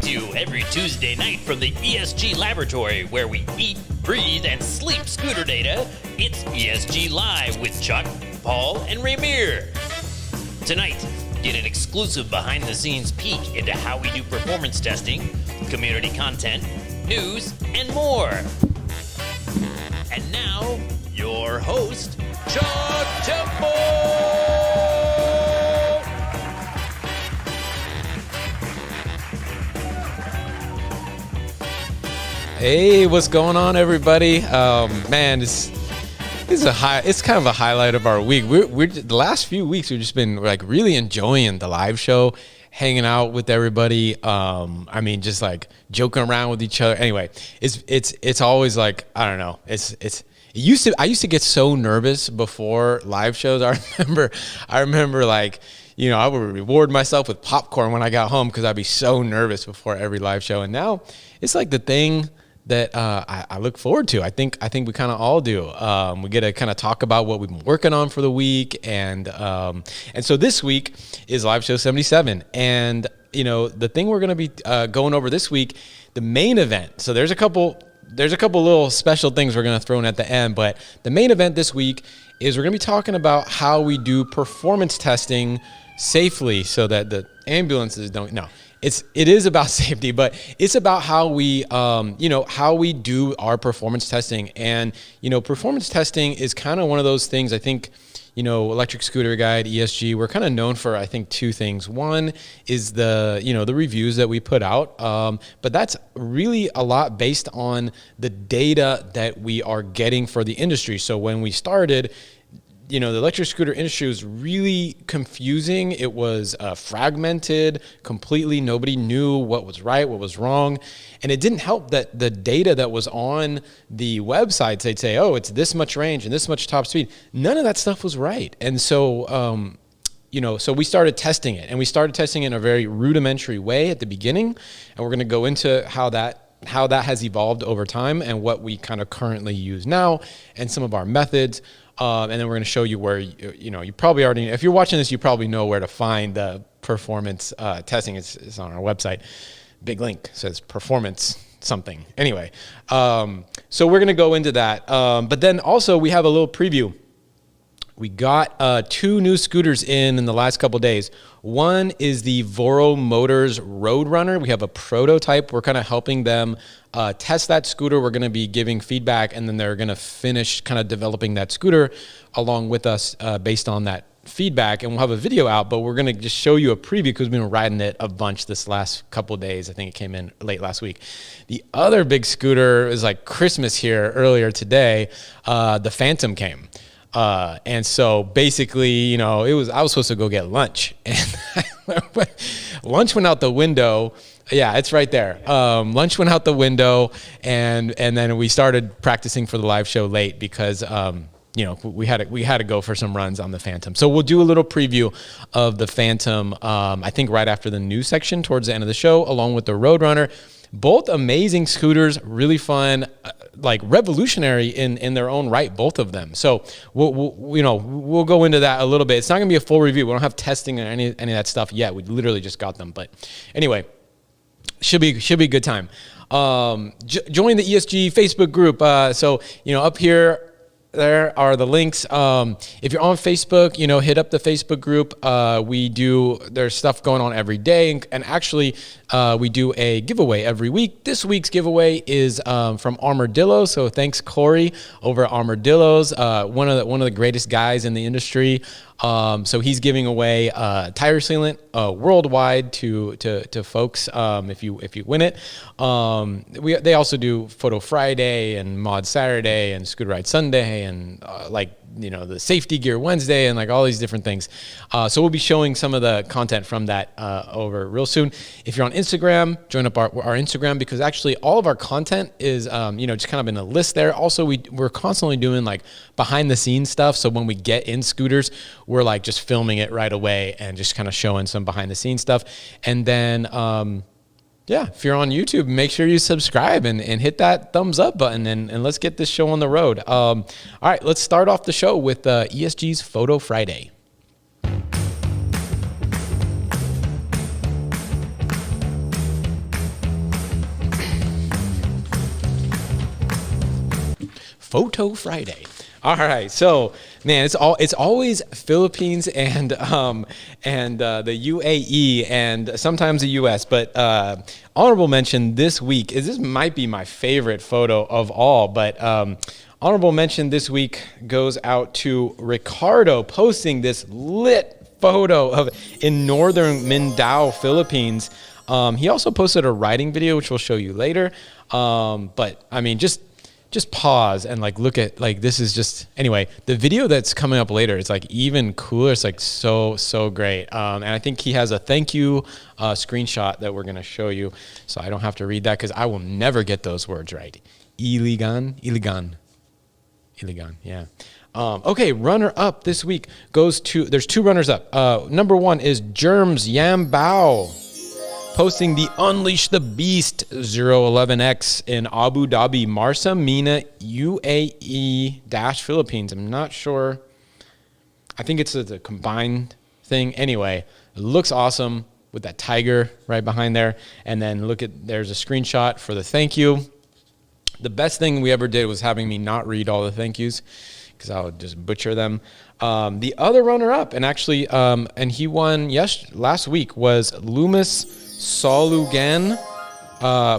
to you every Tuesday night from the ESG laboratory, where we eat, breathe, and sleep scooter data. It's ESG Live with Chuck, Paul, and Ramir. Tonight, get an exclusive behind-the-scenes peek into how we do performance testing, community content, news, and more. And now, your host, Chuck Temple! Hey, what's going on, everybody? Man, this is it's kind of a highlight of our week. We're the last few weeks we've just been like really enjoying the live show, hanging out with everybody. I mean, just like joking around with each other. Anyway, it's always like, I don't know. I used to get so nervous before live shows. I remember like, you know, I would reward myself with popcorn when I got home because I'd be so nervous before every live show. And now it's like the thing that I look forward to. I think we kind of all do. We get to kind of talk about what we've been working on for the week, and so this week is Live Show 77, and you know the thing we're going to be going over this week, the main event. So there's a couple little special things we're going to throw in at the end, but the main event this week is we're going to be talking about how we do performance testing safely so that the ambulances don't. No. It is about safety, but it's about how we, how we do our performance testing. And, you know, performance testing is kind of one of those things. I think, you know, Electric Scooter Guide, ESG, we're kind of known for, I think, two things. One is the reviews that we put out. But that's really a lot based on the data that we are getting for the industry. So when we started, you know, the electric scooter industry was really confusing. It was fragmented completely. Nobody knew what was right, what was wrong. And it didn't help that the data that was on the websites, they'd say, oh, it's this much range and this much top speed. None of that stuff was right. And so, so we started testing it, and we started testing it in a very rudimentary way at the beginning. And we're going to go into how that has evolved over time and what we kind of currently use now and some of our methods. And then we're going to show you where, you probably already, if you're watching this, you probably know where to find the performance testing. It's on our website. Big link says performance something. Anyway, so we're going to go into that. But then also we have a little preview. We got two new scooters in the last couple of days. One is the VORO Motors Roadrunner. We have a prototype. We're kind of helping them test that scooter. We're going to be giving feedback, and then they're going to finish kind of developing that scooter along with us based on that feedback. And we'll have a video out, but we're going to just show you a preview because we've been riding it a bunch this last couple of days. I think it came in late last week. The other big scooter is like Christmas here earlier today. The Phantom came. And so basically, I was supposed to go get lunch, and lunch went out the window. Yeah, it's right there. Lunch went out the window, and then we started practicing for the live show late because, we had to go for some runs on the Phantom. So we'll do a little preview of the Phantom, I think right after the news section towards the end of the show, along with the Roadrunner. Both amazing scooters, really fun, like revolutionary in their own right, both of them. So we'll go into that a little bit. It's not going to be a full review. We don't have testing or any of that stuff yet. We literally just got them. But anyway, should be a good time. Join the ESG Facebook group. So up here, there are the links. If you're on Facebook, hit up the Facebook group. There's stuff going on every day. And actually, we do a giveaway every week. This week's giveaway is from Armadillo. So thanks, Corey, over at Armadillo's, one of the greatest guys in the industry. So he's giving away tire sealant worldwide to folks if you win it. They also do Photo Friday and Mod Saturday and Scooter Ride Sunday and the safety gear Wednesday and like all these different things. So we'll be showing some of the content from that over real soon. If you're on Instagram, join up our Instagram, because actually all of our content is just kind of in a list there. Also, we're constantly doing like behind the scenes stuff. So when we get in scooters, we're like just filming it right away and just kind of showing some behind the scenes stuff. And then if you're on YouTube, make sure you subscribe and hit that thumbs up button and let's get this show on the road. All right, let's start off the show with ESG's Photo Friday. Photo Friday. All right, so man, it's always Philippines and the UAE and sometimes the US, but honorable mention this week is this might be my favorite photo of all, but honorable mention this week goes out to Ricardo posting this lit photo of in northern Mindanao, Philippines. He also posted a riding video, which we'll show you later. But I mean, just pause and like look at like this is just anyway. The video that's coming up later is like even cooler. It's like so great. And I think he has a thank you screenshot that we're gonna show you, so I don't have to read that because I will never get those words right. Iligan. Yeah. Okay, runner up this week goes to. There's two runners up. Number one is Germs Yambao, posting the Unleash the Beast 011X in Abu Dhabi, Marsa Mina, UAE - Philippines. I'm not sure. I think it's a combined thing. Anyway, it looks awesome with that tiger right behind there. And then there's a screenshot for the thank you. The best thing we ever did was having me not read all the thank yous because I would just butcher them. The other runner up, and actually, and he won last week, was Loomis Solugan,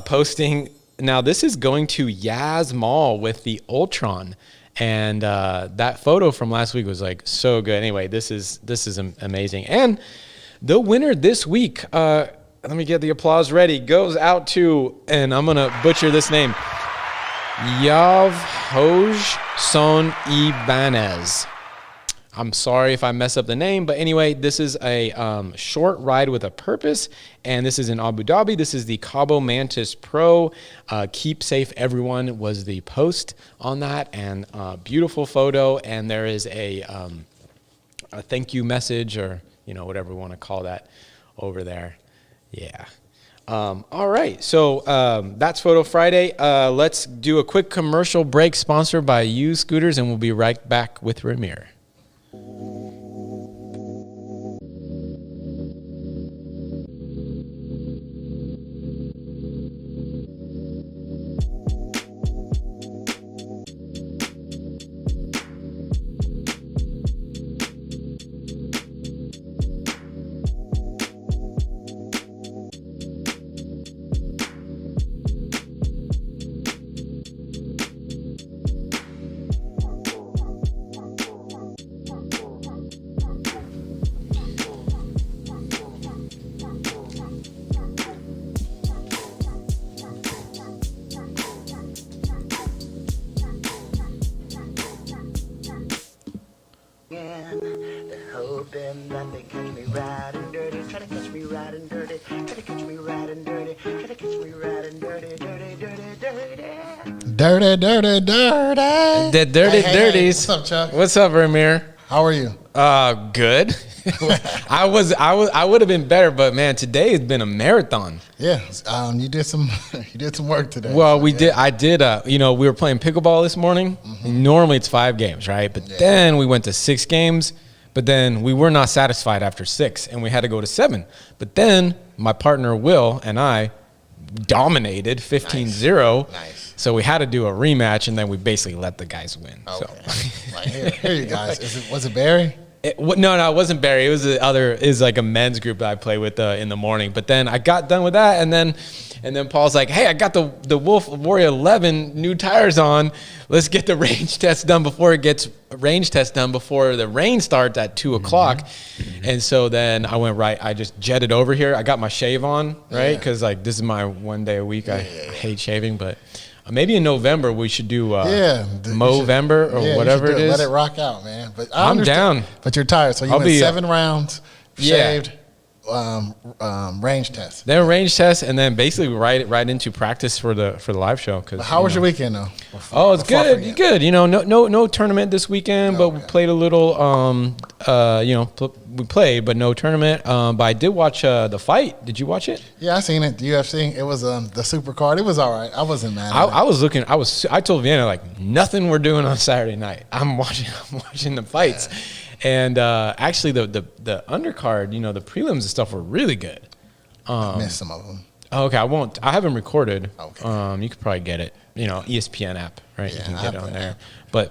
posting. Now this is going to Yaz Mall with the Ultron, and that photo from last week was like so good. Anyway, this is amazing. And the winner this week, let me get the applause ready, goes out to, and I'm gonna butcher this name, Yav Hoj Son Ibanez. I'm sorry if I mess up the name, but anyway, this is a short ride with a purpose, and this is in Abu Dhabi. This is the Cabo Mantis Pro. Keep safe, everyone, was the post on that, and beautiful photo. And there is a thank you message, or whatever we want to call that, over there. Yeah. All right, so that's Photo Friday. Let's do a quick commercial break sponsored by used scooters, and we'll be right back with Ramir. Hoping that they catch me riding dirty, try to catch me riding dirty, try to catch me riding dirty, try to catch me riding dirty, dirty, dirty, dirty. Dirty, dirty, dirty. The dirty dirties. What's up, Chuck? What's up, Ramir? How are you? Good. I would have been better, but man, today has been a marathon. Yeah, you did some work today. Well, I did. We were playing pickleball this morning. Mm-hmm. Normally it's 5 games, right? But then we went to 6 games. But then we were not satisfied after 6, and we had to go to 7. But then my partner Will and I dominated 15-0. Nice. So we had to do a rematch, and then we basically let the guys win. Okay. So. Right, here you guys. Was it Barry? No, it wasn't Barry. It was like a men's group that I play with in the morning. But then I got done with that, and then Paul's like, "Hey, I got the Wolf Warrior 11 new tires on. Let's get the range test done before the rain starts at 2 o'clock." Mm-hmm. And so then I went right. I just jetted over here. I got my shave on, right? Because like this is my one day a week. I hate shaving, but maybe in November we should do Movember or whatever it is. Let it rock out, man. But I'm down. But you're tired, so you went 7 rounds, shaved. Range test. Then range test, and then basically right into practice for the live show. How was your weekend though? It's good. Good. No tournament this weekend, but we played a little. We played, but no tournament. But I did watch the fight. Did you watch it? Yeah, I seen it. The UFC. It was the super card. It was all right. I wasn't mad. I was looking. I told Vienna like nothing we're doing on Saturday night. I'm watching the fights. Yeah. And actually, the undercard, the prelims and stuff were really good. I missed some of them. Okay, I won't. I haven't recorded. Okay. You could probably get it. ESPN app, right? Yeah, you can get it on there. app.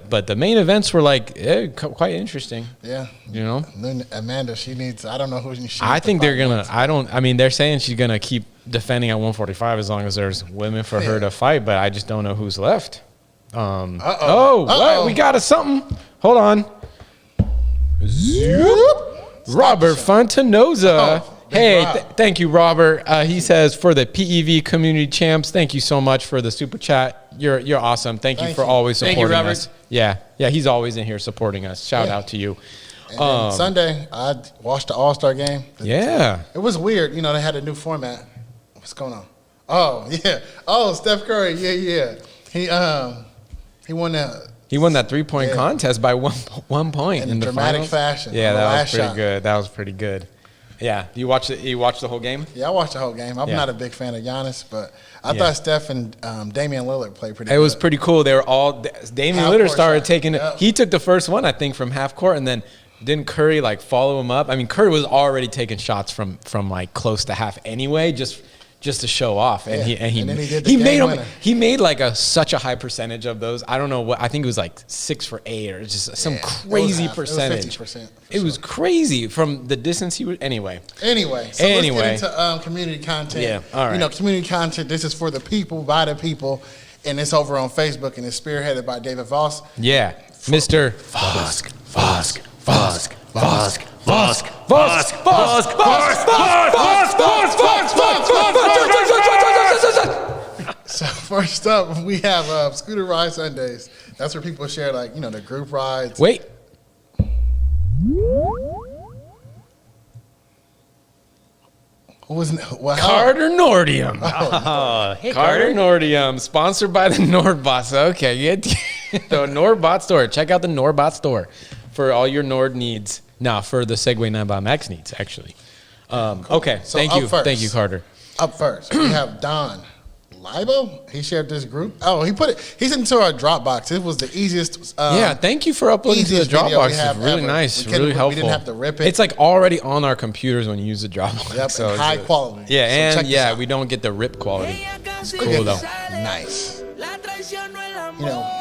But the main events were like quite interesting. Yeah. And then Amanda, she needs. I don't know who she. I think they're gonna. They're saying she's gonna keep defending at 145 as long as there's women for her to fight. But I just don't know who's left. What? We got something. Hold on. Robert Fontanoza. Hey, thank you, Robert. He says for the PEV community champs, thank you so much for the super chat. You're awesome. Thank you for always supporting us. Yeah, he's always in here supporting us. Shout out to you. And then Sunday, I watched the All-Star game. It was weird. They had a new format. What's going on? Oh yeah. Oh, Steph Curry. Yeah. He won that. He won that 3-point contest by one point in the dramatic finals. fashion. Yeah, that was pretty good. That was pretty good. Yeah, you watched the whole game? Yeah, I watched the whole game. I'm not a big fan of Giannis, but I thought Steph and Damian Lillard played pretty good. It was pretty cool. They were all Damian Lillard started taking it. He took the first one, I think, from half court, and then didn't Curry follow him up? I mean, Curry was already taking shots from like close to half anyway, just to show off, and he made like such a high percentage of those. I don't know what, I think it was like 6 for 8 or just some crazy percentage. It was crazy from the distance he was. Anyway, so let's get into community content. Yeah, all right. Community content. This is for the people, by the people, and it's over on Facebook, and it's spearheaded by David Voss. Yeah, Mr. Vosk. So first up, we have Scooter Ride Sundays. That's where people share the group rides. Wait. Carter Nordium. Hey, Carter Nordium, sponsored by the Nordbots. Okay, the Nordbot store. Check out the Nordbot store for all your Nord needs. For the Segway 9x needs, actually. Cool. Okay, so thank you, Carter. Up first, we have Don Libo. He shared this group. Oh, he's into our Dropbox. It was the easiest. Thank you for uploading to the Dropbox. It's really nice, really helpful. We didn't have to rip it. It's like already on our computers when you use the Dropbox. Yep, so high quality. Yeah, and we don't get the rip quality. It's cool though. Nice.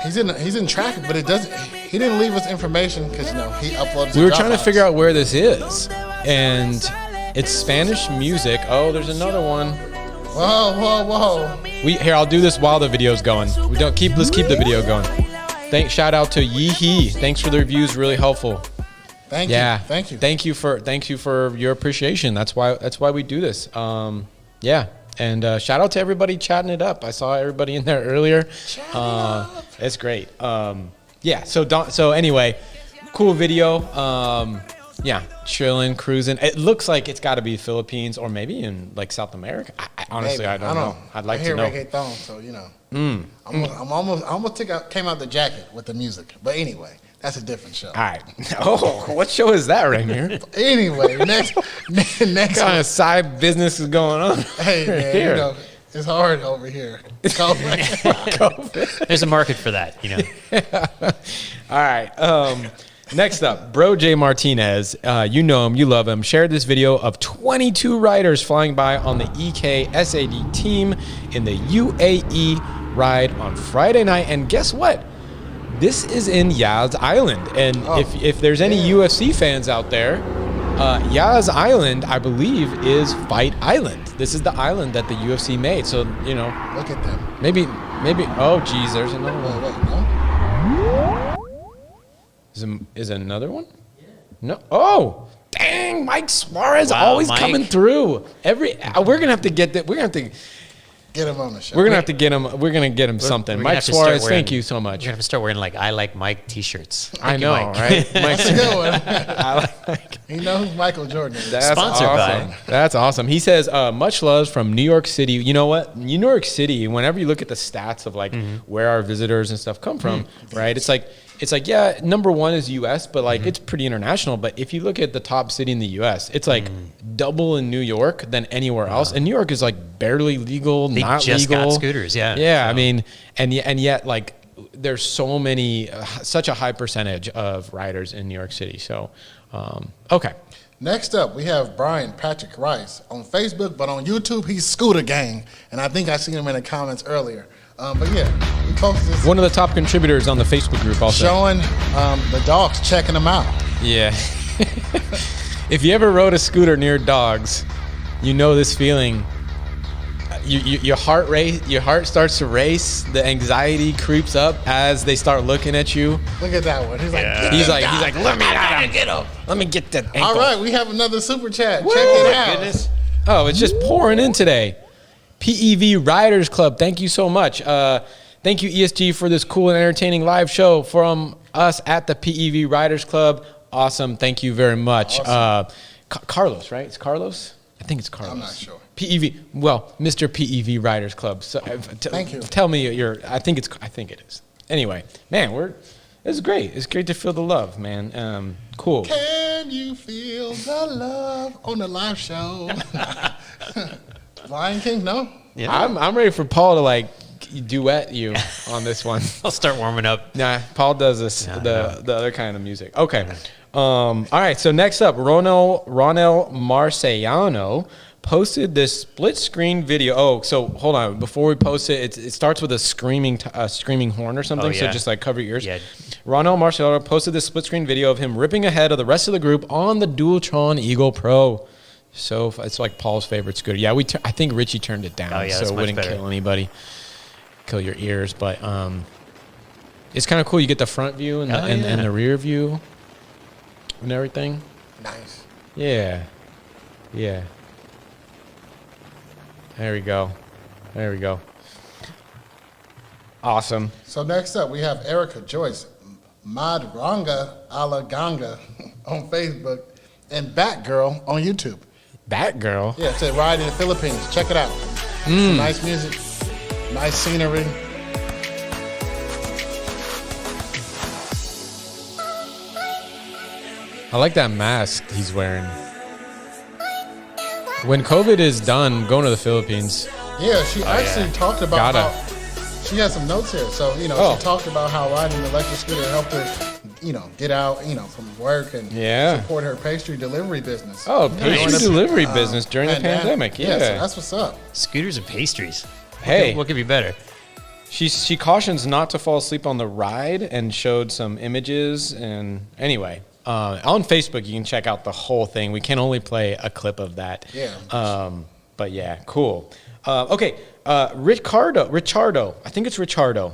He's in traffic, but he didn't leave us information because he uploaded. We were trying to figure out where this is, and it's Spanish music. Oh, there's another one. Whoa. Here, I'll do this while the video's going. Let's keep the video going. Shout out to Yeehee. Thanks for the reviews, really helpful. Thank you. Thank you for your appreciation. That's why we do this. And shout out to everybody chatting it up. I saw everybody in there earlier. It's great. So anyway, cool video. Chilling, cruising. It looks like it's got to be Philippines or maybe in like South America. Honestly, I don't know. I'd like to know. I hear reggaeton, so I almost came out the jacket with the music. But anyway, that's a different show. All right. Oh, what show is that right here? Anyway, next what kind of side business is going on? Hey, man, here? It's hard over here. COVID. There's a market for that, All right. Next up, Bro J Martinez, you know him, you love him, shared this video of 22 riders flying by on the EK SAD team in the UAE ride on Friday night. And guess what? This is in Yas Island. And if there's any UFC fans out there, Yas Island, I believe, is Fight Island. This is the island that the UFC made. So, Look at them. Maybe, oh, geez, there's another one. Wait, no? Is it another one? Yeah. No. Oh, dang! Mike Suarez always coming through. We're gonna have to get that. We're gonna have to get him on the show. We're gonna have to get him. We're gonna get him something. Mike Suarez, thank you so much. We're gonna have to start wearing like I Like Mike T-shirts. I know, right? That's a good one. I like Mike. You know who Michael Jordan is. That's sponsored awesome. by. That's awesome. He says, much love from New York City. You know what? New York City, whenever you look at the stats of like where our visitors and stuff come from, right? It's like, yeah, number one is U.S., but like it's pretty international. But if you look at the top city in the U.S., it's like double in New York than anywhere else. And New York is like barely legal, They not just legal. got scooters, yeah. Yeah, So. I mean, and yet like there's so many, such a high percentage of riders in New York City. So, okay. Next up, we have Brian Patrick Rice on Facebook, but on YouTube, he's Scooter Gang. And I think I seen him in the comments earlier. But yeah, we posted this One of the top contributors on the Facebook group also. showing the dogs, checking them out. Yeah. If you ever rode a scooter near dogs, you know this feeling. Your heart starts to race. The anxiety creeps up as they start looking at you. Look at that one. He's like, Yeah. He's like, let me get him. Let me get that ankle. all right, we have another super chat. Woo! Check it My out. Goodness. Oh, it's just pouring in today. PEV Riders Club, thank you so much. Thank you, ESG, for this cool and entertaining live show from us at the PEV Riders Club. Awesome. Thank you very much. Awesome. Carlos, right? It's Carlos? I think it's Carlos. I'm not sure. PEV. Well, Mr. PEV Riders Club. So, Thank you. Tell me I think it is. Anyway, man, it's great. It's great to feel the love, man. Cool. Can you feel the love on the live show? Lion King, no? Yeah. I'm ready for Paul to like duet you on this one. I'll start warming up. Nah, Paul does this the other kind of music. Okay. All right. So next up, Ronel Marciano posted this split screen video. Oh, so hold on. Before we post it, it starts with a screaming horn or something. Oh, So yeah. just like cover your ears. Yeah. Ronel Marciano posted this split screen video of him ripping ahead of the rest of the group on the Dualtron Eagle Pro. So it's like Paul's favorite scooter. Yeah, I think Richie turned it down, Oh, yeah, so that's it much wouldn't better. kill anybody, kill your ears. But it's kind of cool. You get the front view and and the rear view and everything. Nice. Yeah, yeah. There we go. There we go. Awesome. So next up, we have Erica Joyce, Madranga Ala Ganga on Facebook, and Batgirl on YouTube. Batgirl. Yeah, it's a ride in the Philippines. Check it out. Some nice music, nice scenery. I like that mask he's wearing. When COVID is done, going to the Philippines. Yeah, she actually talked about Gotta. how she has some notes here. So, Oh. she talked about how riding an electric scooter helped her, get out, from work and support her pastry delivery business. Oh, During pastry the, delivery business during the pandemic. So Yeah. that's what's up. Scooters and pastries. Hey. What could be better? She cautions not to fall asleep on the ride and showed some images. And anyway, on Facebook, you can check out the whole thing. We can only play a clip of that. Yeah. But yeah, cool. Okay, Richardo. I think it's Richardo.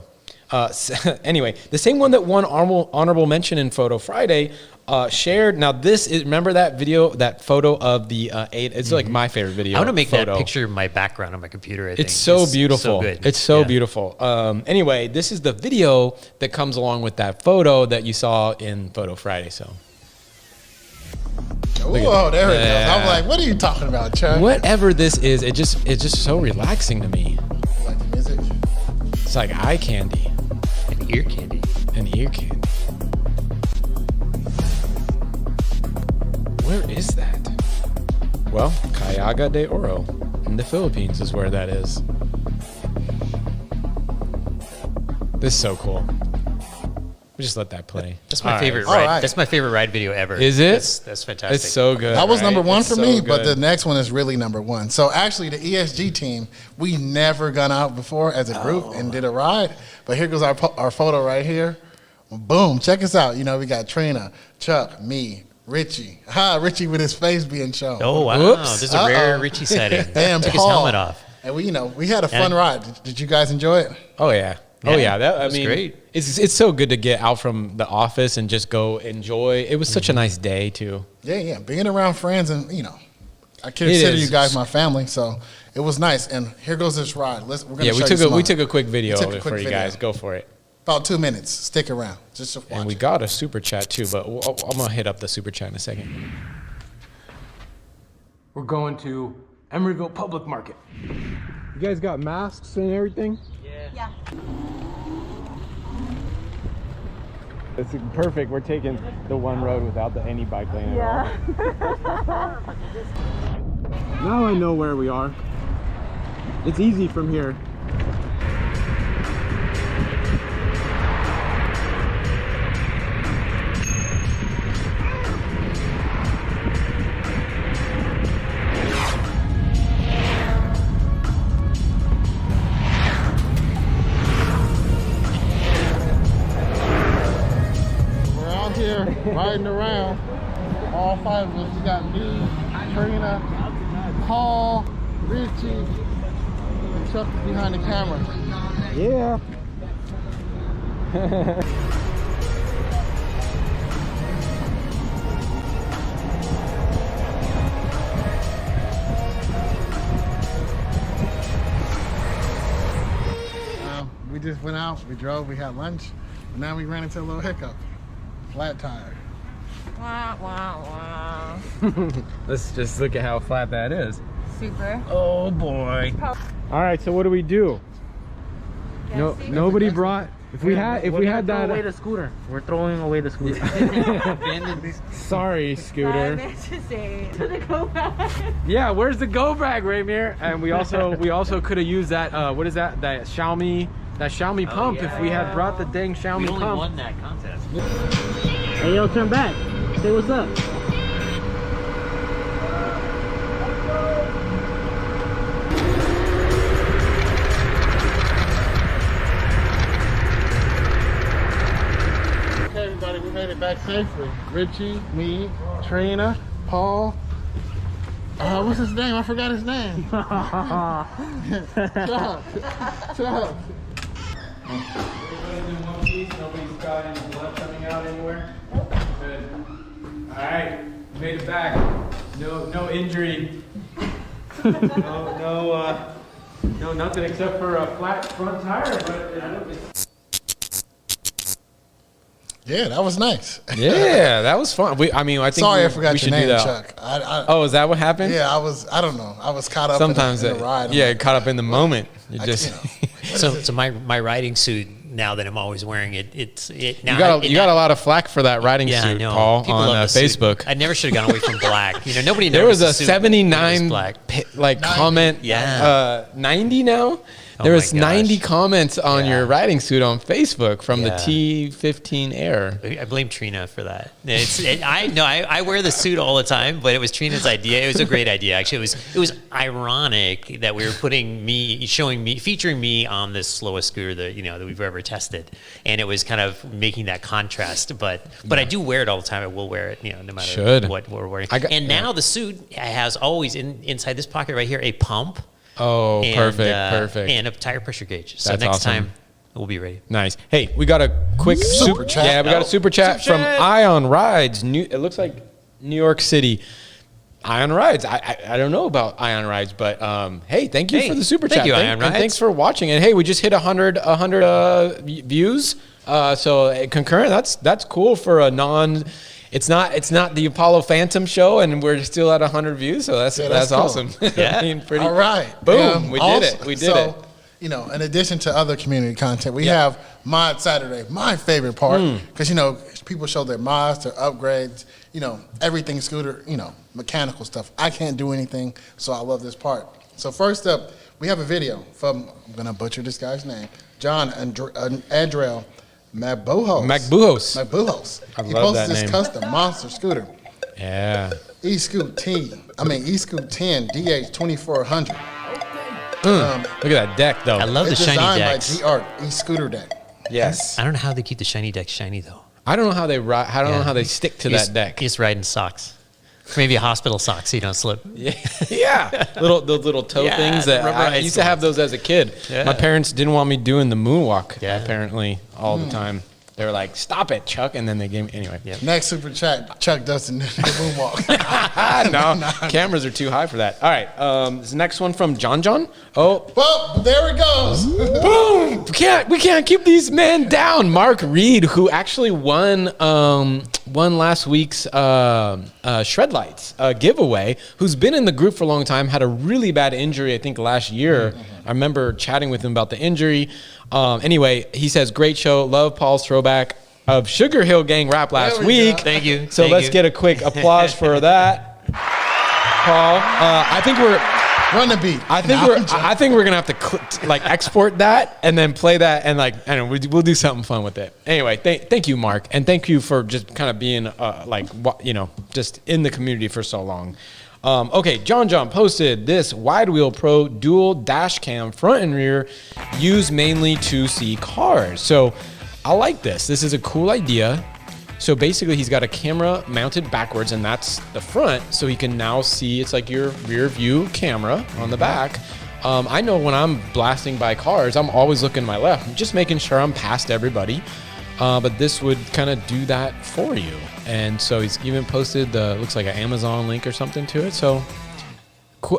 Anyway, the same one that won honorable mention in Photo Friday shared. Now this is, remember that video, that photo of the eight. It's like my favorite video. I want to make photo. that picture my background on my computer. I think. It's so beautiful. So good. It's so Yeah. beautiful. Anyway, this is the video that comes along with that photo that you saw in Photo Friday. So Oh, there it goes. Yeah. I'm like, what are you talking about, Chuck? whatever this is, it's just so relaxing to me. Like the music? It's like eye candy And ear candy. and ear candy. Where is that? Well, Cayuga de Oro in the Philippines is where that is. This is so cool. We just let that play. That's my All favorite right. ride. All right. That's my favorite ride video ever. Is it? That's fantastic. It's so good. That was right? number one It's for so me, but the good. next one is really number one. So actually, the ESG team, we never gone out before as a group and did a ride. But here goes our photo right here. Boom! Check us out. We got Trina, Chuck, me, Richie. Richie with his face being shown. Oh wow! Whoops. This is a rare Richie setting. And Took his Paul. helmet off. And we had a fun ride. Did you guys enjoy it? Oh yeah. Oh Yeah, yeah. That, it I was mean, great. It's so good to get out from the office and just go enjoy. It was such a nice day too. Yeah. Being around friends and I consider is. you guys my family, so it was nice. And here goes this ride. We're gonna Yeah, show we you took some we of it. took a quick video took of a it quick for you video. guys. Go for it. About 2 minutes. Stick around. Just to watch And we it. got a super chat too, but I'm gonna hit up the super chat in a second. We're going to Emeryville Public Market. You guys got masks and everything? Yeah. It's perfect. We're taking the one road without any bike lane at all. Now I know where we are. It's easy from here. around. All 5 of us. You got me, Trina, Paul, Richie, and Chuck is behind the camera. Yeah. We just went out, we drove, we had lunch, and now we ran into a little hiccup. Flat tire. Wow, wow, wow. Let's just look at how flat that is. Super. Oh boy. All right, so what do we do? No, nobody brought. If we had that. Throw away the scooter. We're throwing away the scooter. Sorry, scooter. I meant to say to the go bag. Yeah, where's the go bag, Raymir? And we also could have used that. What is that? That Xiaomi pump. Yeah. If we had brought the dang Xiaomi We only pump. won that contest. Hey, yo, turn back. Say what's up. Okay, everybody, we made it back safely. Richie, me, Trina, Paul. What's his name? I forgot his name. Chuck. Everybody's in one piece. Nobody's got any blood coming out anywhere. Good. All right, made it back. No injury. No, nothing except for a flat front tire. But Yeah, that was nice. yeah, that was fun. I think. Sorry, I forgot we your should name, do that. Chuck. Oh, is that what happened? Yeah, I don't know. I was caught up Sometimes in the ride. yeah, caught up in the moment. You I- just. you know. So my riding suit, now that I'm always wearing it, now You got a lot of flack for that riding yeah, I suit, know. Paul, People on love the suit. Facebook. I never should have gone away from black. Nobody There was noticed a the suit when it was 79 black. comment. Yeah. 90 now. Oh There my was 90 gosh. comments on Yeah. your riding suit on Facebook from Yeah. the T15 Air. I blame Trina for that. I wear the suit all the time, but it was Trina's idea. It was a great idea, actually. It was ironic that we were featuring me on this slowest scooter that we've ever tested, and it was kind of making that contrast. But I do wear it all the time. I will wear it, no matter what we're wearing. Now the suit has always inside this pocket right here a pump. Oh, And, perfect. and a tire pressure gauge. So That's next awesome. time we'll be ready. Nice. Hey, we got a quick Super chat. Yeah, we got a super chat Super from chat. Ion Rides. It looks like New York City. Ion Rides. I don't know about Ion Rides, but hey, thank you for the super chat. Thank you, Ion and Rides. thanks for watching. And hey, we just hit 100 views. So concurrent. That's cool for a non. It's not the Apollo Phantom show, and we're still at 100 views. So that's cool. awesome. Yeah. Pretty. All right. Boom. We did it. We did it. In addition to other community content, we have Mod Saturday, my favorite part, because, people show their mods, their upgrades, everything scooter, mechanical stuff. I can't do anything, so I love this part. So first up, we have a video from, I'm going to butcher this guy's name, John Andrell Macbuhos. I He love posted that this name. custom monster scooter. Yeah. eScoot 10 DH 2400. Look at that deck, though. I love the It's shiny designed decks. by G-Art e-scooter deck. Yes. I don't know how they keep the shiny decks shiny though. I don't know how they ride. I don't know Yeah. how they stick to You that just- deck. You just ride in socks. Maybe a hospital sock so you don't slip. Yeah, those little toe Yeah, things that I rubberized used to have those as a kid. Yeah. My parents didn't want me doing the moonwalk. Yeah. Apparently, all the time. They were like, "Stop it, Chuck!" And then they gave me anyway. Yeah. Next super chat, Chuck does the moonwalk. No, cameras are too high for that. All right, this next one from John. Oh, Well, there it goes. boom! We can't keep these men down. Mark Reed, who actually won last week's Shred Lights giveaway, who's been in the group for a long time, had a really bad injury, I think last year. I remember chatting with him about the injury. Anyway, he says, great show. Love Paul's throwback of Sugar Hill Gang rap last There we week. go. Thank you. So Thank let's you. get a quick applause for that. Paul, I think we're Run the beat. I think we're gonna have to export that and then play that and we'll do something fun with it. Anyway, thank you, Mark, and thank you for just kind of being just in the community for so long. Okay, John posted this Wide Wheel Pro dual dash cam front and rear used mainly to see cars. So I like this. This is a cool idea. So basically, he's got a camera mounted backwards, and that's the front. So he can now see, it's like your rear view camera on the back. I know when I'm blasting by cars, I'm always looking to my left, just making sure I'm past everybody. But this would kind of do that for you. And so he's even posted looks like an Amazon link or something to it. So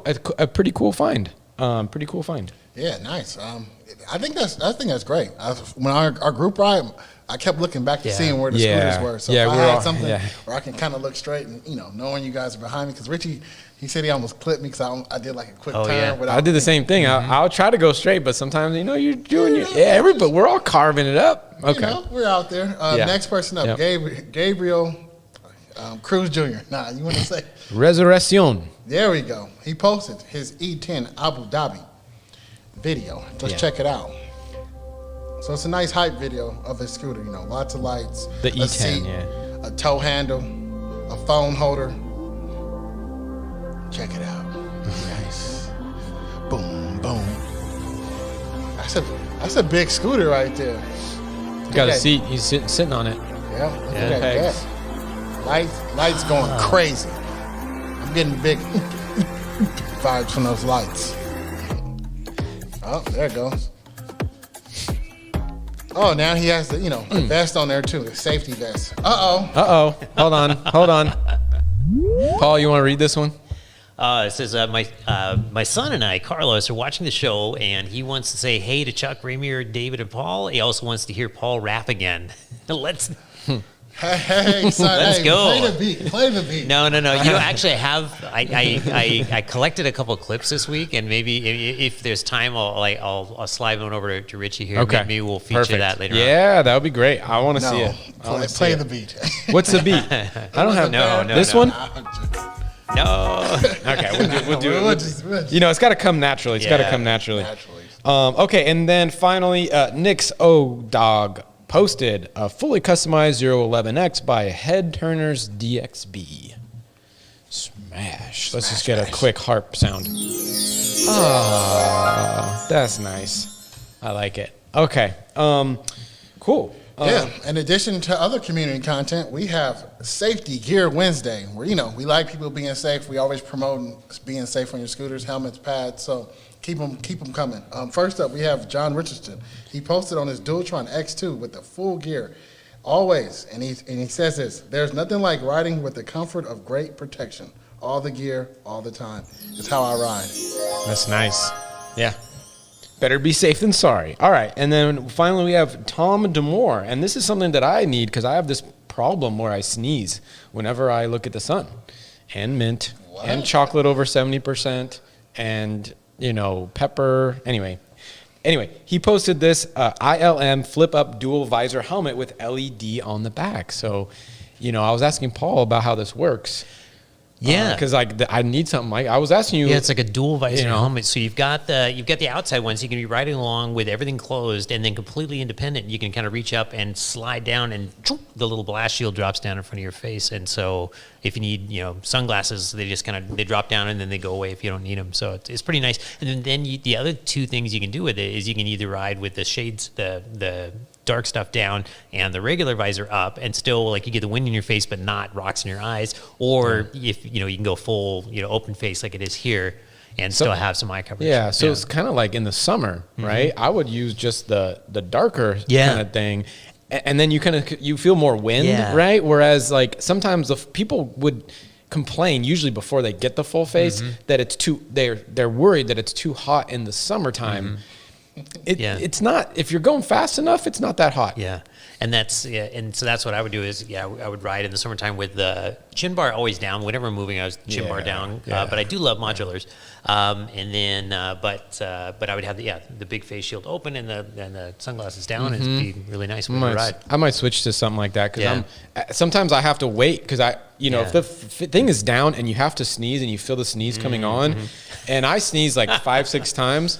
a pretty cool find. Yeah, nice. I think that's great. When our group ride, I kept looking back to seeing where the scooters were. So if I had something where I can kind of look straight and, knowing you guys are behind me, because Richie, he said he almost clipped me because I did like a quick turn. I did the same thing. I'll try to go straight, but sometimes, you're doing everybody, we're all carving it up. Okay. We're out there. Next person up, Gabriel Cruz Jr. You want to say? Resurrección. There we go. He posted his E10 Abu Dhabi video. Just check it out. So it's a nice hype video of his scooter. Lots of lights. The E10, seat, a tow handle, a phone holder. Check it out. Nice. Boom, boom. That's a big scooter right there. Got a seat. He's sitting on it. Yeah. Look at that. Lights going crazy. I'm getting big vibes from those lights. Oh, there it goes. Oh, now he has the vest on there too, a safety vest. Hold on. Paul, you want to read this one? It says, my son and I, Carlos, are watching the show, and he wants to say hey to Chuck, Ramir, David, and Paul. He also wants to hear Paul rap again. Let's... Hey, son, let's go. Play the beat. No. Actually, I collected a couple of clips this week, and maybe if there's time, I'll slide one over to Richie here. Okay. Maybe we'll feature that later on. Yeah, that would be great. I want to see it. Play the beat. What's the beat? I don't have this one. No. Okay, we'll do it. It's got to come naturally. Okay, and then finally, Nick's O-Dog posted a fully customized 011X by Head Turners DXB. Smash. Let's just get a quick harp sound. That's nice. I like it. Okay. Cool. In addition to other community content, we have Safety Gear Wednesday, where, we like people being safe. We always promote being safe on your scooters, helmets, pads, so keep them coming. First up, we have John Richardson. He posted on his Dualtron X2 with the full gear, always, and he says this: there's nothing like riding with the comfort of great protection. All the gear, all the time. It's how I ride. That's nice. Yeah. Better be safe than sorry. All right. And then finally we have Tom Demore. And this is something that I need because I have this problem where I sneeze whenever I look at the sun. And mint. What? And chocolate over 70%. And, pepper. Anyway, he posted this ILM flip-up dual visor helmet with LED on the back. So, I was asking Paul about how this works. Yeah, because I need something like I was asking you. Yeah, it's like a dual visor helmet. So you've got the outside one, so you can be riding along with everything closed, and then completely independent. You can kind of reach up and slide down, and the little blast shield drops down in front of your face. And so if you need sunglasses, they just they drop down and then they go away if you don't need them. So it's pretty nice. And then the other two things you can do with it is you can either ride with the shades, the dark stuff down and the regular visor up, and still you get the wind in your face but not rocks in your eyes, or if you can go full open face like it is here and still have some eye coverage. So it's kind of like in the summer, right? I would use just the darker kind of thing, and then you feel more wind, right? Whereas sometimes people would complain usually before they get the full face that it's too they're worried that it's too hot in the summertime. It's not, if you're going fast enough, it's not that hot. Yeah. And so that's what I would do is, I would ride in the summertime with the chin bar always down. Whenever I'm moving, I was chin bar down. But I do love modulars. And then, but I would have the big face shield open and the sunglasses down. It'd be really nice when we ride. I might switch to something like that because sometimes I have to wait because if the thing is down and you have to sneeze and you feel the sneeze coming on, and I sneeze 5-6 times.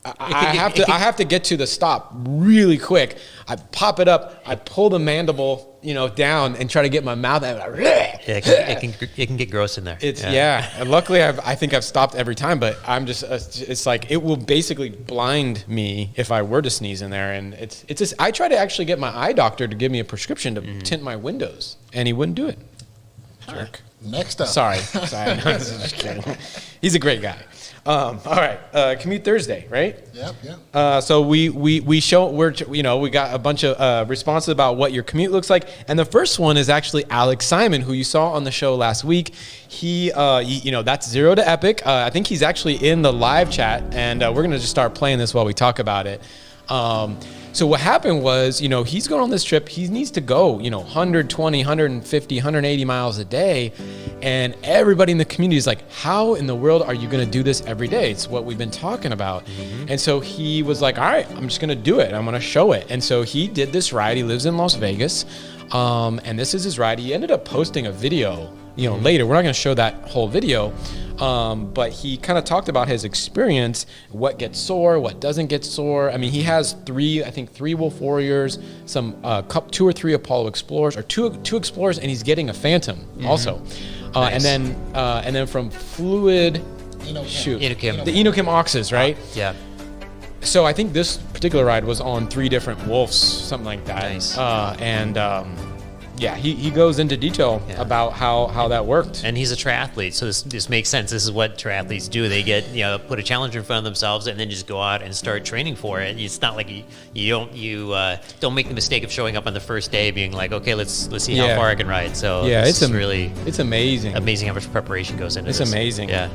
I have to get to the stop really quick. I pop it up, I pull the mandible down and try to get my mouth out. Yeah, it can get gross in there. And luckily I think I've stopped every time, but I'm just it's like it will basically blind me if I were to sneeze in there, and it's just, I try to actually get my eye doctor to give me a prescription to tint my windows, and he wouldn't do it. Jerk. Next up. Sorry. No, this is just kidding. He's a great guy. All right, Commute Thursday, right? Yep. So we got a bunch of responses about what your commute looks like, and the first one is actually Alex Simon, who you saw on the show last week. He that's Zero to Epic. I think he's actually in the live chat, and we're gonna just start playing this while we talk about it. So what happened was, he's going on this trip. He needs to go, 120, 150, 180 miles a day. And everybody in the community is like, how in the world are you going to do this every day? It's what we've been talking about. And so he was like, all right, I'm just going to do it. I'm going to show it. And so he did this ride. He lives in Las Vegas. And this is his ride. He ended up posting a video, later. We're not going to show that whole video. But he kind of talked about his experience, what gets sore, what doesn't get sore. I mean, he has three Wolf Warriors, some 2 or 3 Apollo Explorers, or two Explorers, and he's getting a Phantom also. Nice. And then from Fluid, Enochem. the Enochem Oxes, right? Yeah. So I think this particular ride was on 3 different Wolves, something like that. Nice. He goes into detail about how that worked. And he's a triathlete, so this makes sense. This is what triathletes do. They get put a challenge in front of themselves and then just go out and start training for it. It's not like you don't make the mistake of showing up on the first day being like, okay, let's see how far I can ride. So it's amazing. Amazing how much preparation goes into this. It's amazing. Yeah.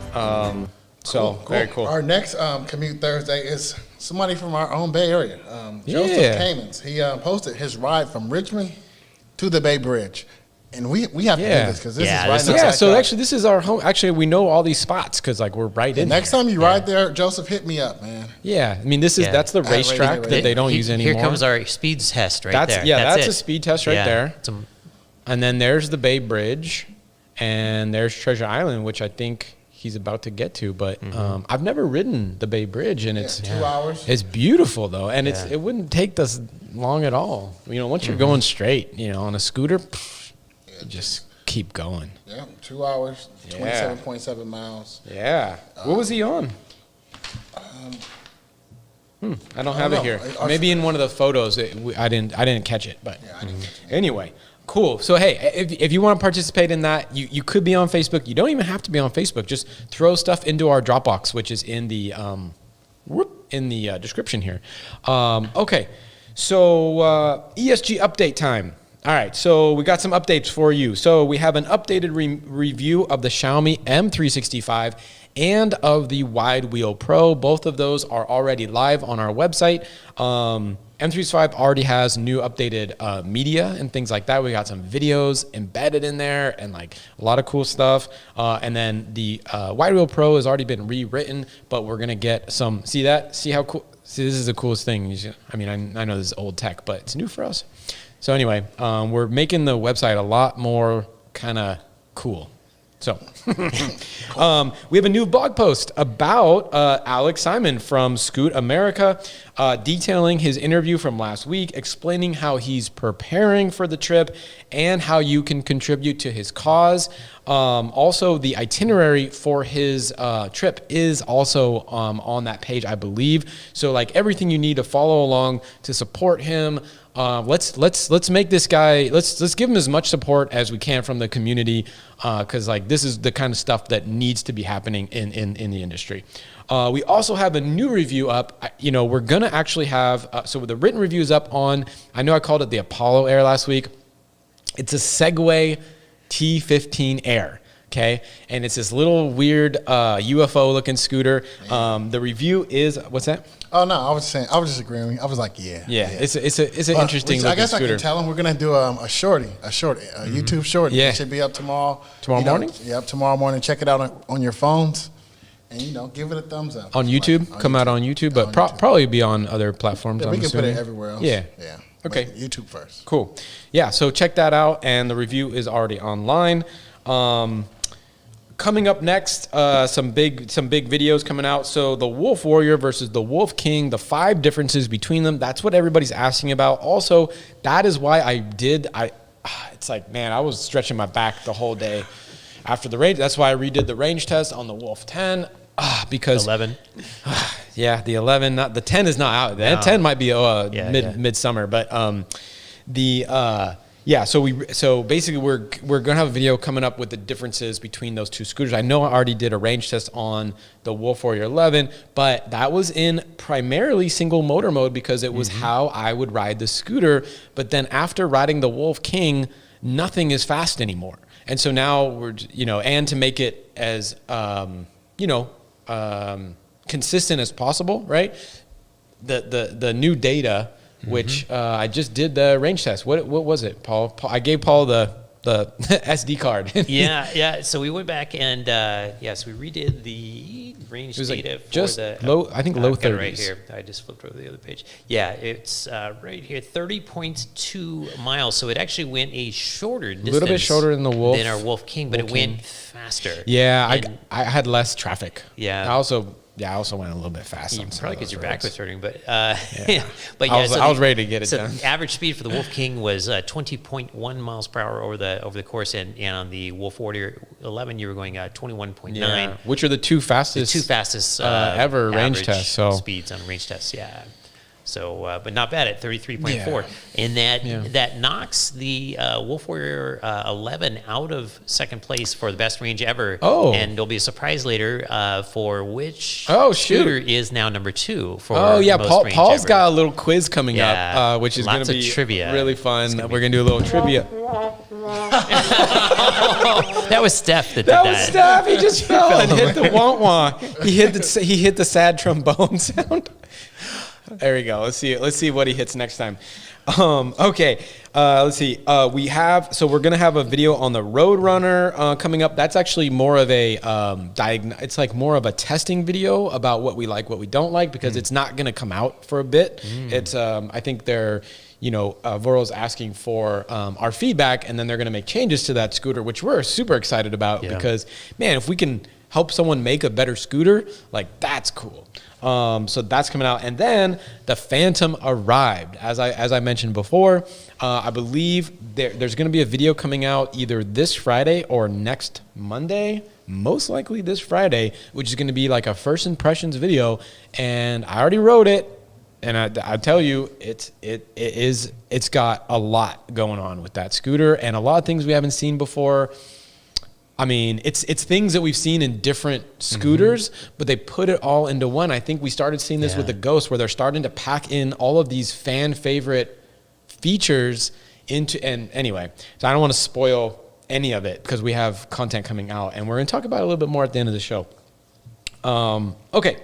Cool. Very cool. Our next Commute Thursday is somebody from our own Bay Area, Joseph Kamens. He posted his ride from Richmond to the Bay Bridge. And we have to do this because this is right now. Yeah, so actually this is our home. Actually, we know all these spots because we're right in next there. time you ride there, Joseph, hit me up, man. Yeah, I mean, that's the racetrack that they don't use anymore. Here comes our speed test right there. That's a speed test right there. And then there's the Bay Bridge, and there's Treasure Island, which I think he's about to get to. But I've never ridden the Bay Bridge, and it's 2 hours. It's beautiful though, and it wouldn't take us long at all. Once you're going straight, on a scooter, you just keep going. Yeah, 2 hours, 27.7 miles. Yeah. What was he on? I don't have it here. Maybe in one of the photos. I didn't catch it, but anyway. Cool. So, hey, if you want to participate in that, you could be on Facebook. You don't even have to be on Facebook. Just throw stuff into our Dropbox, which is in the description here. Okay. So, ESG update time. All right. So, we got some updates for you. So, we have an updated review of the Xiaomi M365 and of the Wide Wheel Pro. Both of those are already live on our website. M365 already has new updated media and things like that. We got some videos embedded in there and like a lot of cool stuff. And then the Wide Wheel Pro has already been rewritten, but we're going to get some, see how cool, this is the coolest thing. I know this is old tech, but it's new for us. So anyway, we're making the website a lot more kind of cool. So we have a new blog post about Alex Simon from Scoot America, detailing his interview from last week, explaining how he's preparing for the trip and how you can contribute to his cause. Also, the itinerary for his trip is also on that page, I believe. So like everything you need to follow along to support him. Let's make this guy, let's give him as much support as we can from the community, because like this is the kind of stuff that needs to be happening in the industry. We also have a new review up. We're gonna actually have so the written review is up on, I know I called it the Apollo Air last week. It's a Segway T15 Air. Okay, and it's this little weird UFO looking scooter. The review is, what's that? Oh no, I was just agreeing. I was like, yeah. It's an interesting looking I guess scooter. I can tell them we're gonna do a YouTube shorty. Yeah. It should be up tomorrow. Tomorrow morning? Yep, tomorrow morning. Check it out on your phones, and give it a thumbs up. On YouTube, out on YouTube, but probably be on other platforms. Yeah, I'm we can assuming. put it everywhere else. Yeah. Okay. But YouTube first. Cool. Yeah. So check that out, and the review is already online. Coming up next, some big videos coming out. So the Wolf Warrior versus the Wolf King, the 5 differences between them. That's what everybody's asking about. Also, that is why it's like, man, I was stretching my back the whole day after the range. That's why I redid the range test on the Wolf 10 because 11. Yeah, the 11, not the 10 is not out. The 10 might be midsummer, but so basically we're gonna have a video coming up with the differences between those two scooters. I know I already did a range test on the Wolf Warrior 11, but that was in primarily single motor mode because it was how I would ride the scooter. But then after riding the Wolf King, nothing is fast anymore. And so now we're, and to make it as, consistent as possible, right? The new data, which I just did the range test. What was it, Paul? I gave Paul the SD card. Yeah. So we went back and so we redid the range data like for just the low. I think low 30s. Right here. I just flipped over to the other page. Yeah, it's right here, 30.2 miles. So it actually went a shorter distance, A little bit shorter than the Wolf than our Wolf King, but it went faster. Yeah, I had less traffic. Yeah. I also went a little bit fast. Probably because your back was hurting, but but I was ready to get it done. The average speed for the Wolf King was 20.1 miles per hour over the course, and on the Wolf Warrior 11 you were going 21.9, which are the two fastest ever range tests. So speeds on range tests, So, but not bad at 33.4, and that knocks the Wolf Warrior 11 out of second place for the best range ever. Oh, and there'll be a surprise later for which shoot scooter is now number 2 for. Paul's got a little quiz coming up, which is going to be trivia. Really fun. We're going to do a little trivia. That was Steph that did that. That was Steph. He just fell and hit the wah-wah. He hit the sad trombone sound. There we go. Let's see what he hits next time. Okay. Let's see. We're gonna have a video on the Roadrunner coming up. That's actually more of a it's like more of a testing video about what we like, what we don't like, because it's not gonna come out for a bit. It's I think they're VORO's asking for our feedback, and then they're gonna make changes to that scooter, which we're super excited about because, man, if we can help someone make a better scooter, like, that's cool. So that's coming out, and then the Phantom arrived. As I mentioned before, I believe there's going to be a video coming out either this Friday or next Monday. Most likely this Friday, which is going to be like a first impressions video. And I already wrote it, and I tell you, it's got a lot going on with that scooter and a lot of things we haven't seen before. I mean, it's things that we've seen in different scooters, but they put it all into one. I think we started seeing this with the Ghost, where they're starting to pack in all of these fan favorite features into. And anyway, so I don't want to spoil any of it because we have content coming out, and we're going to talk about it a little bit more at the end of the show. Okay.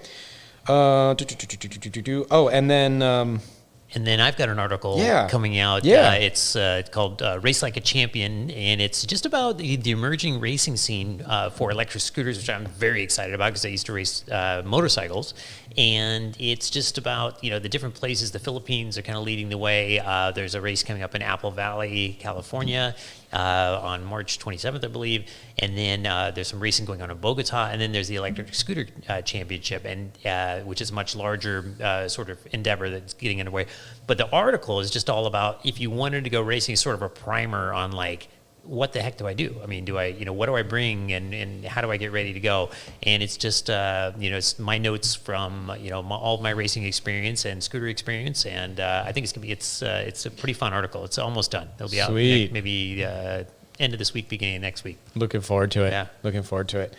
And then I've got an article coming out. It's called Race Like a Champion, and it's just about the emerging racing scene for electric scooters, which I'm very excited about because I used to race motorcycles. And it's just about, the different places. The Philippines are kind of leading the way. There's a race coming up in Apple Valley, California, on March 27th, I believe. And then there's some racing going on in Bogota. And then there's the Electric Scooter Championship, and which is a much larger sort of endeavor that's getting underway. But the article is just all about, if you wanted to go racing, sort of a primer on, like, what the heck do I do? I mean, what do I bring, and how do I get ready to go? And it's just, it's my notes from, all of my racing experience and scooter experience. And I think it's a pretty fun article. It's almost done. It'll be out maybe end of this week, beginning of next week. Looking forward to it. Yeah. Looking forward to it.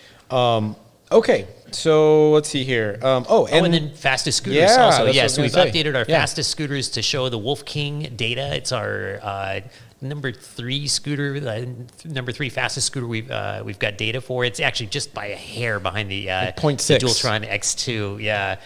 Okay, so let's see here. And then fastest scooters also. Yeah, so we've updated our fastest scooters to show the Wolf King data. It's our number 3 scooter, number 3 fastest scooter we've got data for. It's actually just by a hair behind the 0.6 Dualtron X2. Yeah.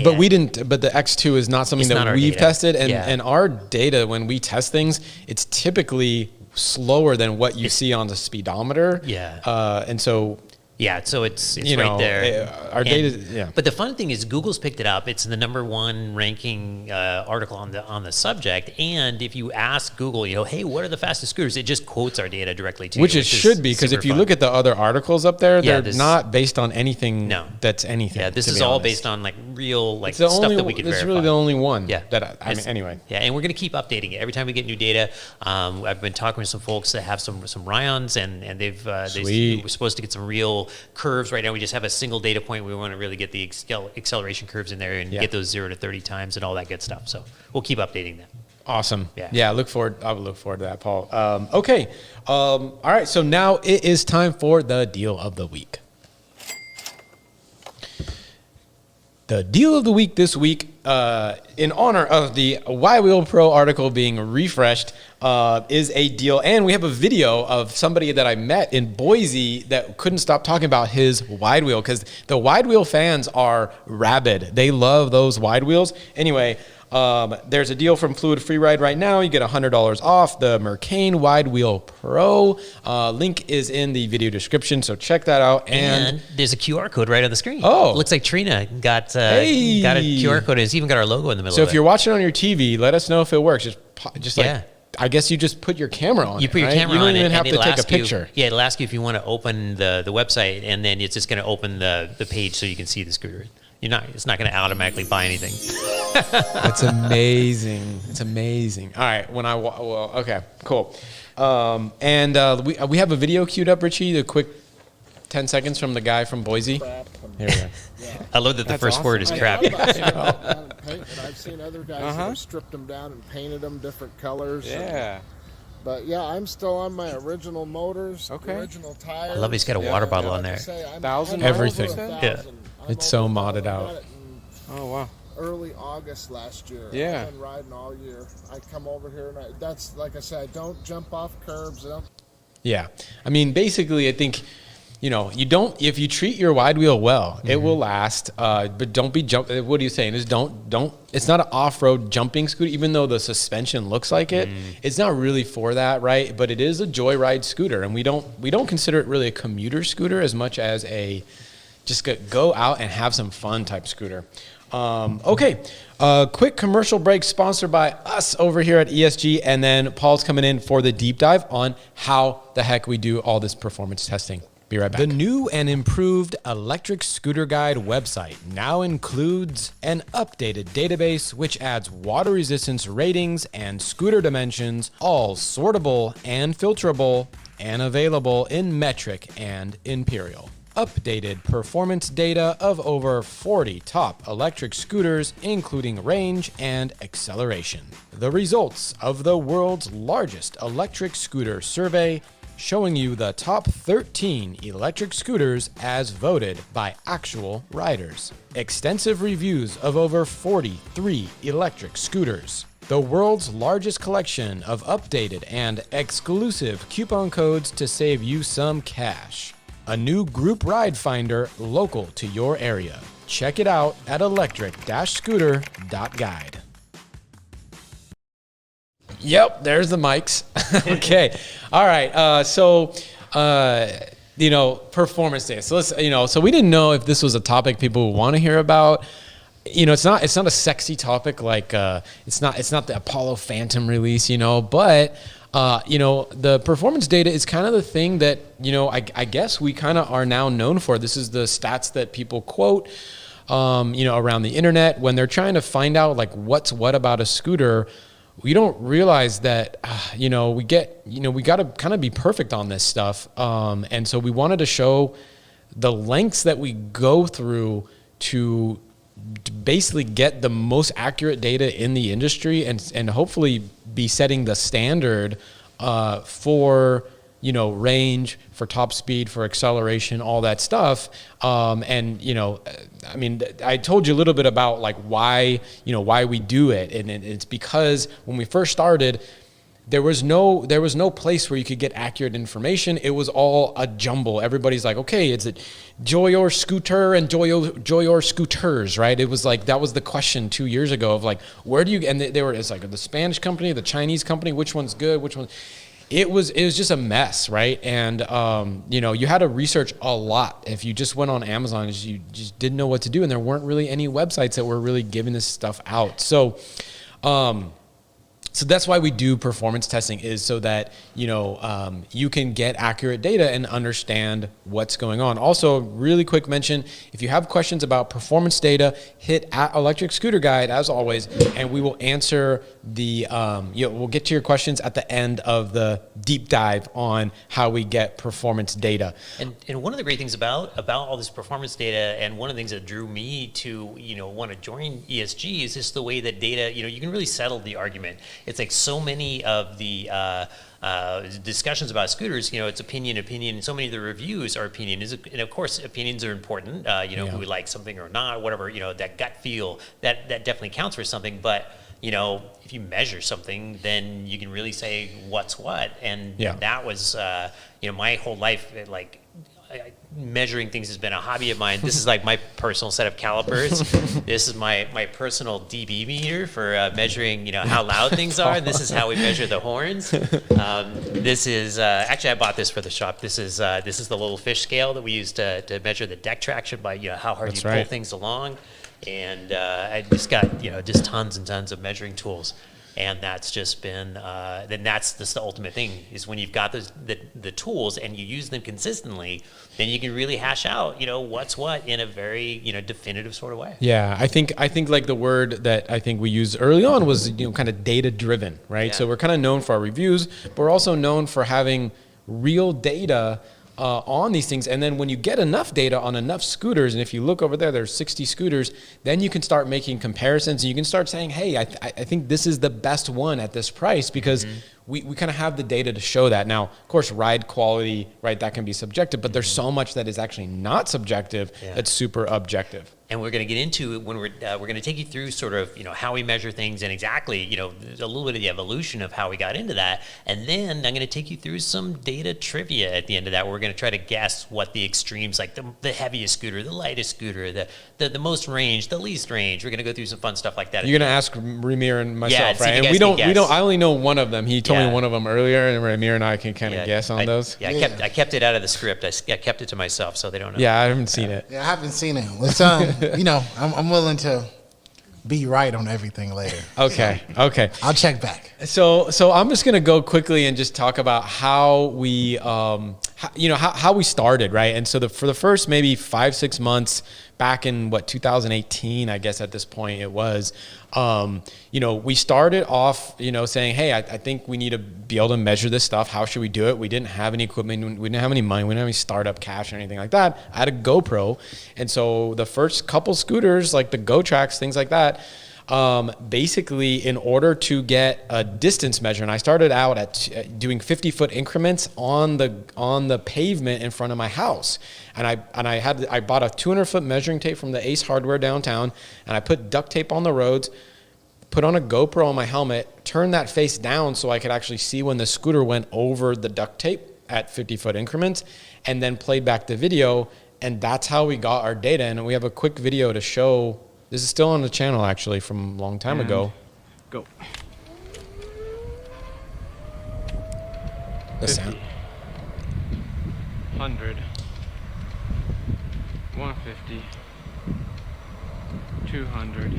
But we didn't. But the X2 is not something that we've tested, and our data, when we test things, it's typically slower than what you see on the speedometer. Yeah. And so Yeah, so it's You right know, there. our data, yeah. But the fun thing is Google's picked it up. It's the #1 ranking article on the subject. And if you ask Google, hey, what are the fastest scooters? It just quotes our data directly to you. Which it should be, because if you look at the other articles up there, they're not based on anything that's anything. Yeah, this is all based on real it's stuff only, that we could verify. It's really the only one. Yeah. That I mean, anyway. Yeah, and we're going to keep updating it every time we get new data. I've been talking with some folks that have some Ryons, and we're supposed to get some real curves. Right now we just have a single data point. We want to really get the acceleration curves in there and get those 0 to 30 times and all that good stuff. So we'll keep updating that. Awesome. Yeah. I would look forward to that, Paul. Okay. All right. So now it is time for the deal of the week. The deal of the week this week, in honor of the Y Wheel Pro article being refreshed, is a deal. And we have a video of somebody that I met in Boise that couldn't stop talking about his wide wheel, because the wide wheel fans are rabid. They love those wide wheels. Anyway, there's a deal from Fluid Freeride right now. You get $100 off the Mercane Wide Wheel Pro. Link is in the video description, so check that out. And there's a QR code right on the screen. Oh. Looks like Trina got a QR code. It's even got our logo in the middle So of it. if you're watching on your TV, let us know if it works. Just I guess you just put your camera on it. You put your right? camera on it. You don't even have and to take a picture. It'll ask you if you want to open the website, and then it's just going to open the page so you can see the scooter. It's not going to automatically buy anything. That's amazing. It's amazing. All right. Okay, cool. We have a video queued up, Richie. A quick 10 seconds from the guy from Boise. Here we go. I love that the first word is crap. I've seen other guys that have stripped them down and painted them different colors. Yeah. But yeah, I'm still on my original motors, Okay. original tires. I love he's got a water bottle on there. Everything. Yeah. It's so modded out. Oh wow! Early August last year. Yeah. I've been riding all year. I come over here and that's like I said. I don't jump off curbs. Yeah. I mean, basically, I think, if you treat your wide wheel well, it will last. But don't be what are you saying? Is don't. It's not an off-road jumping scooter, even though the suspension looks like it. It's not really for that, right? But it is a joyride scooter, and we don't consider it really a commuter scooter as much as a just go out and have some fun type scooter. Okay, quick commercial break sponsored by us over here at ESG, and then Paul's coming in for the deep dive on how the heck we do all this performance testing. Be right back. The new and improved Electric Scooter Guide website now includes an updated database which adds water resistance ratings and scooter dimensions, all sortable and filterable and available in metric and imperial. Updated performance data of over 40 top electric scooters, including range and acceleration. The results of the world's largest electric scooter survey, showing you the top 13 electric scooters as voted by actual riders. Extensive reviews of over 43 electric scooters. The world's largest collection of updated and exclusive coupon codes to save you some cash. A new group ride finder local to your area. Check it out at electric-scooter.guide. Yep, there's the mics. Okay. All right. Performance day. So so we didn't know if this was a topic people would want to hear about. It's not a sexy topic like it's not the Apollo Phantom release, but the performance data is kind of the thing that, I guess we kind of are now known for. This is the stats that people quote, around the internet when they're trying to find out like what's what about a scooter. We don't realize that, we got to kind of be perfect on this stuff. And so we wanted to show the lengths that we go through to basically get the most accurate data in the industry and hopefully be setting the standard for range, for top speed, for acceleration, all that stuff. I told you a little bit about like why we do it, and it's because when we first started, there was no place where you could get accurate information. It was all a jumble. Everybody's like, okay, it's a Joyor scooter and Joyor scooters, right? It was like, that was the question 2 years ago of like, where do you, and it's like the Spanish company, the Chinese company, which one's good, which one? it was just a mess, right? And you know, you had to research a lot. If you just went on Amazon, you just didn't know what to do, and there weren't really any websites that were really giving this stuff out. So that's why we do performance testing, is so that, you know, you can get accurate data and understand what's going on. Also, really quick mention, if you have questions about performance data, hit @Electric Scooter Guide as always, and we will answer the, we'll get to your questions at the end of the deep dive on how we get performance data. And one of the great things about all this performance data, and one of the things that drew me to, you know, want to join ESG, is just the way that data, you know, you can really settle the argument. It's like so many of the discussions about scooters, you know, it's opinion, and so many of the reviews are opinion. And of course, opinions are important, you know, who we like something or not, whatever, you know, that gut feel, that definitely counts for something. But, you know, if you measure something, then you can really say what's what. And that was, you know, my whole life, like, measuring things has been a hobby of mine. This is like my personal set of calipers. This is my personal dB meter for measuring, you know, how loud things are. And this is how we measure the horns. This is actually, I bought this for the shop. This is the little fish scale that we use to measure the deck traction by, you know, how hard you pull things along. And I just got, you know, just tons and tons of measuring tools. And that's just been, then that's the ultimate thing, is when you've got the tools and you use them consistently, then you can really hash out, you know, what's what in a very, you know, definitive sort of way. Yeah, I think like the word that I think we used early on was, you know, kind of data driven, right? Yeah. So we're kind of known for our reviews, but we're also known for having real data on these things. And then when you get enough data on enough scooters, and if you look over there, there's 60 scooters, then you can start making comparisons, and you can start saying, hey, I think this is the best one at this price, because we kind of have the data to show that. Now, of course, ride quality, right, that can be subjective, but there's so much that is actually not subjective that's super objective. And we're going to get into, when we're going to take you through sort of, you know, how we measure things, and exactly, you know, a little bit of the evolution of how we got into that. And then I'm going to take you through some data trivia at the end of that, where we're going to try to guess what the extremes, like the heaviest scooter, the lightest scooter, the most range, the least range. We're going to go through some fun stuff like that. You're going to ask Ramir and myself, so right? And we don't, I only know one of them. He told me one of them earlier, and Ramir and I can kind of guess on those. Yeah, I kept it out of the script. I kept it to myself, so they don't know. Yeah, I haven't seen it. Yeah, I haven't seen it. It's you know, I'm willing to be right on everything later. Okay. I'll check back. So I'm just gonna go quickly and just talk about how we, how we started, right? And so for the first maybe 5-6 months back in 2018, I guess at this point it was, we started off, saying, hey, I think we need to be able to measure this stuff. How should we do it? We didn't have any equipment. We didn't have any money. We didn't have any startup cash or anything like that. I had a GoPro. And so the first couple scooters, like the GoTrax, things like that, basically in order to get a distance measure, and I started out at doing 50-foot increments on the pavement in front of my house, and I bought a 200-foot measuring tape from the Ace Hardware downtown, and I put duct tape on the roads, put on a GoPro on my helmet, turned that face down so I could actually see when the scooter went over the duct tape at 50-foot increments, and then played back the video, and that's how we got our data. And we have a quick video to show. This is still on the channel, actually, from a long time ago. Go. The sound. 100. 150. 200.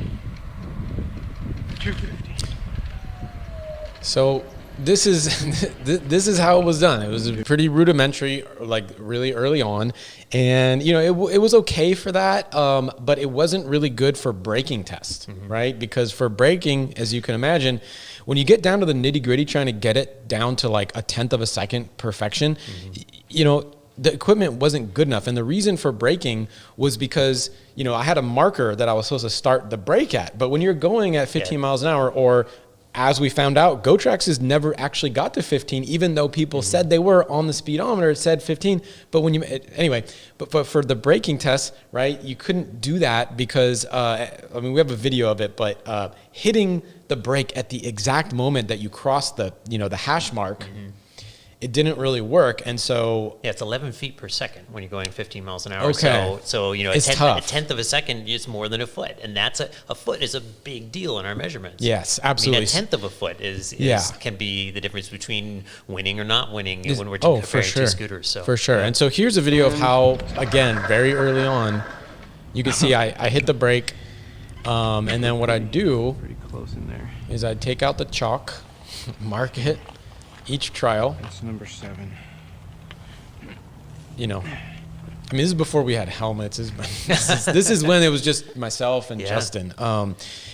250. So this is how it was done. It was pretty rudimentary, like really early on, and it was okay for that, but it wasn't really good for braking tests, right? Because for braking, as you can imagine, when you get down to the nitty gritty, trying to get it down to like a 1/10 of a second perfection, the equipment wasn't good enough. And the reason for braking was because, I had a marker that I was supposed to start the brake at, but when you're going at 15 miles an hour, or as we found out, GoTrax has never actually got to 15, even though people said they were on the speedometer. It said 15, but but for the braking test, right, you couldn't do that because, we have a video of it, but hitting the brake at the exact moment that you cross the hash mark, it didn't really work. And so Yeah, it's 11 feet per second when you're going 15 miles an hour. Okay. So you know, It's a tough. tenth of a second is more than a foot, and that's a foot is a big deal in our measurements. Yes, I absolutely. mean, a tenth of a foot is Yeah. can be the difference between winning or not winning when we're oh, comparing for sure. two scooters. So For sure. And so here's a video of how, again, very early on, you can see I hit the brake, and then what I do Pretty close in there. is I take out the chalk, mark it, each trial. That's number 7. You know, I mean, this is before we had helmets. This is when it was just myself and Yeah. Justin.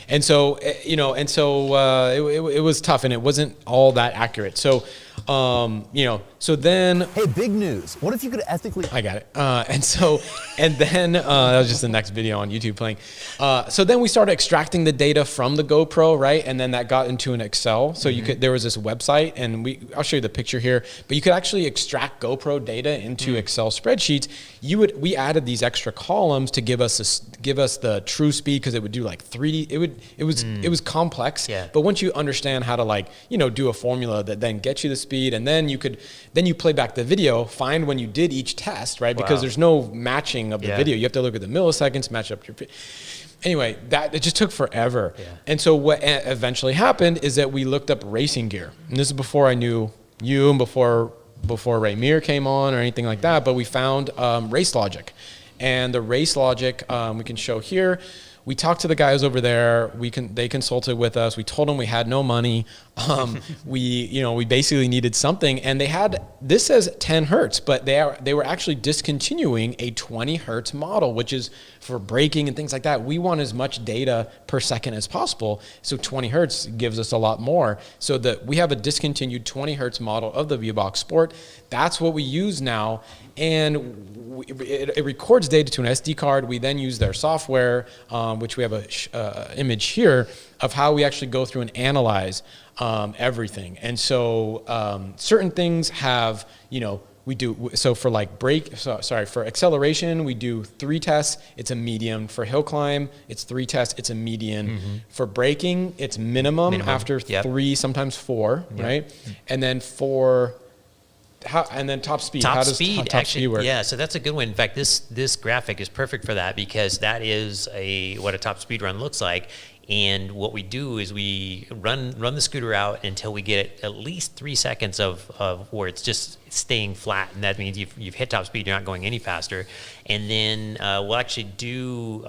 And so, you know, it was tough, and it wasn't all that accurate. So, you know, so then Hey, big news. What if you could ethically... I got it. And then that was just the next video on YouTube playing. So then we started extracting the data from the GoPro, right? And then that got into an Excel. So you could, there was this website, and I'll show you the picture here, but you could actually extract GoPro data into Excel spreadsheets. We added these extra columns to give us the true speed, because it would do like 3D. It was complex. Yeah. But once you understand how to, like, you know, do a formula that then gets you the speed, and then you play back the video, find when you did each test, right? Because Wow. there's no matching of the Yeah. video. You have to look at the milliseconds, match up your. Anyway, it just took forever. Yeah. And so what eventually happened is that we looked up racing gear, and this is before I knew you and before Raymir came on or anything like that. But we found Race Logic, and the Race Logic we can show here. We talked to the guys over there. They consulted with us. We told them we had no money. We basically needed something, and this says 10 hertz, but they were actually discontinuing a 20 hertz model, which is for braking and things like that. We want as much data per second as possible, so 20 hertz gives us a lot more. So that we have a discontinued 20 hertz model of the VBox Sport. That's what we use now, and it records data to an SD card. We then use their software, which we have a image here of how we actually go through and analyze everything. And so certain things have, you know, we do, so for like for acceleration, we do 3 tests, it's a medium. For hill climb, it's 3 tests, it's a median. For braking, it's minimum after 3, sometimes 4, right? And then top speed. Top How does speed top actually speed work? Yeah, so that's a good one. In fact, this graphic is perfect for that, because that is what a top speed run looks like. And what we do is we run the scooter out until we get at least 3 seconds of where it's just staying flat, and that means you've hit top speed, you're not going any faster. And then we'll actually do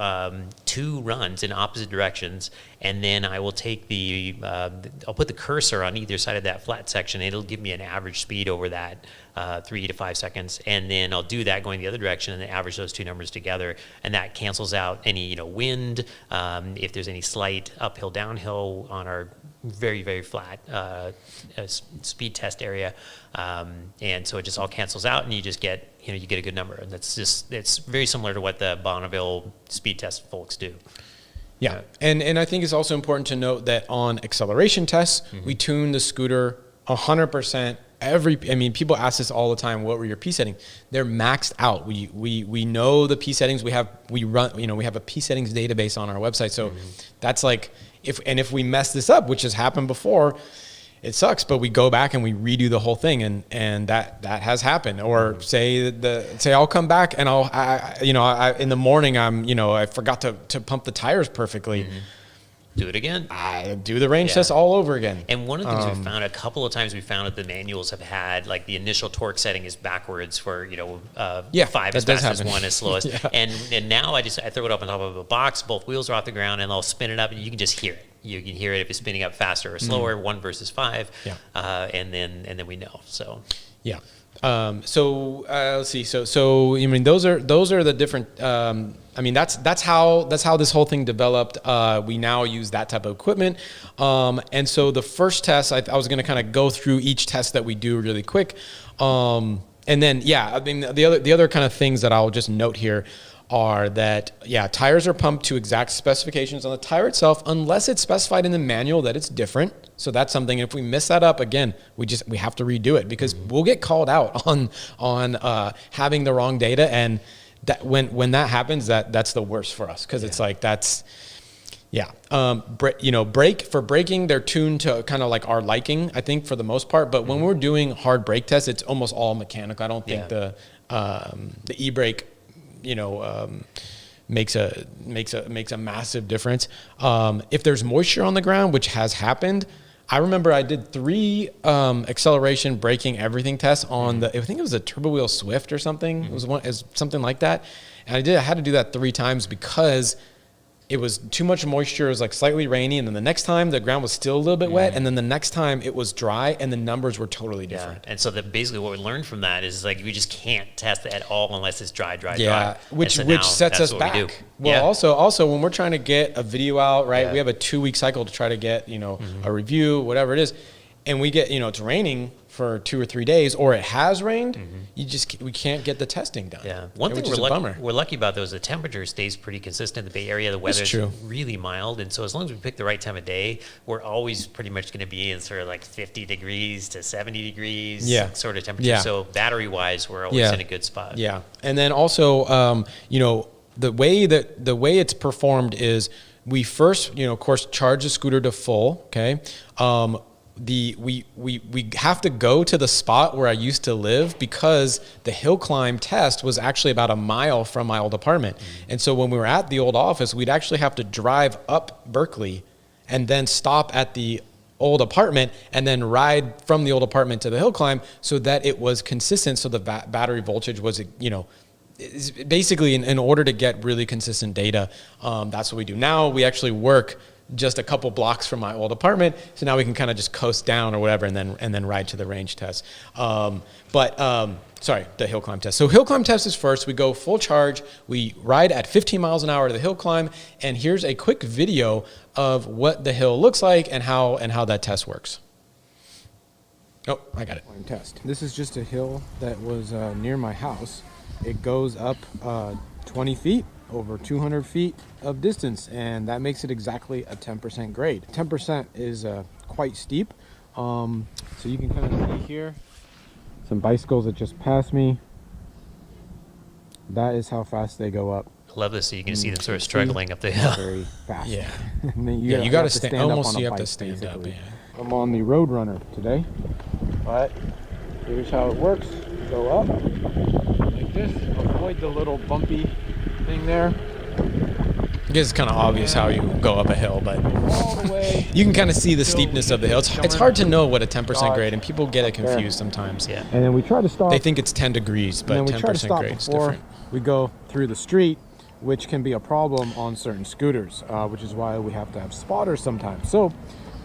2 runs in opposite directions, and then I will take I'll put the cursor on either side of that flat section. It'll give me an average speed over that 3 to 5 seconds, and then I'll do that going the other direction, and then average those 2 numbers together, and that cancels out any wind, if there's any slight uphill downhill on our very, very flat speed test area, and so it just all cancels out, and you just get a good number. And it's very similar to what the Bonneville speed test folks do. Yeah, and I think it's also important to note that on acceleration tests, we tune the scooter 100%. People ask this all the time. What were your P settings? They're maxed out. We know the P settings. We have a P settings database on our website. So that's like, if we mess this up, which has happened before, it sucks. But we go back and we redo the whole thing, and that has happened. Or say I'll come back and in the morning I forgot to pump the tires perfectly. Do it again. I do the range test all over again. And one of the things we found, a couple of times we found that the manuals have had, like, the initial torque setting is backwards for, 5 as fast as 1 as slowest. And now I throw it up on top of a box, both wheels are off the ground, and I'll spin it up, and you can just hear it. You can hear it if it's spinning up faster or slower, 1 versus 5. And then we know. So yeah. Let's see. So I mean, those are the different. That's how this whole thing developed. We now use that type of equipment. And so the first test, I was going to kind of go through each test that we do really quick. And then the other kind of things that I'll just note here are that, tires are pumped to exact specifications on the tire itself, unless it's specified in the manual that it's different. So that's something. If we mess that up again, we have to redo it, because we'll get called out on having the wrong data. And that when that happens, that's the worst for us, because it's like, Yeah. For braking, they're tuned to kind of like our liking, I think, for the most part. But when we're doing hard brake tests, it's almost all mechanical. I don't think the e-brake, makes a massive difference. If there's moisture on the ground, which has happened, I remember I did 3 acceleration, braking, everything tests on I think it was a Turbo Wheel Swift or something. It was something like that. And I had to do that 3 times because it was too much moisture. It was like slightly rainy. And then the next time the ground was still a little bit wet. And then the next time it was dry and the numbers were totally different. And so basically what we learned from that is like, we just can't test it at all unless it's dry. Which sets us back. Well, also when we're trying to get a video out, right, we have a 2-week cycle to try to get, a review, whatever it is. And we get, it's raining for 2 or 3 days, or it has rained, we can't get the testing done. Yeah. One thing we're lucky about though is the temperature stays pretty consistent in the Bay Area. The weather's really mild. And so as long as we pick the right time of day, we're always pretty much going to be in sort of like 50 degrees to 70 degrees sort of temperature. So battery wise, we're always in a good spot. Yeah. And then also, the way it's performed is we first, of course, charge the scooter to full. Okay. We have to go to the spot where I used to live because the hill climb test was actually about a mile from my old apartment. And so when we were at the old office, we'd actually have to drive up Berkeley and then stop at the old apartment and then ride from the old apartment to the hill climb so that it was consistent. So the battery voltage was, basically in order to get really consistent data. That's what we do. Now we actually work just a couple blocks from my old apartment, so now we can kind of just coast down or whatever, and then ride to the range test. The hill climb test. So hill climb test is first. We go full charge. We ride at 15 miles an hour to the hill climb, and here's a quick video of what the hill looks like and how that test works. Oh, I got it. Test. This is just a hill that was near my house. It goes up 20 feet. Over 200 feet of distance, and that makes it exactly a 10% grade. 10% is quite steep, so you can kind of see here some bicycles that just passed me. That is how fast they go up. I love this. So you can see them sort of struggling up the hill. Very fast. Yeah. You got to stand almost. You have to stand up. Yeah. I'm on the Roadrunner today, but here's how it works. You go up like this. Avoid the little bumpy thing there. I guess it's kind of obvious how you go up a hill, but all the way you can kind of see the steepness of the hill. It's hard to know what a 10% grade, and people get it confused sometimes. Yeah. And then we try to stop. They think it's 10 degrees, but 10% grade is different. We go through the street, which can be a problem on certain scooters, which is why we have to have spotters sometimes. So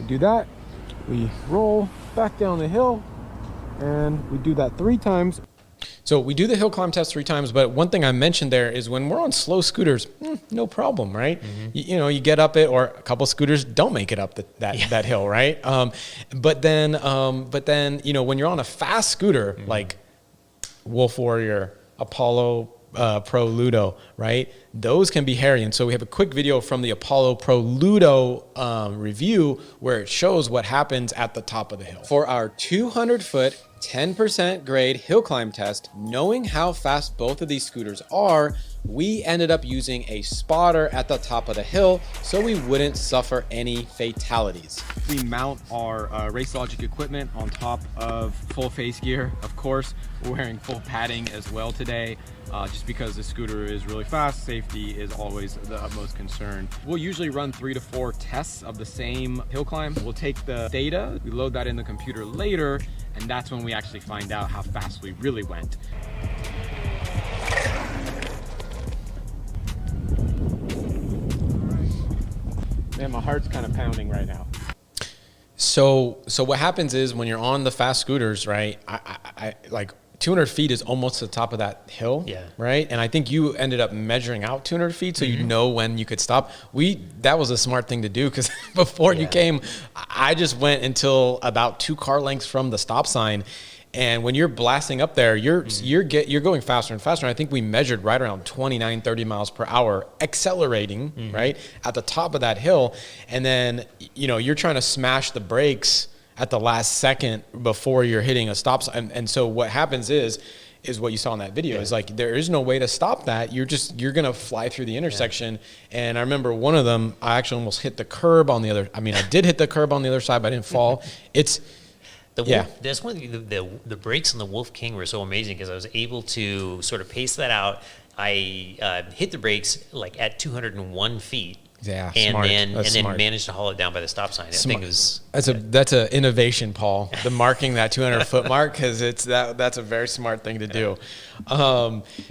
we do that. We roll back down the hill, and we do that 3 times. So we do the hill climb test 3 times, but one thing I mentioned there is when we're on slow scooters, no problem, right? You get up it, or a couple scooters don't make it up that hill, right? But then when you're on a fast scooter like Wolf Warrior, Apollo Pro Ludo, right? Those can be hairy. And so we have a quick video from the Apollo Pro Ludo review where it shows what happens at the top of the hill. For our 200-foot 10% grade hill climb test, knowing how fast both of these scooters are, we ended up using a spotter at the top of the hill so we wouldn't suffer any fatalities. We mount our Race Logic equipment on top of full face gear. Of course, we're wearing full padding as well today, just because the scooter is really fast. Safety is always the utmost concern. We'll usually run 3 to 4 tests of the same hill climb. We'll take the data, we load that in the computer later, and that's when we actually find out how fast we really went. Man, my heart's kind of pounding right now. So what happens is when you're on the fast scooters, right? I like 200 feet is almost the top of that hill, right? And I think you ended up measuring out 200 feet so you know when you could stop. That was a smart thing to do because before you came, I just went until about 2 car lengths from the stop sign. And when you're blasting up there, you're going faster and faster. And I think we measured right around 29, 30 miles per hour accelerating, right, at the top of that hill. And then, you're trying to smash the brakes at the last second before you're hitting a stop sign. And so what happens is is what you saw in that video. Is like, there is no way to stop that. You're going to fly through the intersection. And I remember one of them, I actually almost hit the curb on the other. I mean, I did hit the curb on the other side, but I didn't fall. That's one of the brakes on the Wolf King were so amazing because I was able to sort of pace that out. I hit the brakes like at 201 feet. Yeah, and smart. then Smart. managed to haul it down by the stop sign. I think it was that's a innovation, Paul. The marking that 200-foot mark, because that's a very smart thing to do.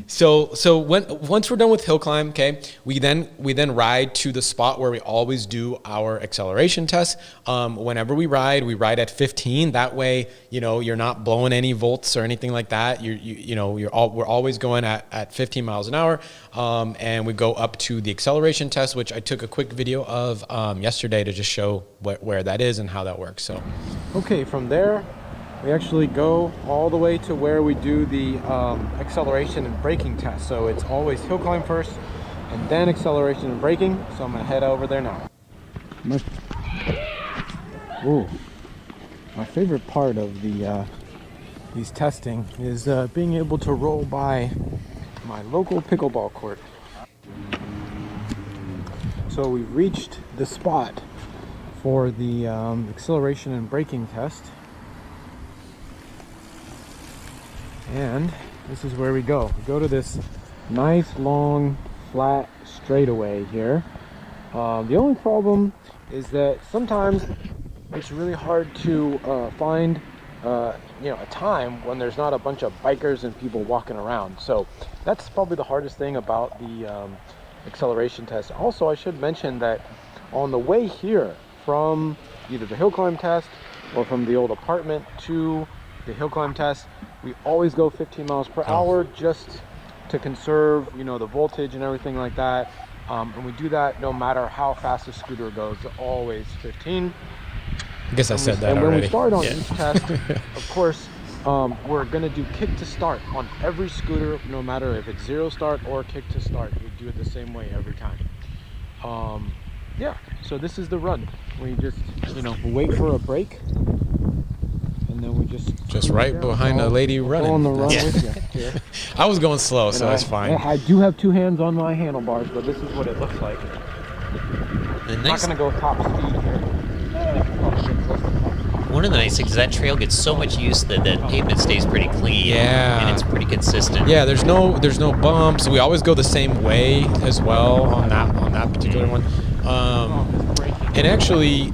So once we're done with hill climb, okay, we then ride to the spot where we always do our acceleration test. Whenever we ride at 15. That way, you're not blowing any volts or anything like that. We're always going at 15 miles an hour, and we go up to the acceleration test, which I took a quick video of yesterday to just show where that is and how that works. So, Okay, from there, we actually go all the way to where we do the acceleration and braking test. So it's always hill climb first and then acceleration and braking. So I'm gonna head over there now. My favorite part of these testing is being able to roll by my local pickleball court. So we've reached the spot for the acceleration and braking test. And this is where we go. We go to this nice long flat straightaway here. The only problem is that sometimes it's really hard to find a time when there's not a bunch of bikers and people walking around. So that's probably the hardest thing about the acceleration test. Also, I should mention that on the way here from either the hill climb test or from the old apartment to the hill climb test, we always go 15 miles per hour just to conserve, the voltage and everything like that. And we do that no matter how fast the scooter goes, always 15. I guess I said that and already. When we start on each test, of course, we're gonna do kick to start on every scooter, no matter if it's zero start or kick to start. We do it the same way every time. So this is the run. We just, we wait for a break, and then we just right behind a lady running. On the run with you here. I was going slow, so that's fine. I do have two hands on my handlebars, but this is what it looks like. I'm not gonna go top speed here. One of the nice things is that trail gets so much use that the pavement stays pretty clean. And it's pretty consistent. Yeah, there's no bumps. We always go the same way as well on that particular one. And actually,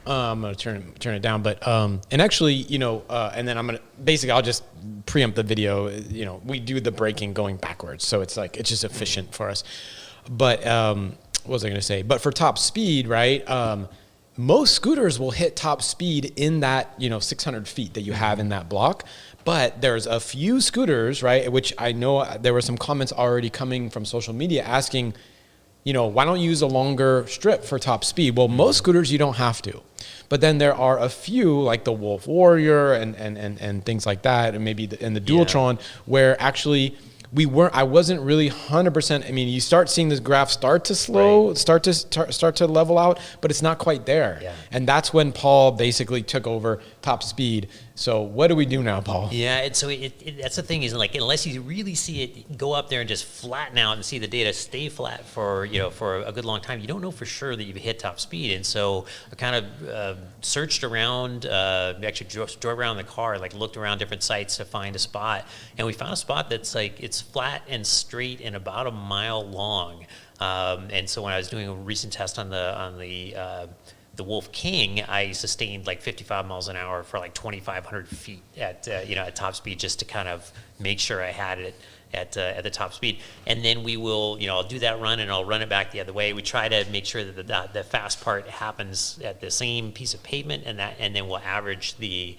I'm gonna turn it down, but and actually, and then I'll just preempt the video. We do the braking going backwards, so it's just efficient for us. But what was I gonna say? But for top speed, right? Most scooters will hit top speed in that 600 feet that you have in that block. But there's a few scooters, right? Which I know there were some comments already coming from social media asking, why don't you use a longer strip for top speed? Well, most scooters you don't have to. But then there are a few like the Wolf Warrior and things like that, and maybe in the Dualtron, where actually I wasn't really 100%. I mean, you start seeing this graph start to slow, start to level out, but it's not quite there. Yeah. And that's when Paul basically took over top speed. So what do we do now, Paul? Yeah, and so that's the thing is unless you really see it go up there and just flatten out and see the data stay flat for a good long time, you don't know for sure that you've hit top speed. And so I kind of searched around, actually drove around the car, looked around different sites to find a spot, and we found a spot that's it's flat and straight and about a mile long. And so when I was doing a recent test on the Wolf King, I sustained 55 miles an hour for 2,500 feet at top speed, just to kind of make sure I had it at the top speed. And then we will, I'll do that run and I'll run it back the other way. We try to make sure that the fast part happens at the same piece of pavement, and then we'll average the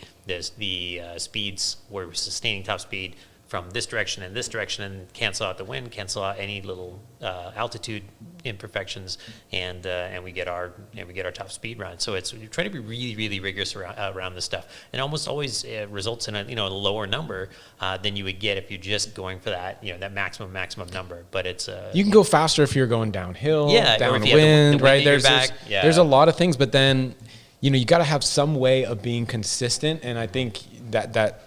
speeds where we're sustaining top speed from this direction and this direction, and cancel out the wind, cancel out any little altitude imperfections, and we get our top speed run. So we try to be really, really rigorous around this stuff, and almost always results in a lower number than you would get if you're just going for that that maximum number. But it's you can go faster if you're going downhill, downwind, the right? There's a lot of things, but then you got to have some way of being consistent, and I think that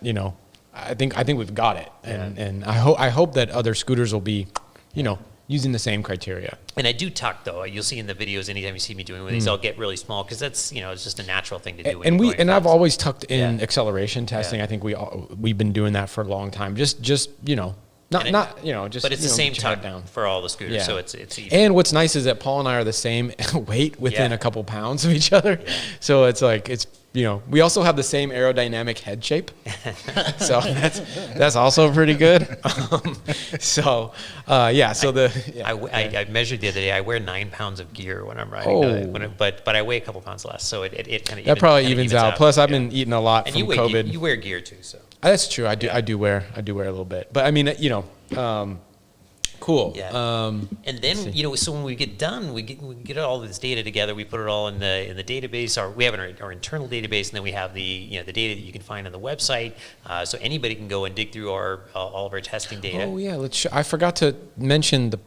I think we've got it, and I hope that other scooters will be, using the same criteria. And I do tuck though. You'll see in the videos anytime you see me doing one of these, I'll get really small because that's it's just a natural thing to do. And I've always tucked in acceleration testing. I think we've been doing that for a long time. Just just. But it's the same tuck down for all the scooters, so it's easy. And what's nice is that Paul and I are the same weight within a couple pounds of each other, so it's like we also have the same aerodynamic head shape, so that's also pretty good. I measured the other day. I wear 9 pounds of gear when I'm riding, but I weigh a couple pounds less, so it kind of that probably evens out. Plus, I've been eating a lot from COVID. You wear gear too, so. That's true. I do wear a little bit, but I mean, cool. Yeah. And then so when we get done, we get all this data together. We put it all in the database. We have our internal database, and then we have the the data that you can find on the website. So anybody can go and dig through all of our testing data. Oh yeah, I forgot to mention to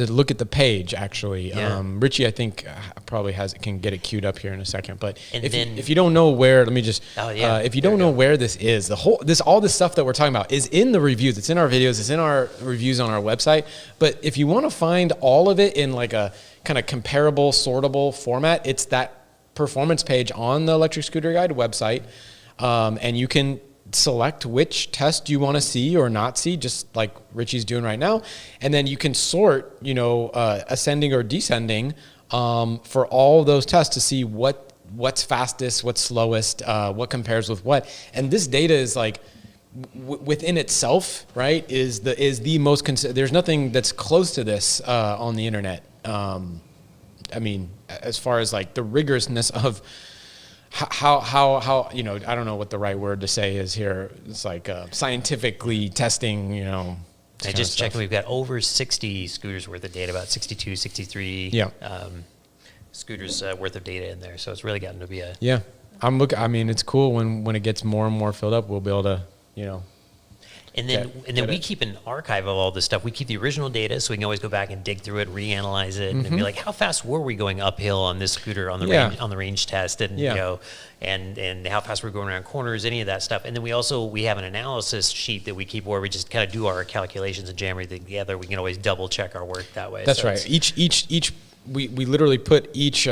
look at the page actually. Yeah. Richie, I think probably can get it queued up here in a second. But if you don't know where, let me just. If you don't know where this is, all this stuff that we're talking about is in the reviews. It's in our videos. It's in our reviews on our website. But if you want to find all of it in like a kind of comparable, sortable format, it's that performance page on the Electric Scooter Guide website, and you can select which test you want to see or not see, just like Richie's doing right now, and then you can sort, ascending or descending for all those tests to see what's fastest, what's slowest, what compares with what, and this data is like within itself, right? Is the most there's nothing that's close to this on the internet. I mean, as far as like the rigorousness of how I don't know what the right word to say is here. It's like scientifically testing, I just checked. We've got over 60 scooters worth of data, about 62, 63 scooters worth of data in there. So it's really gotten to be a... Yeah. I mean, it's cool when it gets more and more filled up, we'll be able to, And then we keep an archive of all this stuff. We keep the original data, so we can always go back and dig through it, reanalyze it, and be like, how fast were we going uphill on this scooter on the range test, and and how fast we're going around corners, any of that stuff. And then we have an analysis sheet that we keep where we just kind of do our calculations and jam everything together. We can always double check our work that way. That's right. We literally put each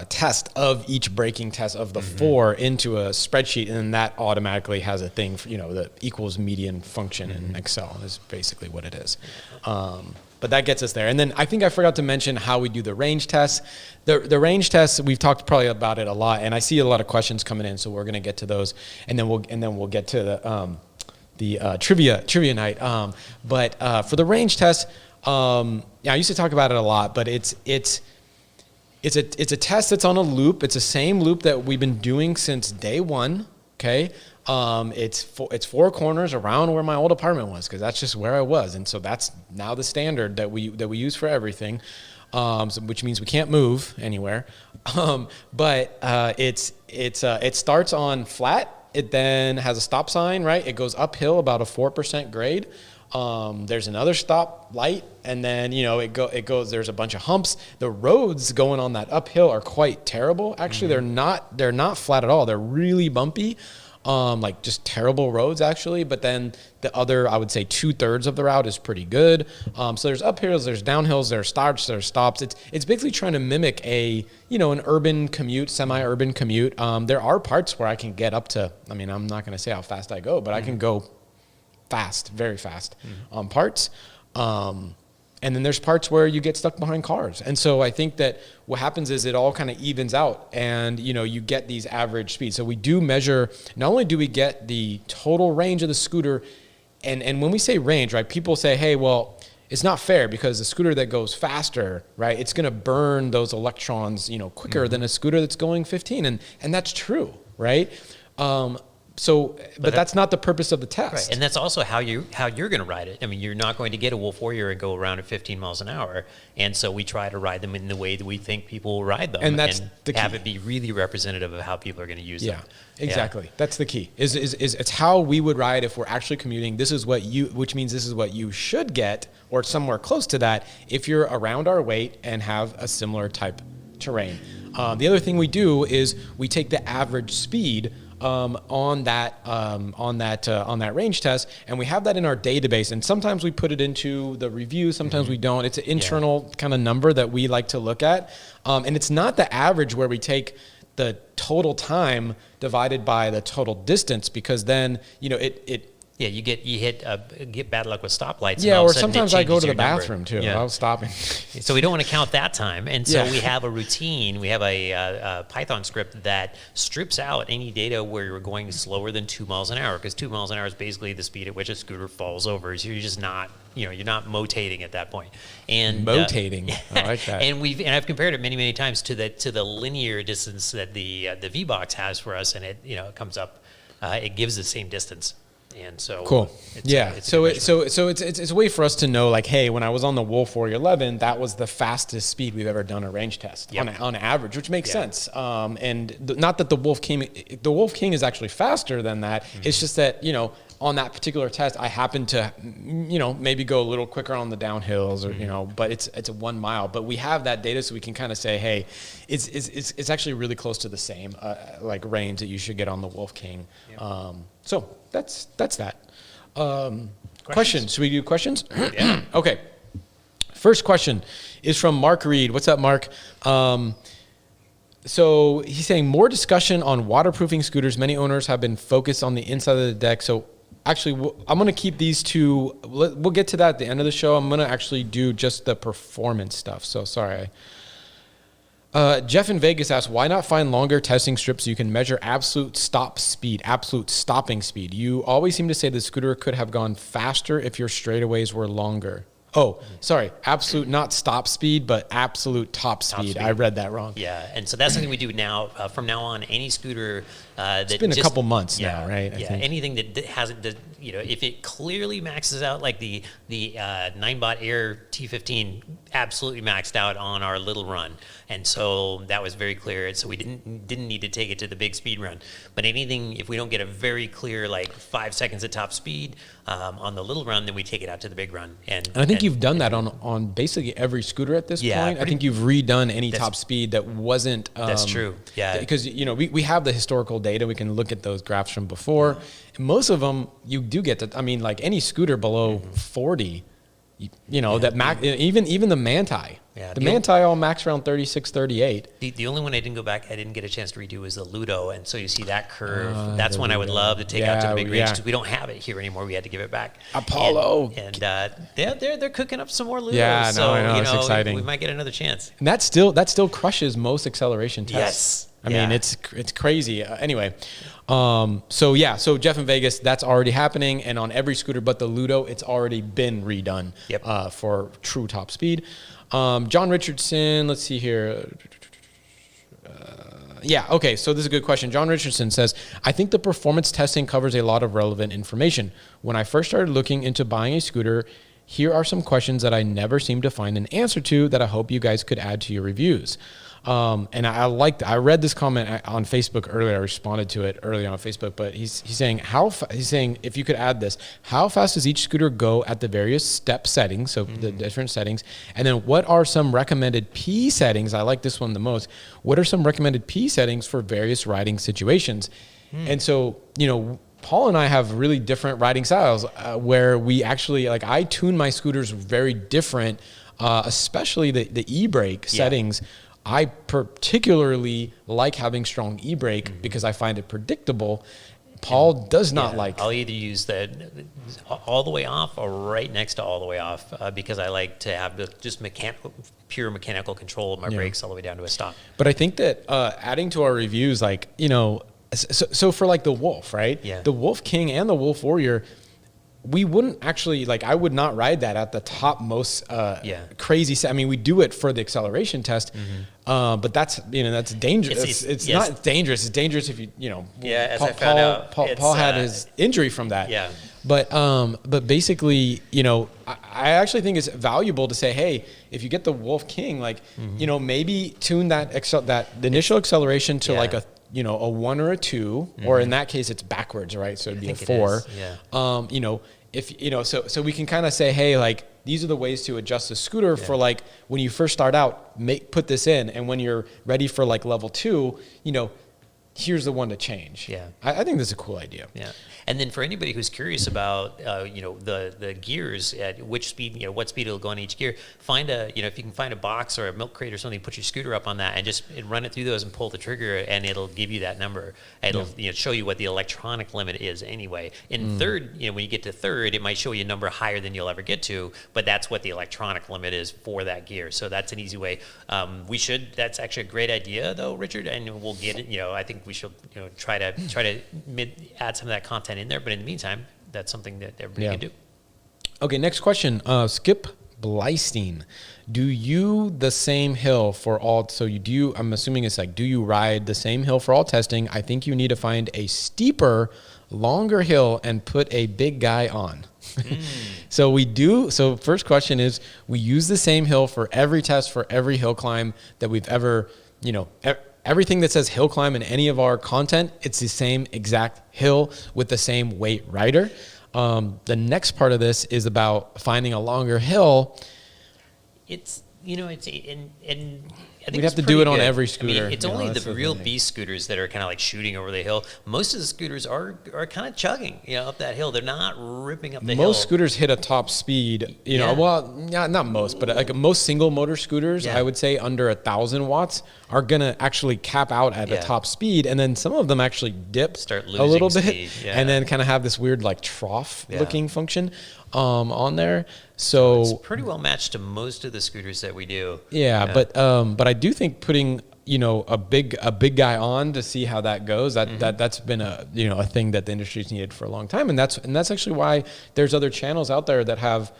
test of each braking test of the 4 into a spreadsheet, and then that automatically has a thing for, the equals median function in Excel is basically what it is. But that gets us there. And then I think I forgot to mention how we do the range tests. The range tests, we've talked probably about it a lot, and I see a lot of questions coming in, so we're going to get to those, and then we'll get to the trivia night. But for the range test, I used to talk about it a lot, but it's a test that's on a loop. It's the same loop that we've been doing since day one. Okay, it's 4 corners around where my old apartment was, because that's just where I was, and so that's now the standard that we use for everything, which means we can't move anywhere. But it starts on flat. It then has a stop sign, right? It goes uphill about a 4% grade. There's another stop light, and then it goes. There's a bunch of humps. The roads going on that uphill are quite terrible. Actually, they're not flat at all. They're really bumpy, like just terrible roads actually. But then the other, I would say 2/3 of the route is pretty good. So there's uphills, there's downhills, there's starts, there's stops. It's basically trying to mimic an urban commute, semi-urban commute. There are parts where I can get up to. I mean, I'm not going to say how fast I go, but I can go fast, very fast on parts. And then there's parts where you get stuck behind cars. And so I think that what happens is it all kind of evens out, and you get these average speeds. So we do measure, not only do we get the total range of the scooter, and when we say range, right, people say, hey, well, it's not fair because the scooter that goes faster, right, it's going to burn those electrons, quicker than a scooter that's going 15. And that's true, right? But that's not the purpose of the test. Right, and that's also how you're going to ride it. I mean, you're not going to get a Wolf Warrior and go around at 15 miles an hour. And so we try to ride them in the way that we think people will ride them, and that's the key. Have it be really representative of how people are going to use them. Exactly. That's the key. Is it's how we would ride if we're actually commuting. This is which means this is what you should get, or somewhere close to that, if you're around our weight and have a similar type terrain. The other thing we do is we take the average speed on that range test, and we have that in our database. And sometimes we put it into the review, sometimes we don't. It's an internal kind of number that we like to look at, and it's not the average where we take the total time divided by the total distance, because then you get bad luck with stoplights. Yeah, and all of or a sudden sometimes it I go changes to the your number. bathroom too. Yeah. I was stopping. So we don't want to count that time, and so Yeah. we have a routine. We have a Python script that strips out any data where you're going slower than 2 miles an hour, because 2 miles an hour is basically the speed at which a scooter falls over. So you're just not, you're not motating at that point. And Motating, I like that. And I've compared it many times to the linear distance that the V-Box has for us, and it comes up, it gives the same distance. And so Cool. it's a way for us to know, like, hey, when I was on the Wolf Warrior 11, that was the fastest speed we've ever done a range test on average, which makes sense. Not that the Wolf King is actually faster than that. It's just that, on that particular test, I happened to, maybe go a little quicker on the downhills, or but it's a 1 mile. But we have that data, so we can kind of say, hey, it's actually really close to the same like range that you should get on the Wolf King. So that's that. Questions? Should we do questions? Yeah. Okay. First question is from Mark Reed. What's up, Mark? So he's saying more discussion on waterproofing scooters. Many owners have been focused on the inside of the deck. So actually, I'm going to keep these two. We'll get to that at the end of the show. I'm going to actually do just the performance stuff. So sorry. Jeff in Vegas asked, why not find longer testing strips so you can measure absolute stop speed, absolute stopping speed? You always seem to say the scooter could have gone faster if your straightaways were longer. Oh, sorry. Absolute, not stop speed, but absolute top speed. I read that wrong. Yeah, and so that's something we do now. From now on, any scooter it's been a couple months now, right? I think. Anything that hasn't, if it clearly maxes out, like the Ninebot Air T15 absolutely maxed out on our little run, and so that was very clear. And so we didn't need to take it to the big speed run. But anything, if we don't get a very clear, like 5 seconds at top speed on the little run, then we take it out to the big run. And I think you've done that on basically every scooter at this point. I think you've redone any top speed that wasn't. That's true. Yeah, because we have the historical data. We can look at those graphs from before. And most of them you do get to. I mean, like any scooter below 40, that max. Even the Manti. Yeah, the Manti all max around 36, 38. The only one I didn't get a chance to redo was the Ludo, and so you see that curve. That's one I would love to take out to the big range, because we don't have it here anymore. We had to give it back. Apollo, and they're cooking up some more Ludos. Yeah, so, I know. It's exciting. We might get another chance. And that still crushes most acceleration tests. Yes. I mean, it's crazy. Anyway, so Jeff in Vegas, that's already happening, and on every scooter but the Ludo, it's already been redone for true top speed. John Richardson, let's see here. Okay, so this is a good question. John Richardson says, I think the performance testing covers a lot of relevant information. When I first started looking into buying a scooter, here are some questions that I never seemed to find an answer to that I hope you guys could add to your reviews. And I read this comment on Facebook earlier. I responded to it earlier on Facebook, but he's saying if you could add this, how fast does each scooter go at the various step settings? So the different settings, and then what are some recommended P settings? I like this one the most. What are some recommended P settings for various riding situations? And so, Paul and I have really different riding styles where we actually, like, I tune my scooters very different, especially the e-brake settings. I particularly like having strong e-brake because I find it predictable. Paul does not like. I'll either use the all the way off or right next to all the way off because I like to have just pure mechanical control of my brakes all the way down to a stop. But I think that adding to our reviews, like, so for like the Wolf, right? Yeah. The Wolf King and the Wolf Warrior, we wouldn't actually, like, I would not ride that at the top most crazy. I mean, we do it for the acceleration test, but that's dangerous. It's not dangerous. It's dangerous if I found out, Paul had his injury from that. Yeah. But basically, I actually think it's valuable to say, hey, if you get the Wolf King, like, maybe tune the initial acceleration to like a 1 or a 2, or in that case, it's backwards, right? So it'd be a 4. So we can kind of say, hey, like, these are the ways to adjust the scooter for, like, when you first start out, put this in, and when you're ready for like level 2, here's the one to change. Yeah. I think that's a cool idea. Yeah. And then for anybody who's curious about, the gears, at which speed, what speed it'll go on each gear, find if you can find a box or a milk crate or something, put your scooter up on that and just run it through those and pull the trigger, and it'll give you that number. It'll show you what the electronic limit is anyway. In third, when you get to third, it might show you a number higher than you'll ever get to, but that's what the electronic limit is for that gear. So that's an easy way. That's actually a great idea though, Richard, and we'll get it. I think we should try to add some of that content in there, but in the meantime, that's something that everybody can do. Okay, next question. Skip Bleistein. Do you the same hill for all? So I'm assuming it's like, do you ride the same hill for all testing? I think you need to find a steeper, longer hill and put a big guy on. So we do. So first question is, we use the same hill for every test, for every hill climb that we've ever, everything that says hill climb in any of our content, it's the same exact hill with the same weight rider. The next part of this is about finding a longer hill. I think we'd have to do it on every scooter. It's only the real beast scooters that are kind of like shooting over the hill. Most of the scooters are kind of chugging, up that hill. They're not ripping up the hill. Most scooters hit a top speed, not most, but like most single motor scooters, I would say under 1,000 watts are gonna actually cap out at a top speed, and then some of them actually dip start losing a little bit, speed. and then kind of have this weird like trough looking function on there. So it's pretty well matched to most of the scooters that we do. But I do think putting a big guy on to see how that goes, that's been a thing that the industry's needed for a long time, and that's actually why there's other channels out there that have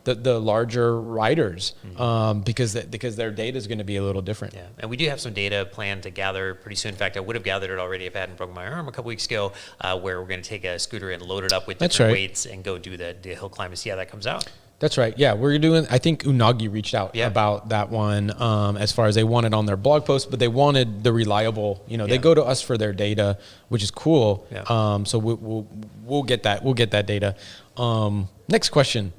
the larger riders, because their data is going to be a little different. Yeah, and we do have some data planned to gather pretty soon. In fact, I would have gathered it already if I hadn't broken my arm a couple weeks ago, where we're going to take a scooter and load it up with different weights and go do the hill climb and see how that comes out. That's right. Yeah, we're doing. I think Unagi reached out about that one, as far as they wanted on their blog post, but they wanted the reliable. They go to us for their data, which is cool. Yeah. So we'll get that. We'll get that data. Next question,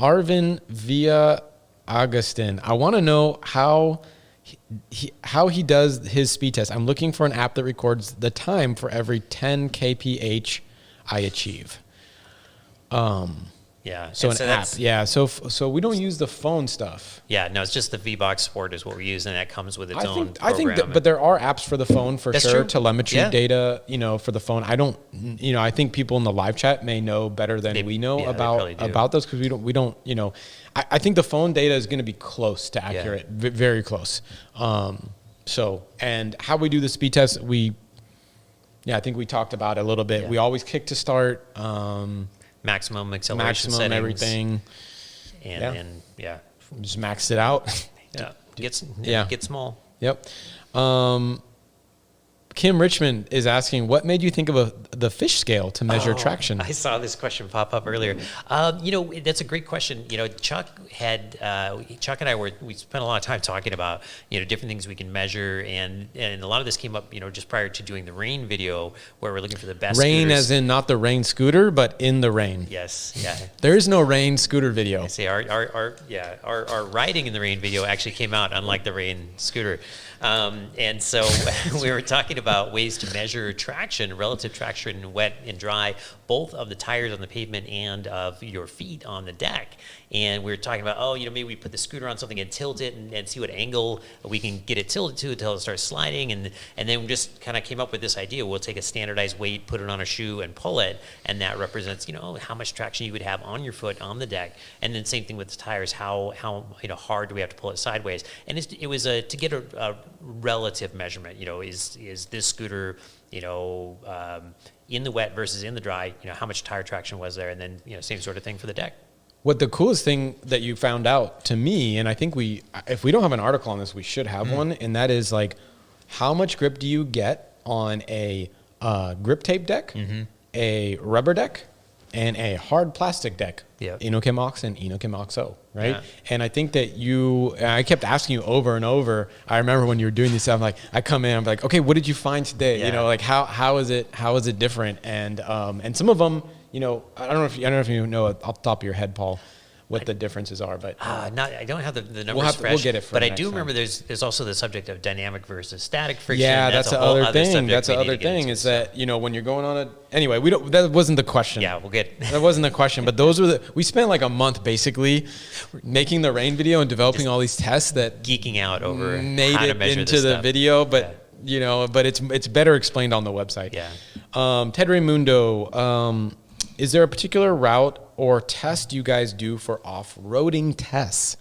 Arvin via Augustin. I want to know how he does his speed test. I'm looking for an app that records the time for every 10 kph I achieve. Yeah. So an app. Yeah. So we don't use the phone stuff. Yeah. No, it's just the VBox Sport is what we use, and that comes with its own program. I think but there are apps for the phone for sure. True. Telemetry data, for the phone. I don't, I think people in the live chat may know better than we know about those, because we don't. I think the phone data is going to be close to accurate, very close. And how we do the speed test, I think we talked about it a little bit. Yeah. We always kick to start. Maximum acceleration settings. Everything. And just maxed it out. Get small. Yep. Kim Richmond is asking, what made you think of the fish scale to measure traction? I saw this question pop up earlier. That's a great question. Chuck and I we spent a lot of time talking about, different things we can measure, and a lot of this came up, just prior to doing the rain video, where we're looking for the best rain scooters. As in not the rain scooter, but in the rain. Yes. Yeah. There is no rain scooter video. I say our riding in the rain video actually came out, unlike the rain scooter. And so we were talking about ways to measure traction, relative traction in wet and dry, both of the tires on the pavement and of your feet on the deck. And we were talking about, maybe we put the scooter on something and tilt it and see what angle we can get it tilted to until it starts sliding. And then we just kind of came up with this idea. We'll take a standardized weight, put it on a shoe and pull it. And that represents, how much traction you would have on your foot on the deck. And then same thing with the tires, how hard do we have to pull it sideways? And it was to get a relative measurement. Is this scooter, in the wet versus in the dry, how much tire traction was there? And then, same sort of thing for the deck. What the coolest thing that you found out to me, and I think if we don't have an article on this, we should have one, and that is like, how much grip do you get on a grip tape deck, a rubber deck, and a hard plastic deck, Inokim Ox and Inokim Oxo, right? Yeah. And I think that I kept asking you over and over. I remember when you were doing this stuff, I come in, I'm like, okay, what did you find today? Yeah. How is it different? And some of them, I don't know if you know off the top of your head, Paul, what the differences are, but I don't have the numbers fresh. We'll get it for but I next do time. remember there's also the subject of dynamic versus static friction. Yeah, that's the a whole other thing. subject That's the we need other to get thing into, is so. that, you know, when you're going on anyway, that wasn't the question. Yeah, we'll get. That wasn't the question, but those were we spent like a month basically making the rain video and developing all these tests that geeking out over made how to it measure into this the stuff. video, but you know, but it's better explained on the website. Yeah. Ted Raimundo, is there a particular route or test you guys do for off-roading tests?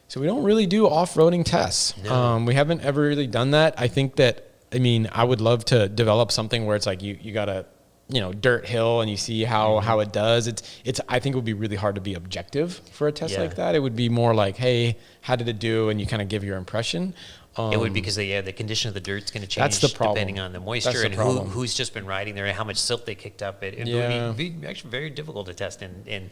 So we don't really do off-roading tests. No. We haven't ever really done that. I think that, I mean, I would love to develop something where it's like you got a, you know, dirt hill and you see how it does. It's I think it would be really hard to be objective for a test Yeah. like that. It would be more like, hey, how did it do? And you kind of give your impression. It would because the condition of the dirt's going to change That's the problem. depending on the moisture That's the and problem. who's just been riding there and how much silt they kicked up. It Yeah. would be actually very difficult to test in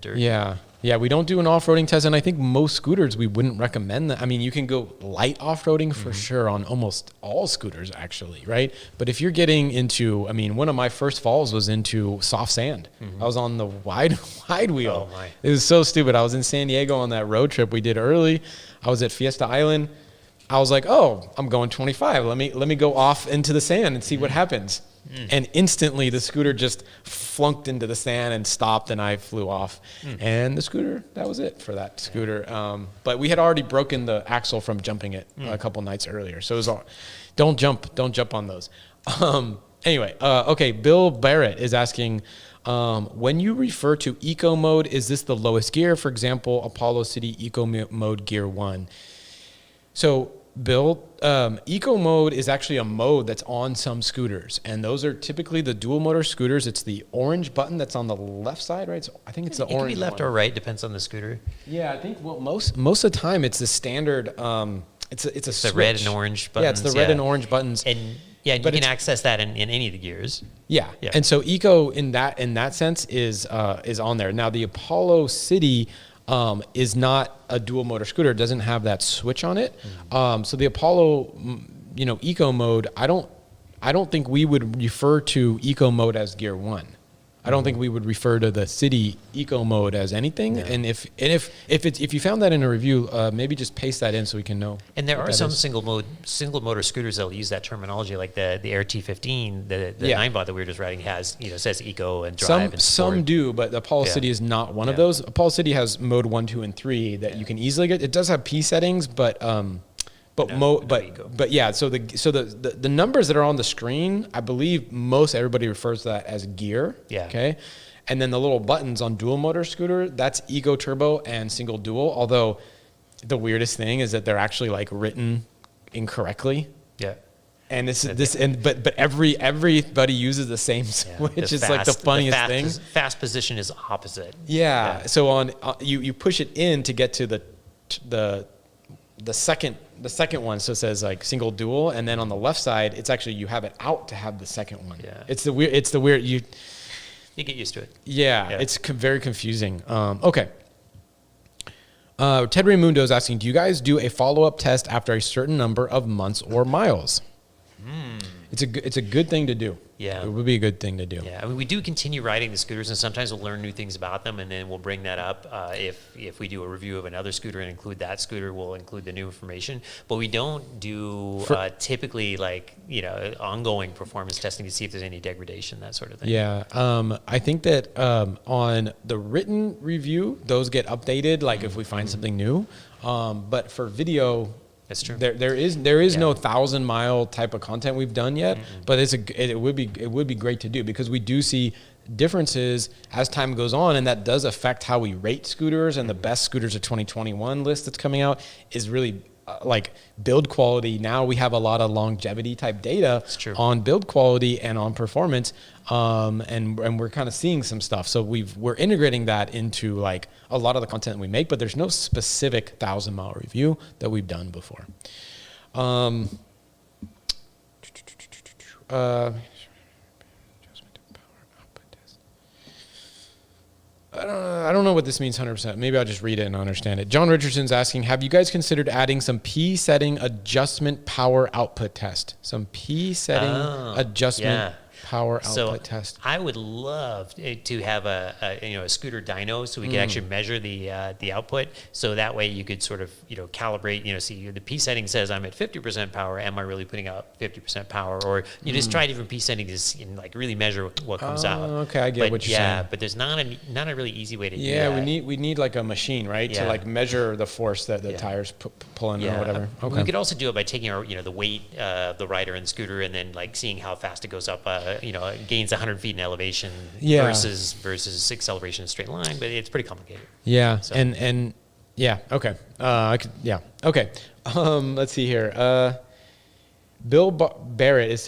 dirt. Yeah, we don't do an off-roading test, and I think most scooters we wouldn't recommend that. I mean, you can go light off-roading for sure on almost all scooters, actually, right? But if you're getting into, I mean, one of my first falls was into soft sand. I was on the wide wheel. Oh, my. It was so stupid. I was in San Diego on that road trip we did early. I was at Fiesta Island. I was like, oh, I'm going 25. Let me go off into the sand and see what happens. And instantly the scooter just flunked into the sand and stopped, and I flew off. And the scooter, that was it for that scooter. But we had already broken the axle from jumping it a couple nights earlier. So it was all, don't jump on those. Anyway, okay, Bill Barrett is asking, when you refer to eco mode, is this the lowest gear? For example, Apollo City Eco Mode Gear 1. So, Bill, eco mode is actually a mode that's on some scooters, and those are typically the dual motor scooters. It's the orange button that's on the left side, right? So I think it's the It can orange be left one. or right, depends on the scooter. Yeah, I think most of the time it's the standard. It's a The switch. red and orange buttons. Yeah, it's the red and orange buttons. And you But can it's- access that in any of the gears. Yeah. Yeah. And so eco in that sense is on there. Now the Apollo City is not a dual motor scooter. It doesn't have that switch on it. So the Apollo, eco mode, I don't think we would refer to eco mode as gear 1. I don't think we would refer to the City eco mode as anything. And if you found that in a review, maybe just paste that in so we can know. And there what are that some is. single motor scooters that'll use that terminology, like the Air T15, the Yeah. 9-bot that we were just riding has, says eco and drive Some and sport. some do, but the Apollo Yeah. City is not one of Yeah. those. Apollo City has mode 1, 2, and 3 that you can easily get. It does have P settings, but No eco. yeah. So the numbers that are on the screen, I believe most everybody refers to that as gear. Yeah. Okay. And then the little buttons on dual motor scooter, that's Eco Turbo and single dual. Although the weirdest thing is that they're actually like written incorrectly. Yeah. And but everybody uses the same switch. It's like the funniest thing. Fast position is opposite. Yeah. Yeah. So on you push it in to get to the second one. So it says like single dual, and then on the left side, it's actually you have it out to have the second one. Yeah. It's the weird. You get used to it. Yeah. Yeah. It's very confusing. Okay. Ted Raimundo is asking, do you guys do a follow-up test after a certain number of months or miles? It's a good thing to do. Yeah. It would be a good thing to do. Yeah, I mean, we do continue riding the scooters, and sometimes we'll learn new things about them, and then we'll bring that up. If we do a review of another scooter and include that scooter, we'll include the new information. But we don't do typically ongoing performance testing to see if there's any degradation, that sort of thing. Yeah, I think that on the written review, those get updated, like if we find something new. But for video, That's true. There is no 1,000-mile type of content we've done yet, but it would be great to do because we do see differences as time goes on, and that does affect how we rate scooters. And the best scooters of 2021 list that's coming out is really like build quality. Now we have a lot of longevity type data on build quality and on performance, and we're kind of seeing some stuff. So we're integrating that into like a lot of the content we make, but there's no specific 1,000-mile review that we've done before. I don't know what this means 100%. Maybe I'll just read it and understand it. John Richardson's asking, have you guys considered adding some P setting adjustment power output test? Some P setting adjustment Power So output test. I would love to have a scooter dyno, so we could actually measure the output. So that way you could sort of calibrate. See, the P setting says I'm at 50% power. Am I really putting out 50% power? Or you just try different P settings and like really measure what comes out. Okay, I get what you're saying. Yeah, but there's not a really easy way to do that. Yeah, we need like a machine, right, to like measure the force that the tires pulling or whatever. Okay. We could also do it by taking our the weight of the rider and the scooter, and then like seeing how fast it goes up. It gains 100 feet in elevation versus acceleration in a straight line, but it's pretty complicated. Yeah, So. and yeah, okay. Okay. Let's see here. Bill Barrett is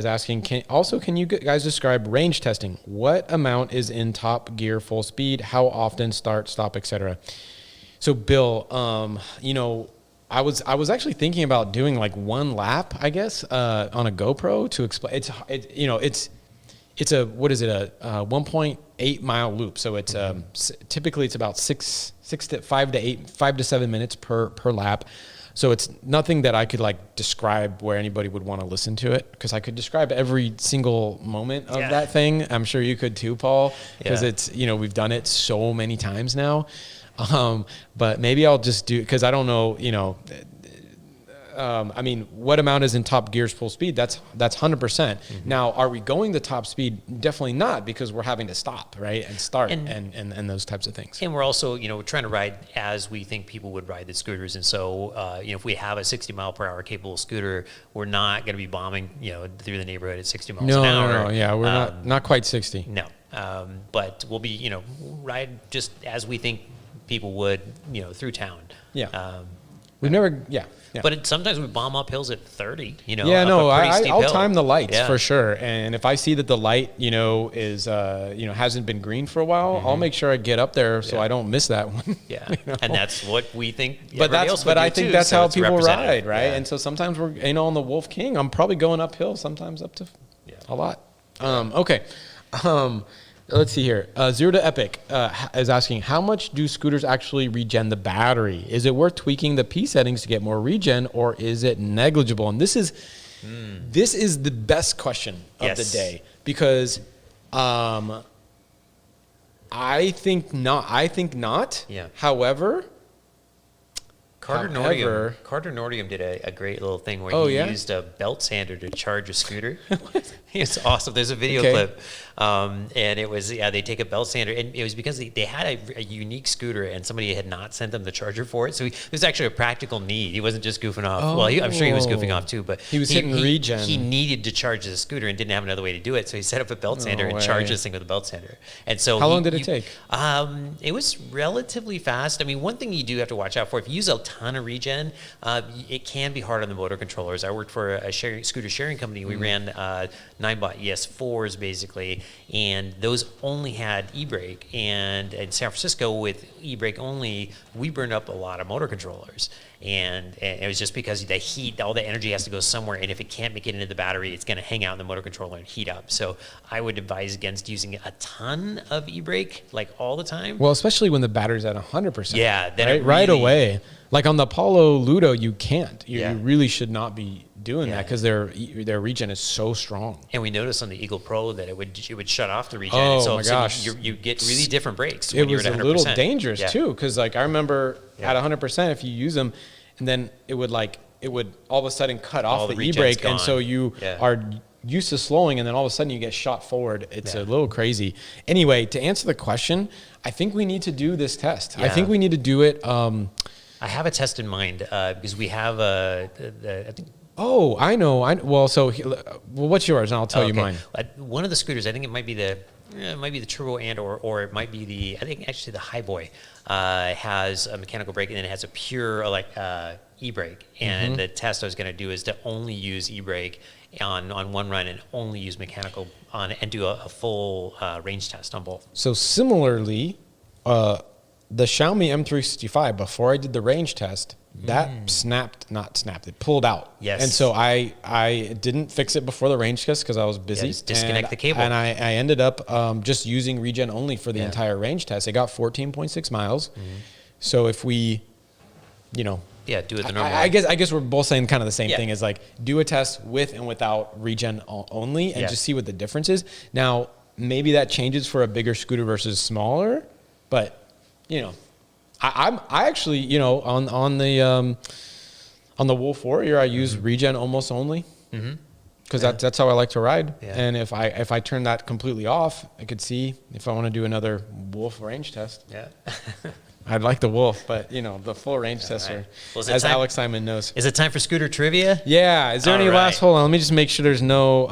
asking, can you guys describe range testing? What amount is in top gear, full speed? How often, start, stop, etc.? So Bill, I was actually thinking about doing like one lap, I guess, on a GoPro to explain. It's a 1.8 mile loop. So it's typically it's about 5 to 7 minutes per lap. So it's nothing that I could like describe where anybody would want to listen to it, because I could describe every single moment of that thing. I'm sure you could too, Paul, because it's we've done it so many times now. But maybe I'll just do, because I don't know, what amount is in top gears full speed? That's 100%. Now, are we going the top speed? Definitely not, because we're having to stop, right, and start and those types of things. And we're also, trying to ride as we think people would ride the scooters. And so, if we have a 60 mile per hour capable scooter, we're not going to be bombing, through the neighborhood at 60 miles an hour. No. Yeah, we're not quite 60. No. But we'll be, ride just as we think people would, through town. Yeah. We've never, But sometimes we bomb up hills at 30, I'll time the lights for sure. And if I see that the light, is, hasn't been green for a while, I'll make sure I get up there so I don't miss that one. Yeah. And that's what we think. But I think that's how people ride, right? Yeah. And so sometimes we're, on the Wolf King, I'm probably going uphill, sometimes up to a lot. Okay. Let's see here. Zero to Epic is asking, how much do scooters actually regen the battery? Is it worth tweaking the P settings to get more regen, or is it negligible? And this is the best question of the day, because I think not. Yeah. However, Carter Nordium did a great little thing where he used a belt sander to charge a scooter. It's awesome. There's a video clip. And it was, they take a belt sander, and it was because they had a unique scooter and somebody had not sent them the charger for it. So it was actually a practical need. He wasn't just goofing off. Well, I'm sure he was goofing off too, but he was hitting regen. He needed to charge the scooter and didn't have another way to do it. So he set up a belt sander and charged this thing with a belt sander. And so how long did it take? It was relatively fast. I mean, one thing you do have to watch out for, if you use a ton of regen, it can be hard on the motor controllers. I worked for a scooter sharing company. We ran 9-bot ES4s basically, and those only had e-brake. And in San Francisco with e-brake only, we burned up a lot of motor controllers. And it was just because the heat, all the energy has to go somewhere, and if it can't make it into the battery, it's going to hang out in the motor controller and heat up. So I would advise against using a ton of e-brake, like all the time. Well, especially when the battery's at 100%. Yeah. Then right away. Like on the Apollo Ludo, you can't. You really should not be doing that, because their regen is so strong. And we noticed on the Eagle Pro that it would shut off the regen. Oh, so my gosh. You get really different brakes. It was a little dangerous too, because like I remember at 100%, if you use them, and then it would all of a sudden cut off the e-brake, and so you are used to slowing, and then all of a sudden you get shot forward. It's a little crazy. Anyway, to answer the question, I think we need to do this test. I think we need to do it. I have a test in mind because we have I think. Oh, I know. Well, what's yours? And I'll tell you mine. One of the scooters, I think it might be the Turbo or it might be I think actually the Highboy has a mechanical brake, and then it has a pure e-brake. And the test I was going to do is to only use e-brake on one run and only use mechanical and do a full range test on both. So similarly, the Xiaomi M365, before I did the range test, that it pulled out. Yes. And so I didn't fix it before the range test because I was busy. Just disconnect the cable. And I ended up just using regen only for the entire range test. It got 14.6 miles. So if we, do it the normal I way. guess we're both saying kind of the same Yeah. thing as like do a test with and without regen only and Yeah. just see what the difference is. Now, maybe that changes for a bigger scooter versus smaller, but you know, I actually, you know, on the Wolf Warrior, I use regen almost only. Because that's how I like to ride. Yeah. And if I turn that completely off, I could see if I want to do another Wolf range test. Yeah. I'd like the Wolf, but you know, the full range tests right. are, Well, is it as time- Alex Simon knows. Is it time for scooter trivia? Yeah. Is there All any right. last? Hold on. Let me just make sure there's no.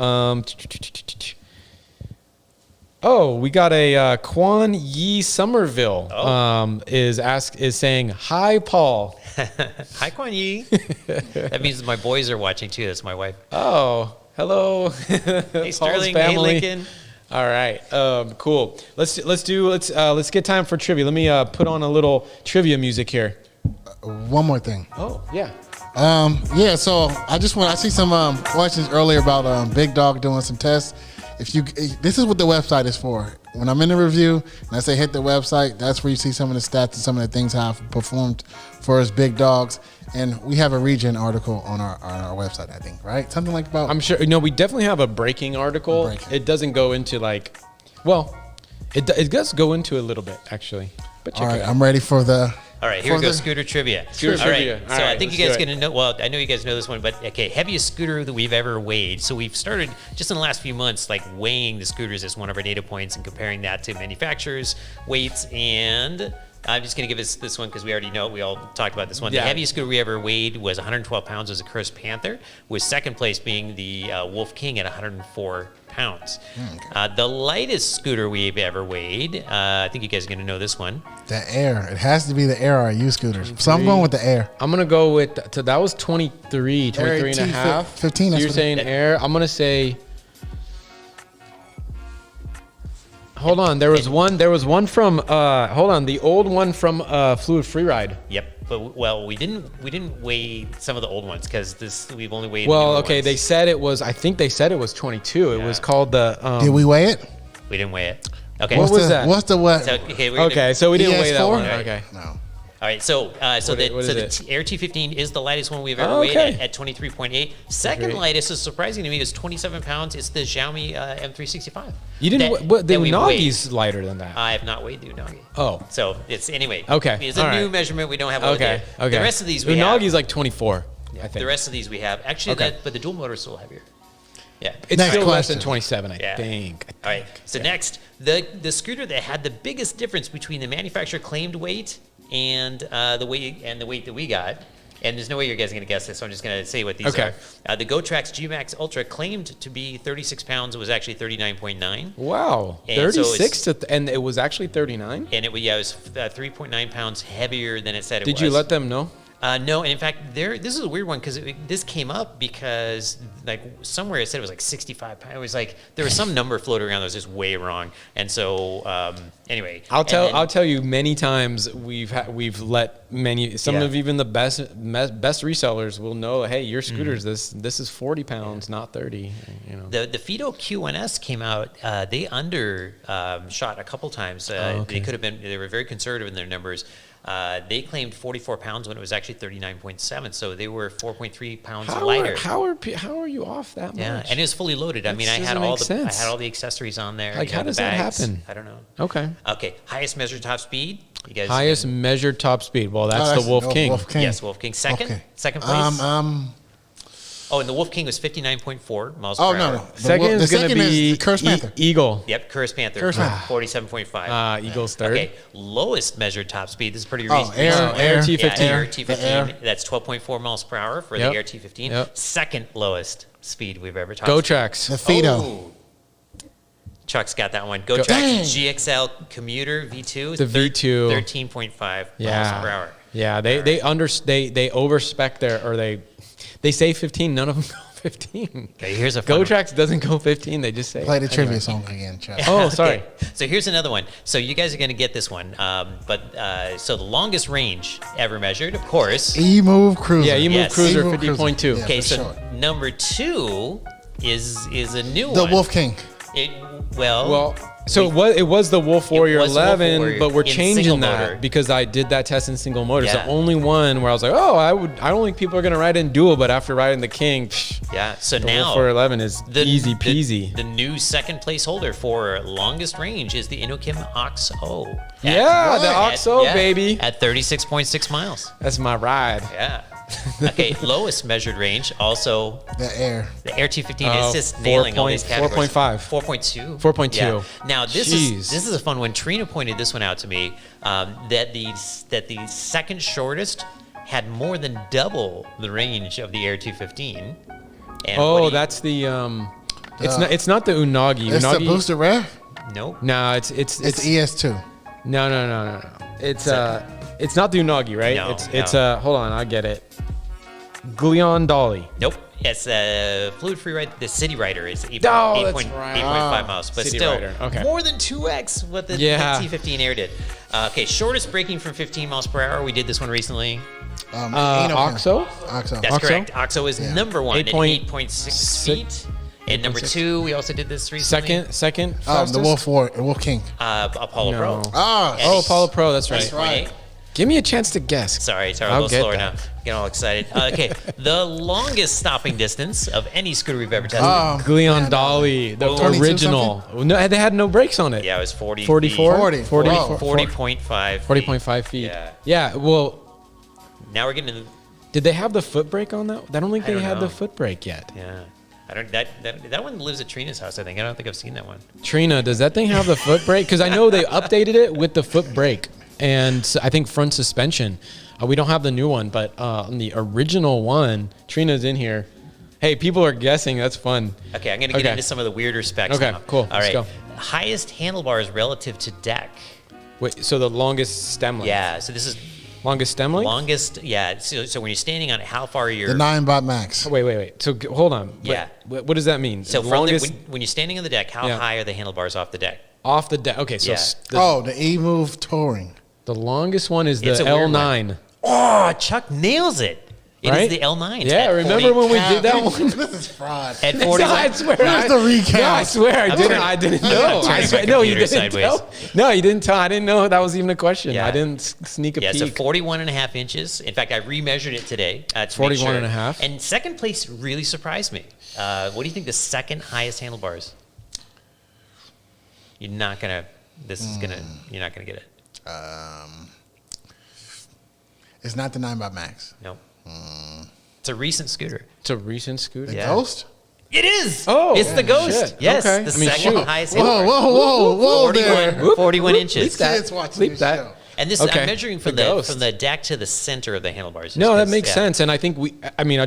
Oh, we got a Quan Yi Somerville. Oh. Is saying hi, Paul. Hi, Quan Yi. That means my boys are watching too. That's my wife. Oh, hello. Hey, Sterling. Hey, Lincoln. All right, cool. Let's get time for trivia. Let me put on a little trivia music here. One more thing. Oh yeah. Yeah, so I see some questions earlier about Big Dog doing some tests. This is what the website is for. When I'm in the review and I say hit the website, that's where you see some of the stats and some of the things how I've performed for his big dogs. And we have a regen article on our website, I think, right? Something like about. I'm sure. No, we definitely have a braking article. Braking. It doesn't go into like, well, it does go into a little bit actually. But check All it right, out. I'm ready for the. All right, here we go. Further- Scooter trivia. Scooter All right, trivia. All so I right, think you let's guys do it. gonna know. Well, I know you guys know this one, but okay, heaviest scooter that we've ever weighed. So we've started just in the last few months, like weighing the scooters as one of our data points and comparing that to manufacturers' weights. And I'm just gonna give us this one because we already know. We all talked about this one. Yeah. The heaviest scooter we ever weighed was 112 pounds. Was a Curse Panther, with second place being the Wolf King at 104 pounds. The lightest scooter we've ever weighed, I think you guys are going to know this one. The Air. It has to be the Air RU scooters. So I'm going with the Air. I'm gonna go with. So that was 23 and a half. 15, So that's you're what saying Air. I'm gonna say. Hold on. There was one from. Hold on. The old one from Fluid Freeride. Yep. But well, we didn't weigh some of the old ones because we've only weighed. Well, the newer okay. ones. They said it was. I think they said it was 22. It Yeah. was called the. Did we weigh it? We didn't weigh it. Okay. What was that? What's the what? So, okay. We're gonna- Okay, so we didn't weigh that ES4? one. Right. Okay. No. All right. So What is it? Air T15 is the lightest one we've ever Oh, weighed okay. at 23.8. Second Great. lightest is surprising to me is 27 pounds. It's the Xiaomi You M365. didn't. What the that we weighed. Unagi's lighter than that. I have not weighed the Unagi. Oh. So it's anyway. Okay, It's a all new right. measurement. We don't have all Okay. the Okay. The rest of these we have. Unagi's like 24. I think. The rest of these we have. Actually, Okay. but the dual motor is still heavier. Yeah. It's Next still less than question. 27, I Yeah. think. All right. So next, the scooter that had the biggest difference between the manufacturer claimed weight and the weight that we got. And there's no way you guys are going to guess this, so I'm just going to say what these Okay. are. The GoTrax G-Max Ultra claimed to be 36 pounds. It was actually 39.9. Wow. And so 36 and it was actually 39. And it was 3.9 pounds heavier than it said it was. Did you let them know? No, and in fact, this is a weird one because this came up because like somewhere it said it was like 65 pounds. It was like there was some number floating around that was just way wrong. And so anyway, I'll tell you many times we've let some Yeah. of even the best resellers will know, hey, your scooters this is 40 pounds, not 30. You know. The Fido QNS came out. They shot a couple times. okay. They were very conservative in their numbers. They claimed 44 pounds when it was actually 39.7. So they were 4.3 pounds lighter. How are you off that much? Yeah, and it was fully loaded. I That mean, I had doesn't make sense. all the accessories on there. Like, you know, how the does that bags. happen? I don't know. Okay. Okay, highest measured top speed. You guys. Highest measured top speed. Well, that's the Wolf King. Wolf King. Yes, Wolf King. Second Okay. place. Oh, and the Wolf King was 59.4 miles no, per hour. no. Second The is going to second is be the Curse Panther. Eagle. Yep, Curse Panther. Curse Panther. 47.5. Eagle's third. Okay, lowest measured top speed. This is pretty Oh, recent. Air T15. Yeah, Air The T15. Air. That's 12.4 miles per hour for Yep. the Air T15. Yep. Second lowest speed we've ever top GoTrax. The Fido. Oh. Chuck's got that one. Dang. GoTrax GXL Commuter V2. The V2. 13.5 Yeah. miles per hour. Yeah, they overspec they say 15. None of them go 15. Okay, here's a fun one. GoTrax doesn't go 15. They just say. Play the Anyway. trivia song again, Chuck. Oh, sorry. Okay, so here's another one. So you guys are going to get this one. So the longest range ever measured, of course. E-Move Cruiser. Yeah, E-Move Yes. Cruiser E-Move 50.2. Yeah, Okay, for so sure. number 2 is a new The one. Wolf King. Well, So it was the Wolf Warrior was the Wolf 11, Warrior but we're in single changing motor. that because I did that test in single motor. It's Yeah. the only one where I was like, oh, I don't think people are gonna ride in dual, but after riding the King, Yeah. So the now Wolf Warrior 11 is easy peasy. The new second place holder for longest range is the Inokim Ox-O. Yeah, the Ox-O, Yeah, baby. at 36.6 miles. That's my ride. Yeah. Okay, lowest measured range also The air. the Air 215 is just nailing all these categories. 4.5. 4.2. 4.2. Yeah. Now this Jeez. is a fun one. Trina pointed this one out to me. That the second shortest had more than double the range of the Air 215. And That's the it's not the Unagi. It's the Unagi. booster rev. Nope. No, it's It's ES2. no. It's not the Unagi, right? No, It's no. hold on, I get it. Glion Dolly. Nope. It's Fluid Freeride. The City Rider is 8.5 miles, but City still Rider, okay. more than 2x what the T15 Air did. Okay, shortest braking from 15 miles per hour. We did this one recently. Oxo? Oxo. That's Oxo? correct. Oxo is number one at 8.6 feet. And number 8.6. two, we also did this recently. Second. The fastest? Wolf King. Apollo No. Pro. Oh, Apollo Pro. That's right. That's right. 8.8. Give me a chance to guess. Sorry, a I'll little get slower that. now. Getting all excited. Okay, the longest stopping distance of any scooter we've ever tested. Glion Dolly, the 22 original. No, they had no brakes on it. Yeah, it was 40 44? 40. 40, Whoa. 40.5. 40.5 feet. Yeah. Yeah, well, Now we're getting to did they have the foot brake on that? I don't think I they don't had know. the foot brake yet. yeah. I don't that one lives at Trina's house, I think. I don't think I've seen that one. Trina, does that thing have the foot brake? Because I know they updated it with the foot brake and I think front suspension. We don't have the new one, but on the original one, Trina's in here. Hey, people are guessing. That's fun. Okay, I'm going to get into some of the weirder specs Okay, now. cool. All Let's right. go. Highest handlebars relative to deck. Wait, so the longest stem length? Yeah, so this is Longest stem length? longest. Yeah, so when you're standing on it, how far you're. The 9 Max. Wait. So hold on. Yeah. What does that mean? So The from longest when you're standing on the deck, how Yeah. high are the handlebars off the deck? off the deck. Okay, so Yeah. The E-Move Touring. the longest one is the It's a weird L9. Oh, Chuck nails it. It is Right? the L9. Yeah, at remember 40 when we did that one? This is fraud. At 41. I swear. Where's the recap? No, I swear I didn't. I didn't know. turning I my swear, no, you computer didn't sideways. tell. No, you didn't tell. I didn't know that was even a question. Yeah. I didn't sneak a Yeah, so peek. 41 and a half inches. In fact, I remeasured it today. To make 41 and a half. And second place really surprised me. What do you think the second highest handlebars? You're not gonna. You're not gonna get it. It's not the 9 Max. No. It's a recent scooter. It's a recent scooter. The Yeah. Ghost? It is. Oh, it's the Ghost. shit. Yes, Okay. the I mean, second shoot. highest Whoa, handlebars. whoa there. 41 inches. that. Kids watching Bleep this that. show. And this Okay. I'm measuring from The the Ghost. from the deck to the center of the handlebars. No, just that 'cause, makes yeah. sense. And I think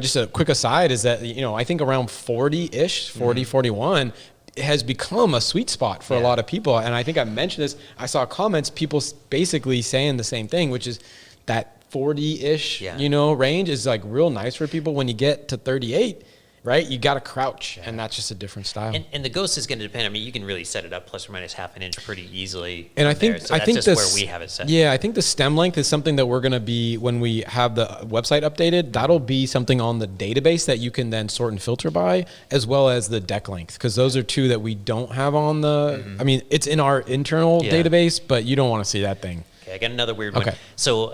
just a quick aside is that, I think around 40-ish, 40, 41 has become a sweet spot for a Yeah. lot of people. And I think I mentioned this. I saw comments, people basically saying the same thing, which is that 40-ish, Yeah. range is like real nice for people. When you get to 38, right, you got to crouch, and that's just a different style. And the Ghost is going to depend. I mean, you can really set it up plus or minus half an inch pretty easily. And I from think there. So I that's think just this, where we have it set. Yeah, I think the stem length is something that we're gonna be when we have the website updated. That'll be something on the database that you can then sort and filter by, as well as the deck length, because those are two that we don't have on the. I mean, it's in our internal Yeah. database, but you don't want to see that thing. Okay, I got another weird one. Okay. So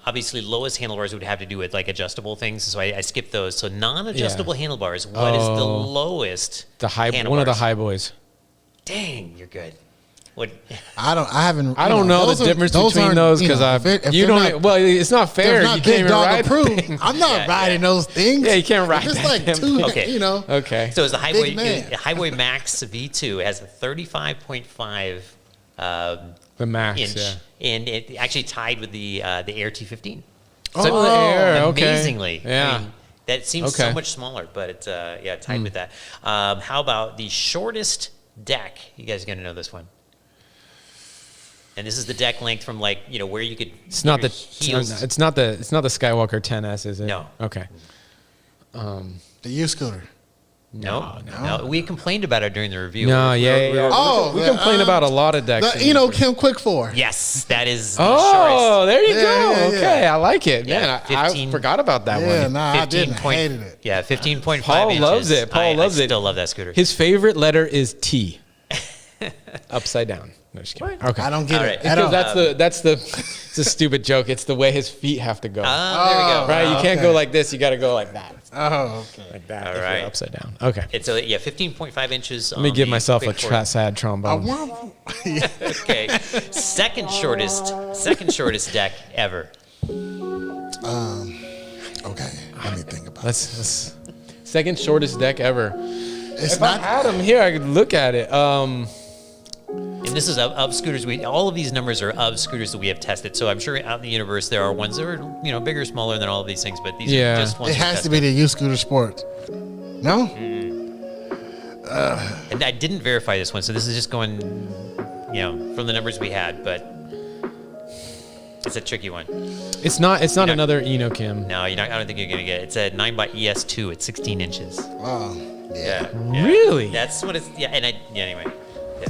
obviously, lowest handlebars would have to do with like adjustable things. So I skipped those. So non-adjustable handlebars. What is the lowest? The high one of the handlebars? high boys. Dang, you're good. What? I don't know the difference between those because well, it's not fair. Not You big can't even dog ride. approved. I'm not riding those things. Yeah, you can't ride It's that like damn two, Okay. Okay. So it's the Big man. Highway Max V2. It has a 35.5 The Max. inch, Yeah. and it actually tied with the Air T15. Oh, the Air. Okay. Amazingly. Yeah. I mean, that seems so Okay. much smaller, but it's tied with that. How about the shortest deck? You guys are gonna know this one. And this is the deck length from where you could. It's not your the heels. it's not the Skywalker 10S, is it? No. Okay. The U scooter. No. We complained about it during the review. No, We yeah, were- yeah. Oh, we complain about a lot of decks. The Kim Quick 4. Yes, that is the Oh, there you Yeah, go. yeah, yeah. Okay, I like it. Yeah, Man, I 15 forgot about that Yeah, one. nah, I didn't. I hated it. Yeah, 15.5 Paul inches. loves it. Paul loves I it. still love that scooter. His favorite letter is T. Upside down. No, just kidding. Okay. I don't get All it. right. at all. That's the it's a stupid joke. It's the way his feet have to go. There we go. Right? You can't okay. go like this. You got to go like that. Oh, okay. Like that. All if you're right. upside down. Okay. It's 15.5 inches. Let me give myself a sad trombone. Okay. Second shortest deck ever. Okay. Let me think about it. Let's second shortest deck ever. It's If I not. had them here, I could look at it. And this is of scooters. All of these numbers are of scooters that we have tested. So I'm sure out in the universe there are ones that are bigger, or smaller than all of these things. But these Yeah. are just ones. It has to be the U Scooter Sport. No? And I didn't verify this one, so this is just going, from the numbers we had. But it's a tricky one. It's not another Enokim. No, I don't think you're gonna get it. It's a 9x ES2. It's 16 inches. Wow. Yeah. Really? That's what it's. Yeah. And anyway. Yeah.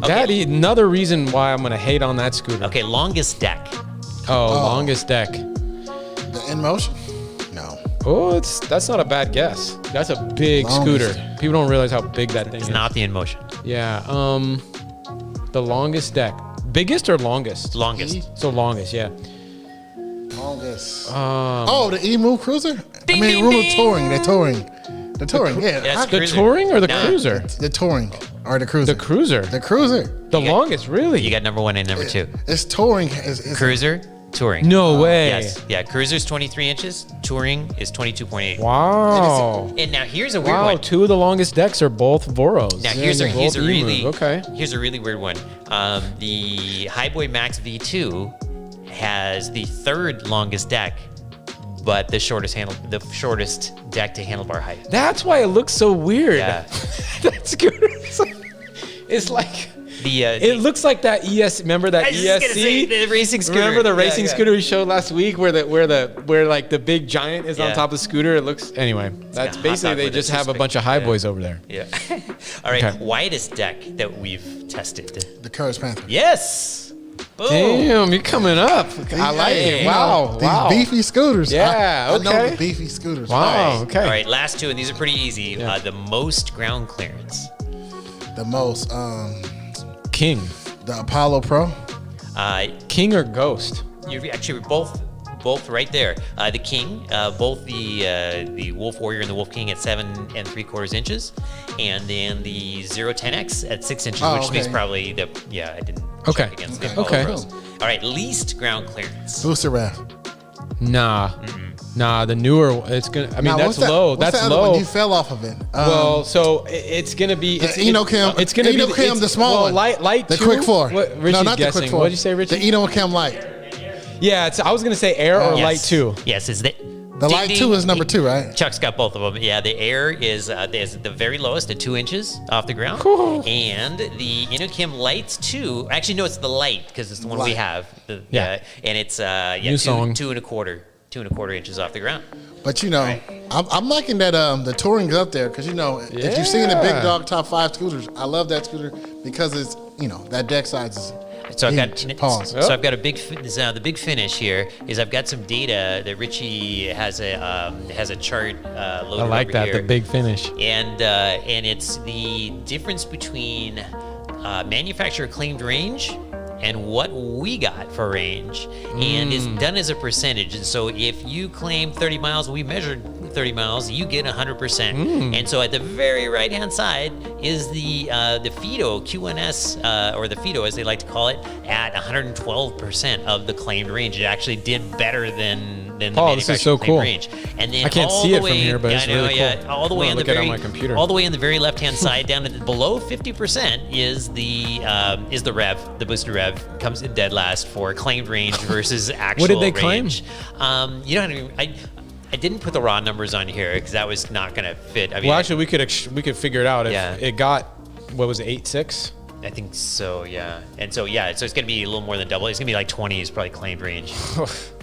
That another reason why I'm gonna hate on that scooter. Okay. Longest deck. Longest deck. The In Motion? No. Oh, that's not a bad guess. That's a big Longest. scooter. People don't realize how big that thing It's is. not the In Motion. Yeah. The longest deck. Biggest or longest? Longest. So longest, yeah. Longest. The E-Move Cruiser? Ding, ding, ding. Touring. They're touring. The touring, yeah. Yeah, it's The Cruiser. touring or the No. cruiser? The touring. Or the Cruiser. The cruiser. The Cruiser. The You got- longest, really? You got number 1 and number 2. It's touring. It's Cruiser, touring. No way. Yes. Yeah. Cruiser's 23 inches. Touring is 22.8. Wow. And now here's a weird Wow, one. two of the longest decks are both Voros. Now here's a Both E-Move. really Okay. Here's a really weird one. The Highboy Max V2 has the third longest deck, but the shortest deck to handlebar height. That's why it looks so weird. Yeah. That scooter. It's like it looks like that Remember that I was just gonna say, ESC? the racing scooter. Remember the Yeah, racing yeah. scooter we showed last week, where like the big giant is on Yeah. top of the scooter? It looks anyway. That's got a hot basically dog they with just it. have a bunch of high boys over there. Yeah. All right. Okay. Widest deck that we've tested. the Courage Panther. Yes. Boom. Damn, you're coming up. I like it. Wow. These Wow. beefy scooters. Yeah, I know okay. the beefy scooters. Wow. Okay. All right. Last two, and these are pretty easy. Yeah. The most ground clearance. The most, King. the Apollo Pro. King or Ghost? You're actually both right there. The King, both the Wolf Warrior and the Wolf King at 7 3/4 inches, and then the 010X at 6 inches, Oh, which okay. means probably I didn't Okay. check against the Okay. Apollo Okay. Pros. All right, least ground clearance. Booster Rev. Nah, the newer. It's gonna. I mean, Now, that's what's that- low. what's That's the other low. one? You fell off of it. Well, so it's gonna be. the It's Enocam. It's gonna be Enocam, the small well, one. Light The two? Quick 4. What, Richie's no, not guessing. the Quick 4. What'd you say, Richie? The Enocam Light. Yeah, I was gonna say Air or Yes. Light 2. Yes, is the The ding, Light ding. 2 is number 2, right? Chuck's got both of them. Yeah, the Air is the very lowest at 2 inches off the ground, Cool. and the Inokim Light 2. Actually, no, it's the Light because it's the one we Light. have. Yeah. And it's New song. 2.25 inches off the ground. But I'm liking that the touring's up there because if you've seen the Big Yeah. Dog Top 5 scooters, I love that scooter because it's that deck size is. So I've got huge. Pause. So I've got a big. The big finish here is I've got some data that Richie has a chart loaded I like over that. here. The big finish. And it's the difference between manufacturer claimed range and what we got for range, and it's done as a percentage. And so if you claim 30 miles, we measured 30 miles, you get 100%. And so at the very right hand side is the FIDO QNS or the FIDO as they like to call it at 112% of the claimed range. It actually did better than the Paul, this is manufacturer so claimed cool. range. And then I can't all see the it from way, here, but yeah, it's I know, really yeah, cool. all the I'm way gonna on the look at it very on my computer. all the way on the very left hand side down at below 50% is the rev. The booster rev comes in dead last for claimed range versus actual What did they claim? range. I didn't put the raw numbers on here because that was not going to fit. I mean, Well, actually, we could figure it out if Yeah. it got what was it 8.6. I think so, yeah. And so so it's going to be a little more than double. It's going to be like 20 is probably claimed range.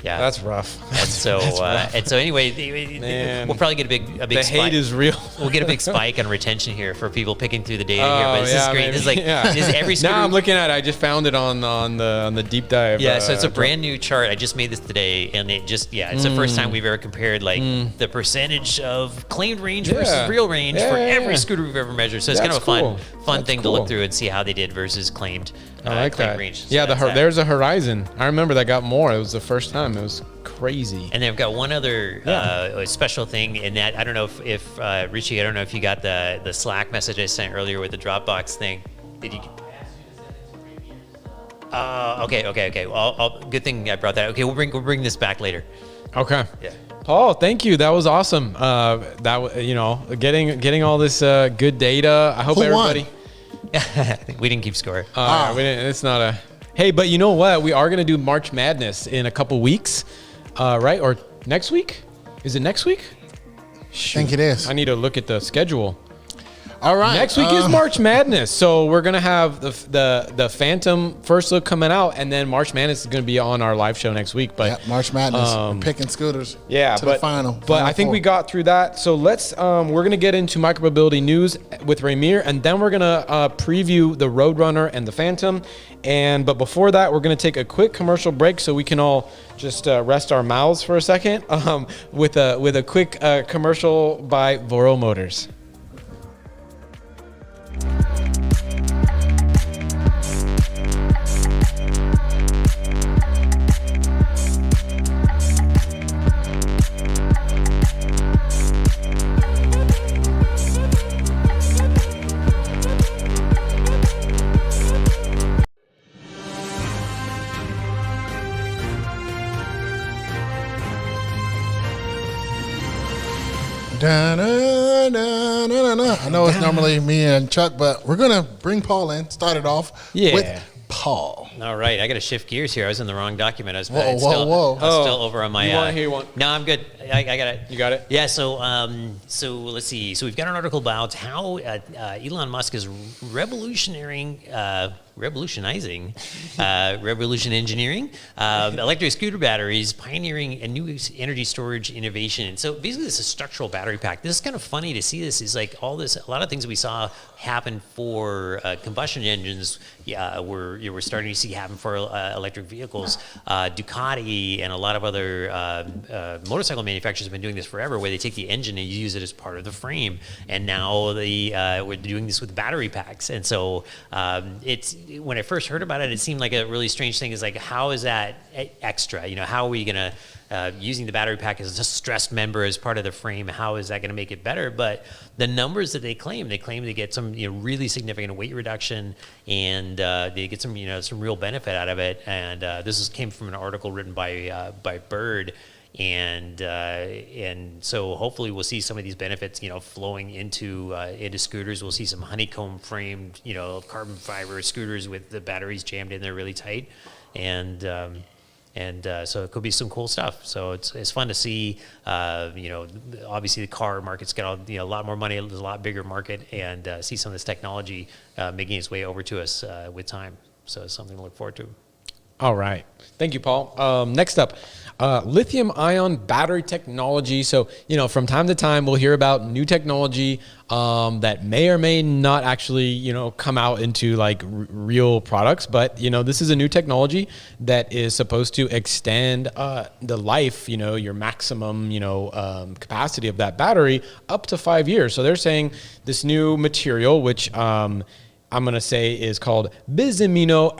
Yeah, That's rough. And so anyway, Man. we'll probably get a big The spike. hate is real. We'll get a big spike on retention here for people picking through the data here. Oh, But this is yeah, great. maybe. This is like Yeah. this is every scooter. Now I'm looking at it. I just found it on the deep dive. Yeah, so it's a brand new chart. I just made this today, and it's the first time we've ever compared the percentage of claimed range versus Yeah. real range Yeah, for yeah, every yeah. scooter we've ever measured. So it's That's kind of a cool. fun That's thing to cool. look through and see how they did versus claimed. I like claimed that. range. So Yeah, that's that. there's a Horizon. I remember that got more. It was the first time. It was crazy. And they've got one other special thing in that. I don't know if Richie, I don't know if you got the Slack message I sent earlier with the Dropbox thing. Did you? Okay. Well, good thing I brought that. Okay, we'll bring this back later. Okay. Yeah. Paul, thank you. That was awesome. Getting all this good data. I hope Who won? everybody. We didn't keep score. We didn't, it's not a. Hey, but you know what? We are gonna do March Madness in a couple weeks, right? Or next week? Is it next week? I think it is. I need to look at the schedule. All right. Next week is March Madness, so we're gonna have the Phantom first look coming out, and then March Madness is gonna be on our live show next week. But March Madness. We're picking scooters. to the final. But I think we got through that. So let's we're gonna get into micromobility news with Ramir, and then we're gonna preview the Roadrunner and the Phantom. But before that, we're gonna take a quick commercial break so we can all just rest our mouths for a second with a quick commercial by VORO Motors. I know it's normally me and Chuck, but we're gonna bring Paul in. Start it off with Paul. All right, I got to shift gears here. I was in the wrong document. I was Whoa. I was still over on my. You want? Here you want? No, I'm good. I got it. You got it? Yeah. So let's see. So we've got an article about how Elon Musk is revolutionizing revolution engineering, electric scooter batteries, pioneering a new energy storage innovation. And so basically, this is a structural battery pack. This is kind of funny to see. This is like a lot of things we saw happen for combustion engines. We're starting to see happen for electric vehicles. Ducati and a lot of other motorcycle manufacturers have been doing this forever, where they take the engine and use it as part of the frame. And now we're doing this with battery packs. And so when I first heard about it, it seemed like a really strange thing. Is like, how is that extra? How are we gonna using the battery pack as a stressed member as part of the frame? How is that going to make it better? But the numbers that they claim to get some really significant weight reduction, and they get some some real benefit out of it. And this came from an article written by Bird. And so hopefully we'll see some of these benefits, flowing into scooters. We'll see some honeycomb framed, carbon fiber scooters with the batteries jammed in there really tight, and so it could be some cool stuff. So it's fun to see. Obviously the car market's got a lot more money. There's a lot bigger market, and see some of this technology making its way over to us with time. So it's something to look forward to. All right. Thank you, Paul. Next up, lithium-ion battery technology. So, from time to time, we'll hear about new technology that may or may not actually, come out into like real products. But, this is a new technology that is supposed to extend the life, your maximum, capacity of that battery up to 5 years. So they're saying this new material, which I'm going to say is called bisamino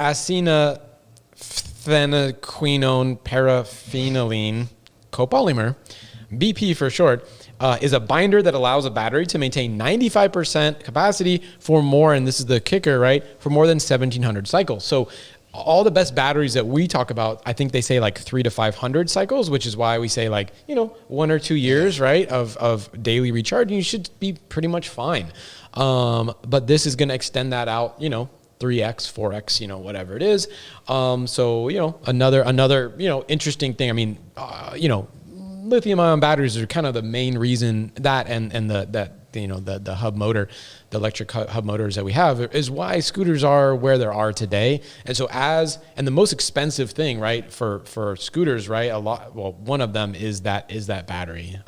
phenaquinone paraphenylene copolymer, BP for short, is a binder that allows a battery to maintain 95% capacity for more, and this is the kicker, right, for more than 1,700 cycles. So all the best batteries that we talk about, I think they say like 300 to 500 cycles, which is why we say like, 1 or 2 years, right, of daily recharging, you should be pretty much fine. But this is going to extend that out, 3x, 4x, whatever it is. So, another, interesting thing. I mean, lithium ion batteries are kind of the main reason that, and the hub motor, the electric hub motors that we have is why scooters are where they are today. And so and the most expensive thing, right, for scooters, right, one of them is that battery.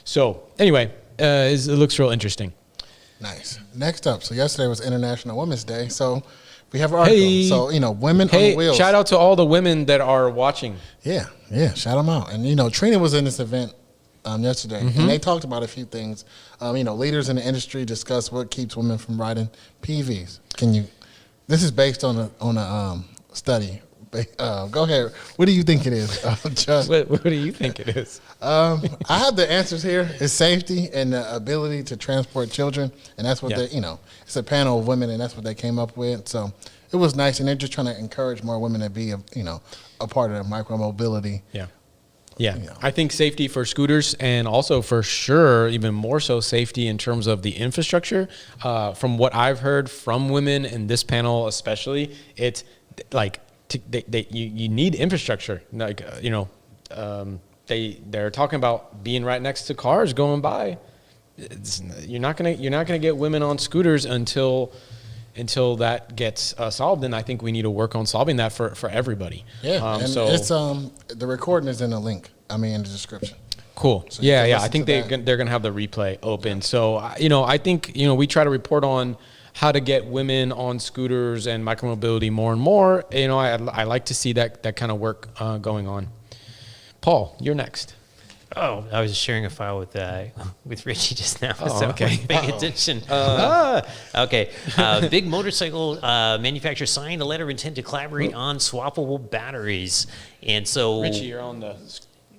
So anyway, it looks real interesting. Nice. Next up, so yesterday was International Women's Day, so we have an article. Hey. So, women on wheels. Shout out to all the women that are watching. Yeah, shout them out. And, Trina was in this event yesterday, and they talked about a few things. Leaders in the industry discussed what keeps women from riding PVs. Can you This is based on a study. Go ahead. What do you think it is, Chuck? What do you think it is? I have the answers here. It's safety and the ability to transport children, and that's what they, it's a panel of women, and that's what they came up with. So it was nice, and they're just trying to encourage more women to be, a part of the micromobility. Yeah. I think safety for scooters, and also for sure, even more so, safety in terms of the infrastructure. From what I've heard from women in this panel, especially, it's like you need infrastructure. Like they're talking about being right next to cars going by. You're not gonna get women on scooters until that gets solved, and I think we need to work on solving that for everybody. Yeah, and so it's the recording is in the link. In the description. Cool. So yeah. I think they're gonna have the replay open. Yeah. So I think we try to report on how to get women on scooters and micromobility more and more. I like to see that kind of work going on. Paul, you're next. Oh, I was sharing a file with Richie just now, Oh, so okay. I wasn't paying attention. Okay. Big motorcycle manufacturer signed a letter of intent to collaborate on swappable batteries, and so Richie, you're on the.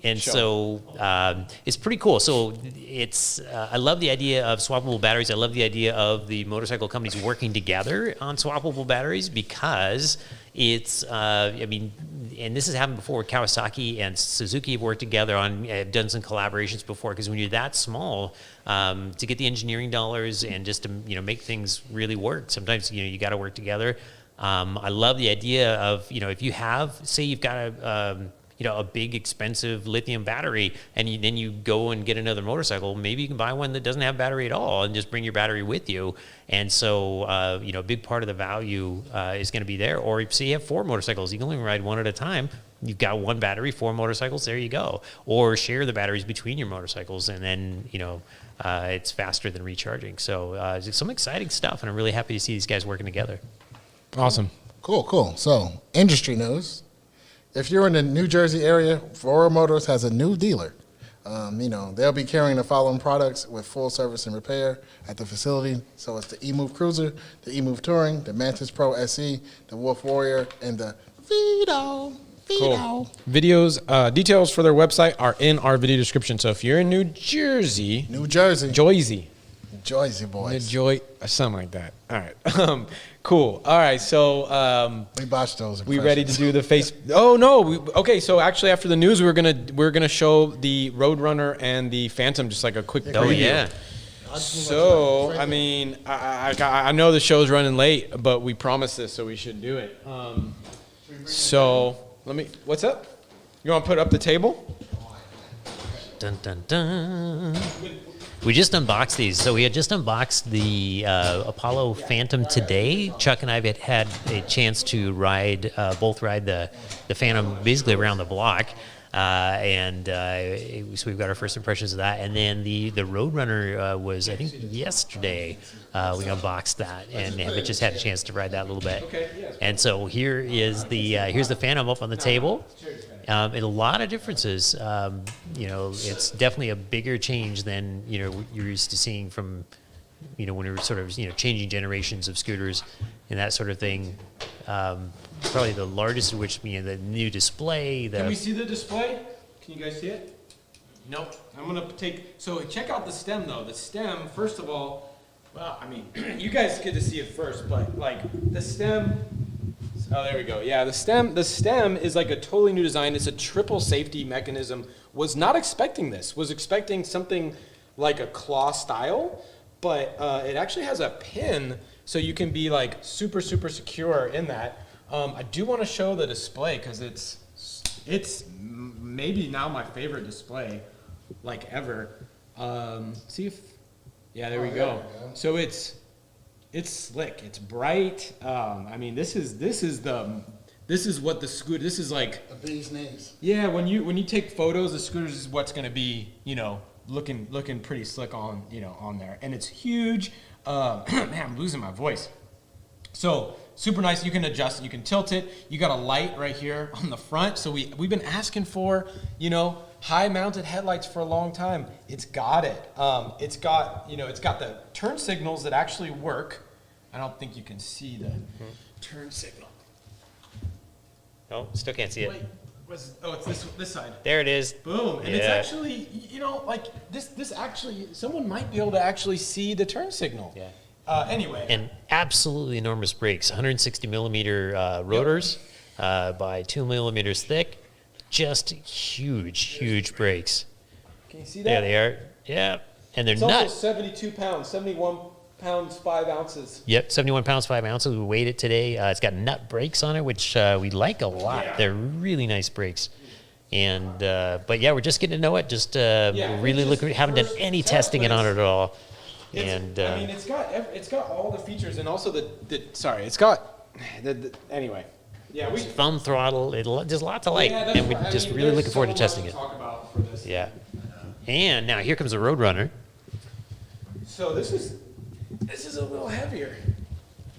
And show. so it's pretty cool. So it's I love the idea of swappable batteries. I love the idea of the motorcycle companies working together on swappable batteries, because it's and this has happened before. Kawasaki and Suzuki have worked together have done some collaborations before, because when you're that small, to get the engineering dollars and just to make things really work, sometimes you got to work together. I love the idea of if you have, say you've got a big expensive lithium battery, and then you go and get another motorcycle, maybe you can buy one that doesn't have battery at all and just bring your battery with you. And so, a big part of the value is going to be there. Or say you have 4 motorcycles, you can only ride one at a time. You've got 1 battery, 4 motorcycles, there you go. Or share the batteries between your motorcycles, and then, it's faster than recharging. So some exciting stuff, and I'm really happy to see these guys working together. Awesome. Cool. So, industry news. If you're in the New Jersey area, VORO Motors has a new dealer. They'll be carrying the following products with full service and repair at the facility. So it's the eMove Cruiser, the eMove Touring, the Mantis Pro SE, the Wolf Warrior, and the Vito. Cool. Videos, details for their website are in our video description. So if you're in New Jersey, Jersey boys. Something like that. All right. Cool. All right. So we botched those. We ready to do the face? Oh no. Okay. So actually, after the news, we're gonna show the Roadrunner and the Phantom, just like a quick preview. Oh yeah. So I know the show's running late, but we promised this, so we should do it. So what's up? You want to put up the table? Dun dun dun. We just unboxed these. So we had just unboxed the Apollo Phantom today. Chuck and I have had a chance to both ride the Phantom basically around the block. So we've got our first impressions of that. And then the Roadrunner was, I think, yesterday. We unboxed that and have just had a chance to ride that a little bit. And so here's the Phantom up on the table. And a lot of differences. It's definitely a bigger change than you're used to seeing from when we were sort of changing generations of scooters and that sort of thing. Probably the largest of which being the new display. Can we see the display? Can you guys see it? Nope. I'm gonna so check out the stem though. The stem, first of all, well, I mean, you guys get to see it first, but like the stem. Oh, there we go. Yeah, the stem is like a totally new design. It's a triple safety mechanism. Was not expecting this. Was expecting something like a claw style, but it actually has a pin, so you can be like super secure in that. I do want to show the display because it's maybe now my favorite display like ever. See if there we go. So it's slick. It's bright. I mean, this is what the scooter. This is like the bee's knees. Yeah, when you take photos, the scooters is what's going to be looking pretty slick on on there, and it's huge. Man, I'm losing my voice. So super nice. You can adjust it. You can tilt it. You got a light right here on the front. So we've been asking for high mounted headlights for a long time. It's got it. It's got the turn signals that actually work. I don't think you can see turn signal. Oh, still can't see it. Wait, it's this side. There it is. Boom. And it's actually, like this actually, someone might be able to actually see the turn signal. Yeah. Anyway. And absolutely enormous brakes, 160 millimeter rotors by 2 millimeters thick. Just huge brakes. Can you see that? There they are. Yeah. And they're It's not. also 72 pounds, 71 pounds, 5 ounces. Yep, 71 pounds, 5 ounces. We weighed it today. It's got nut brakes on it, which we like a lot. Yeah. They're really nice brakes. And, but yeah, we're just getting to know it. Just really looking, haven't done any testing on it at all. And I mean, it's got all the features, and also it's got anyway. Yeah, thumb throttle. There's lots to like, Yeah, and we're just really looking forward to testing it. Talk about for this. Yeah. And now here comes the Roadrunner. So this is a little heavier.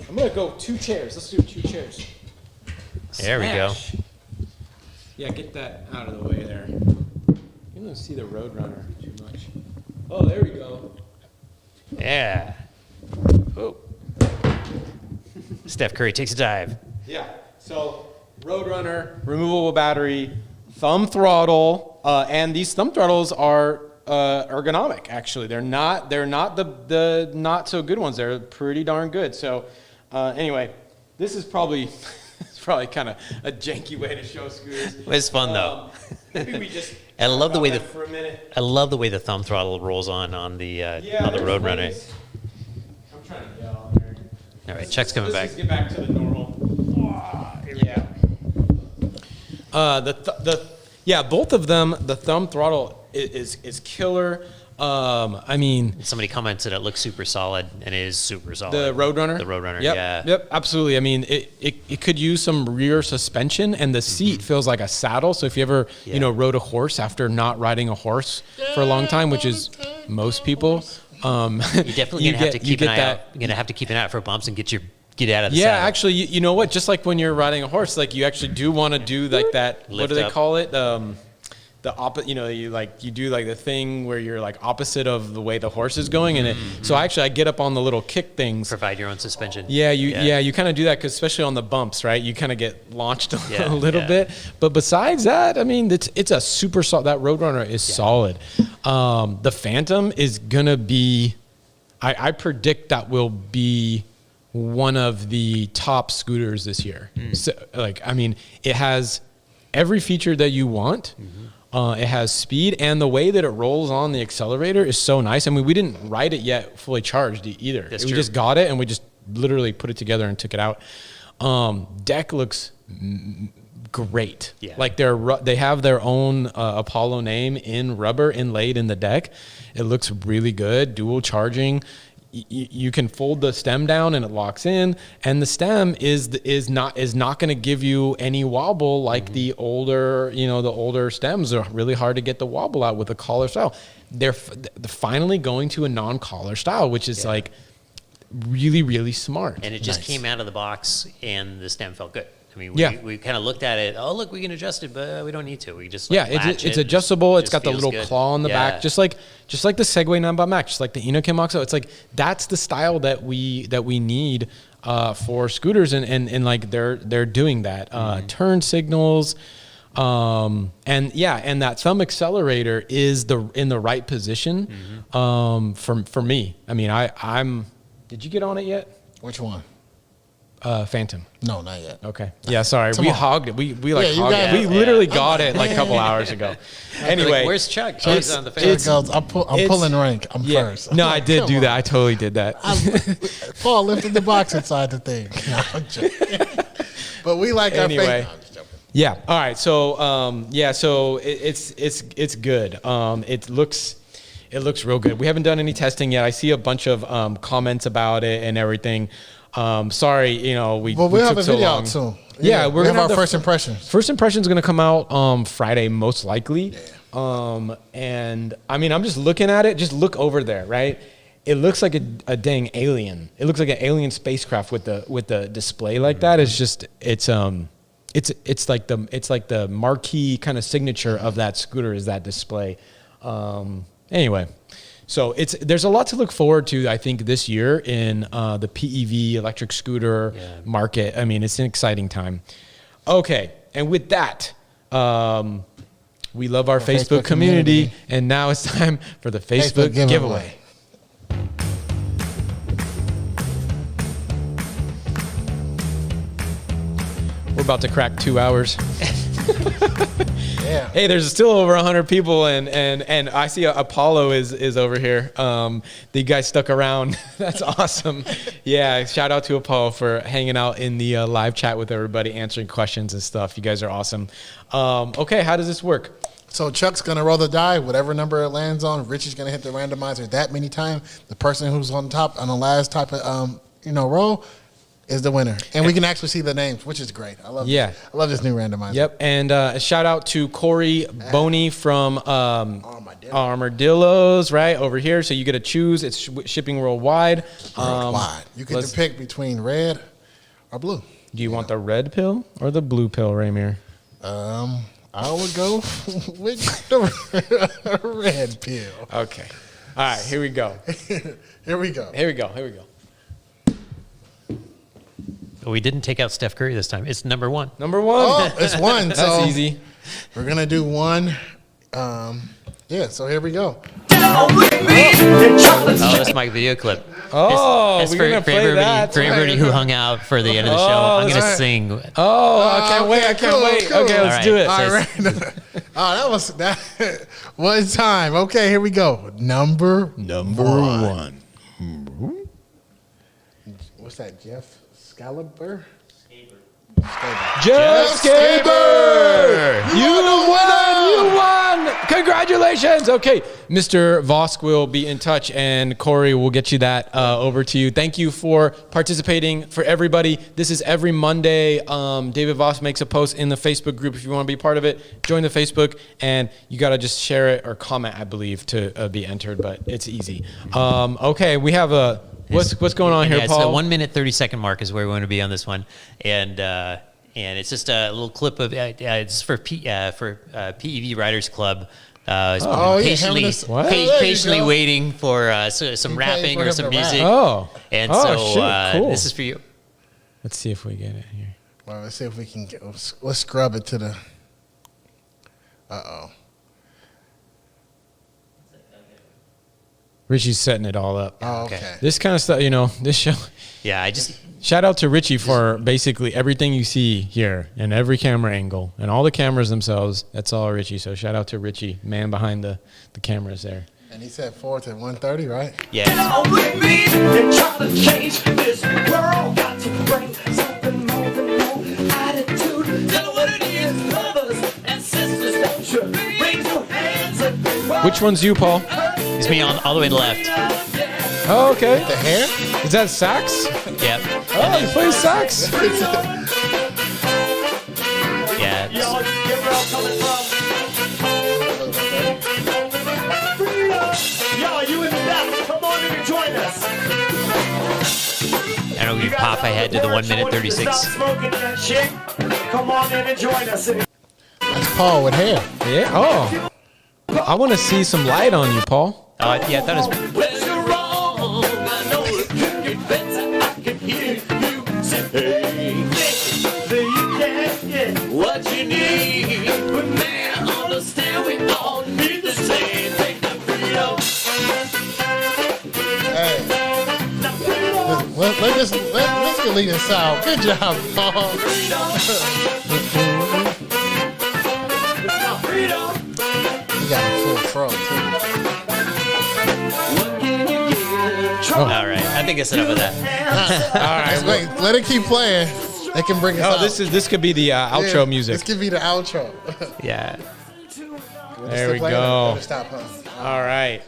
I'm gonna go 2 chairs. Let's do 2 chairs. There we go. Smash. Yeah, get that out of the way there. You don't see the Roadrunner too much. Oh, there we go. Yeah. Oh. Steph Curry takes a dive. Yeah. So Roadrunner, removable battery, thumb throttle, and these thumb throttles are ergonomic. Actually, they're not the not so good ones. They're pretty darn good. So anyway, this is probably kind of a janky way to show scooters. It's fun though. Maybe we just. I love the way for a minute. I love the way the thumb throttle rolls on the Roadrunner. I'm trying to yell on there. All right, Chuck's coming back. Let's just get back to the normal. Yeah. Both of them. The thumb throttle is killer. I mean, Somebody commented it looks super solid, and it is super solid. the Roadrunner. The Roadrunner, Yep. yeah. Yep. Absolutely. I mean, it could use some rear suspension, and the seat feels like a saddle. So if you ever rode a horse after not riding a horse for a long time, which is most people, You're definitely gonna have to keep an eye out. You're gonna have to keep an eye out for bumps and get out of the Yeah, saddle. actually, you know what? Just like when you're riding a horse, like you actually do want to do like that. Lift What do they up. call it? The opposite. You do like the thing where you're like opposite of the way the horse is going, and so actually I get up on the little kick things. Provide your own suspension. Yeah, you kind of do that because especially on the bumps, right? You kind of get launched a little yeah. bit. But besides that, I mean, it's a super solid. That Roadrunner is solid. The Phantom is gonna be. I predict that will be one of the top scooters this year. So, I mean, it has every feature that you want. It has speed, and the way that it rolls on the accelerator is so nice. I mean, we didn't ride it yet fully charged either. That's We true. just got it, and we just literally put it together and took it out. Deck looks great. Yeah. Like they have their own Apollo name in rubber inlaid in the deck. It looks really good. Dual charging. You can fold the stem down and it locks in, and the stem is not going to give you any wobble like the older stems are really hard to get the wobble out with a collar style. They're finally going to a non-collar style, which is like really, really smart. And it just came out of the box, and the stem felt good. I mean, we kind of looked at it. Oh, look, we can adjust it, but we don't need to. We just it's adjustable. It's got the little good. claw on the back, just like the Segway 9 Max, just like the Inokin Moxo. It's like that's the style that we need for scooters, and like they're doing that. Turn signals, and that thumb accelerator is in the right position for me. I mean, I'm. Did you get on it yet? Which one? Phantom. No, not yet. Okay. Yeah, sorry. We hogged it. We you hogged got it. We it. literally got it like a couple hours ago. Anyway. Where's Chuck? So He's on the Here it fence. goes. I'm pulling rank. I'm first. No, I did Come do on. that. I totally did that. Paul lifted the box inside the thing. No, I'm joking. But we like Anyway. our favorite. No, I'm just joking. Yeah. All right. So so it's good. It looks real good. We haven't done any testing yet. I see a bunch of comments about it and everything. Sorry, we Well, we'll have took a so video long. out soon. Yeah, we're we have gonna our have first impressions. First impression is going to come out Friday, most likely. And I mean, I'm just looking at it. Just look over there, right? It looks like a dang alien. It looks like an alien spacecraft with the display like that. It's just it's like the marquee kind of signature of that scooter is that display. Anyway, So there's a lot to look forward to, I think, this year in the PEV electric scooter market. I mean, it's an exciting time. Okay, and with that, we love our Facebook community, and now it's time for the Facebook giveaway. We're about to crack 2 hours. Yeah. Hey, there's still over 100 people, and I see Apollo is over here. The guy stuck around. That's awesome. Yeah, shout out to Apollo for hanging out in the live chat with everybody, answering questions and stuff. You guys are awesome. Okay, how does this work? So Chuck's going to roll the die. Whatever number it lands on, Richie's going to hit the randomizer that many times. The person who's on top on the last type of roll is the winner. And we can actually see the names, which is great. I love this new randomizer. Yep. And a shout out to Corey Boney from Armadillos, right over here. So you get to choose. It's shipping worldwide. You get to pick between red or blue. Do you want the red pill or the blue pill, Ramir? I would go with the red pill. Okay. All right, here we go. Here we go. We didn't take out Steph Curry this time. It's number one. Number one. Oh, it's one. That's so easy. We're going to do one. So here we go. Oh, that's my video clip. Oh, That's we're going to play that. For everybody who hung out for the end of the show, I'm going to sing. Oh, I can't wait. Cool. Okay, let's do it. All right. That one time. Okay, here we go. Number one. What's that, Jeff Scalabur? Jeff Skaber! You won! Congratulations! Okay, Mr. Vosk will be in touch, and Corey will get you that over to you. Thank you for participating. For everybody, this is every Monday. David Vosk makes a post in the Facebook group. If you want to be part of it, join the Facebook, and you got to just share it or comment, I believe, to be entered, but it's easy. Okay, we have a... What's going on here, Paul? It's the 1 minute 30-second mark is where we want to be on this one, and it's just a little clip of it's for PEV Riders Club. Patiently waiting for some rapping or some music. Cool. This is for you. Let's see if we get it here. Well, let's see if we can let's scrub it to the. Richie's setting it all up. Oh, okay. This kind of stuff, this show. Yeah, Shout out to Richie for basically everything you see here and every camera angle and all the cameras themselves. That's all Richie. So shout out to Richie, man behind the cameras there. And he said 4 to 1:30, right? Yeah. Which one's you, Paul? It's me all the way to the left. Oh, okay. The hair? Is that sax? Yep. Oh, he plays sax. Yeah. I don't know if you pop ahead to the 1 minute 36. Come on in and join us. That's Paul with hair. Yeah. Oh. I want to see some light on you, Paul. Yeah, that is. What you need, but man, understand we all need the same thing. Hey, let's lead us out. Good job, Paul. You got a full throat too. All right, I think it's enough of that. All right. Wait, let it keep playing. They can bring us out. This could be the outro music. This could be the outro. Yeah. There we go. Stop, huh? All right.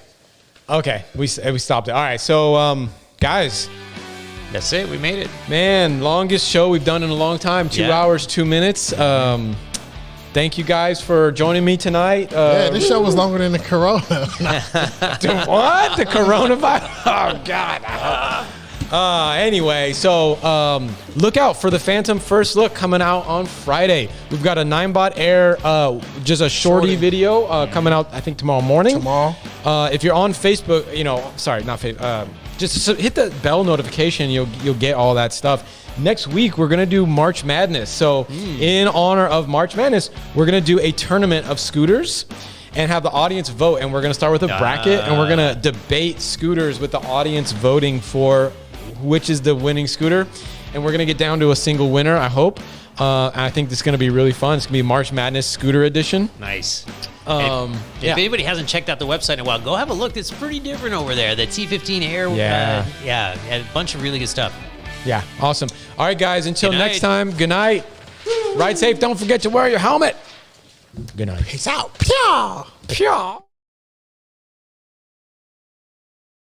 Okay, we stopped it. All right, so guys, That's it. We made it. man, longest show we've done in a long time. 2 Yeah. hours, 2 minutes. Thank you guys for joining me tonight. Yeah, this show was longer than the Corona. What? The coronavirus? Oh God. Anyway, so look out for the Phantom First Look coming out on Friday. We've got a 9-bot Air, just a shorty video coming out, I think, tomorrow morning. If you're on Facebook, sorry, not Facebook, just hit the bell notification. You'll get all that stuff. Next week, we're going to do March Madness. So in honor of March Madness, we're going to do a tournament of scooters and have the audience vote. And we're going to start with a bracket, and we're going to debate scooters with the audience voting for which is the winning scooter. And we're going to get down to a single winner, I hope. I think this is going to be really fun. It's going to be March Madness Scooter Edition. Nice. If anybody hasn't checked out the website in a while, go have a look. It's pretty different over there. The T15 Air, a bunch of really good stuff. Yeah, awesome. All right, guys, until next time, good night. Ride safe. Don't forget to wear your helmet. Good night. Peace out. Pyaw. Pyaw.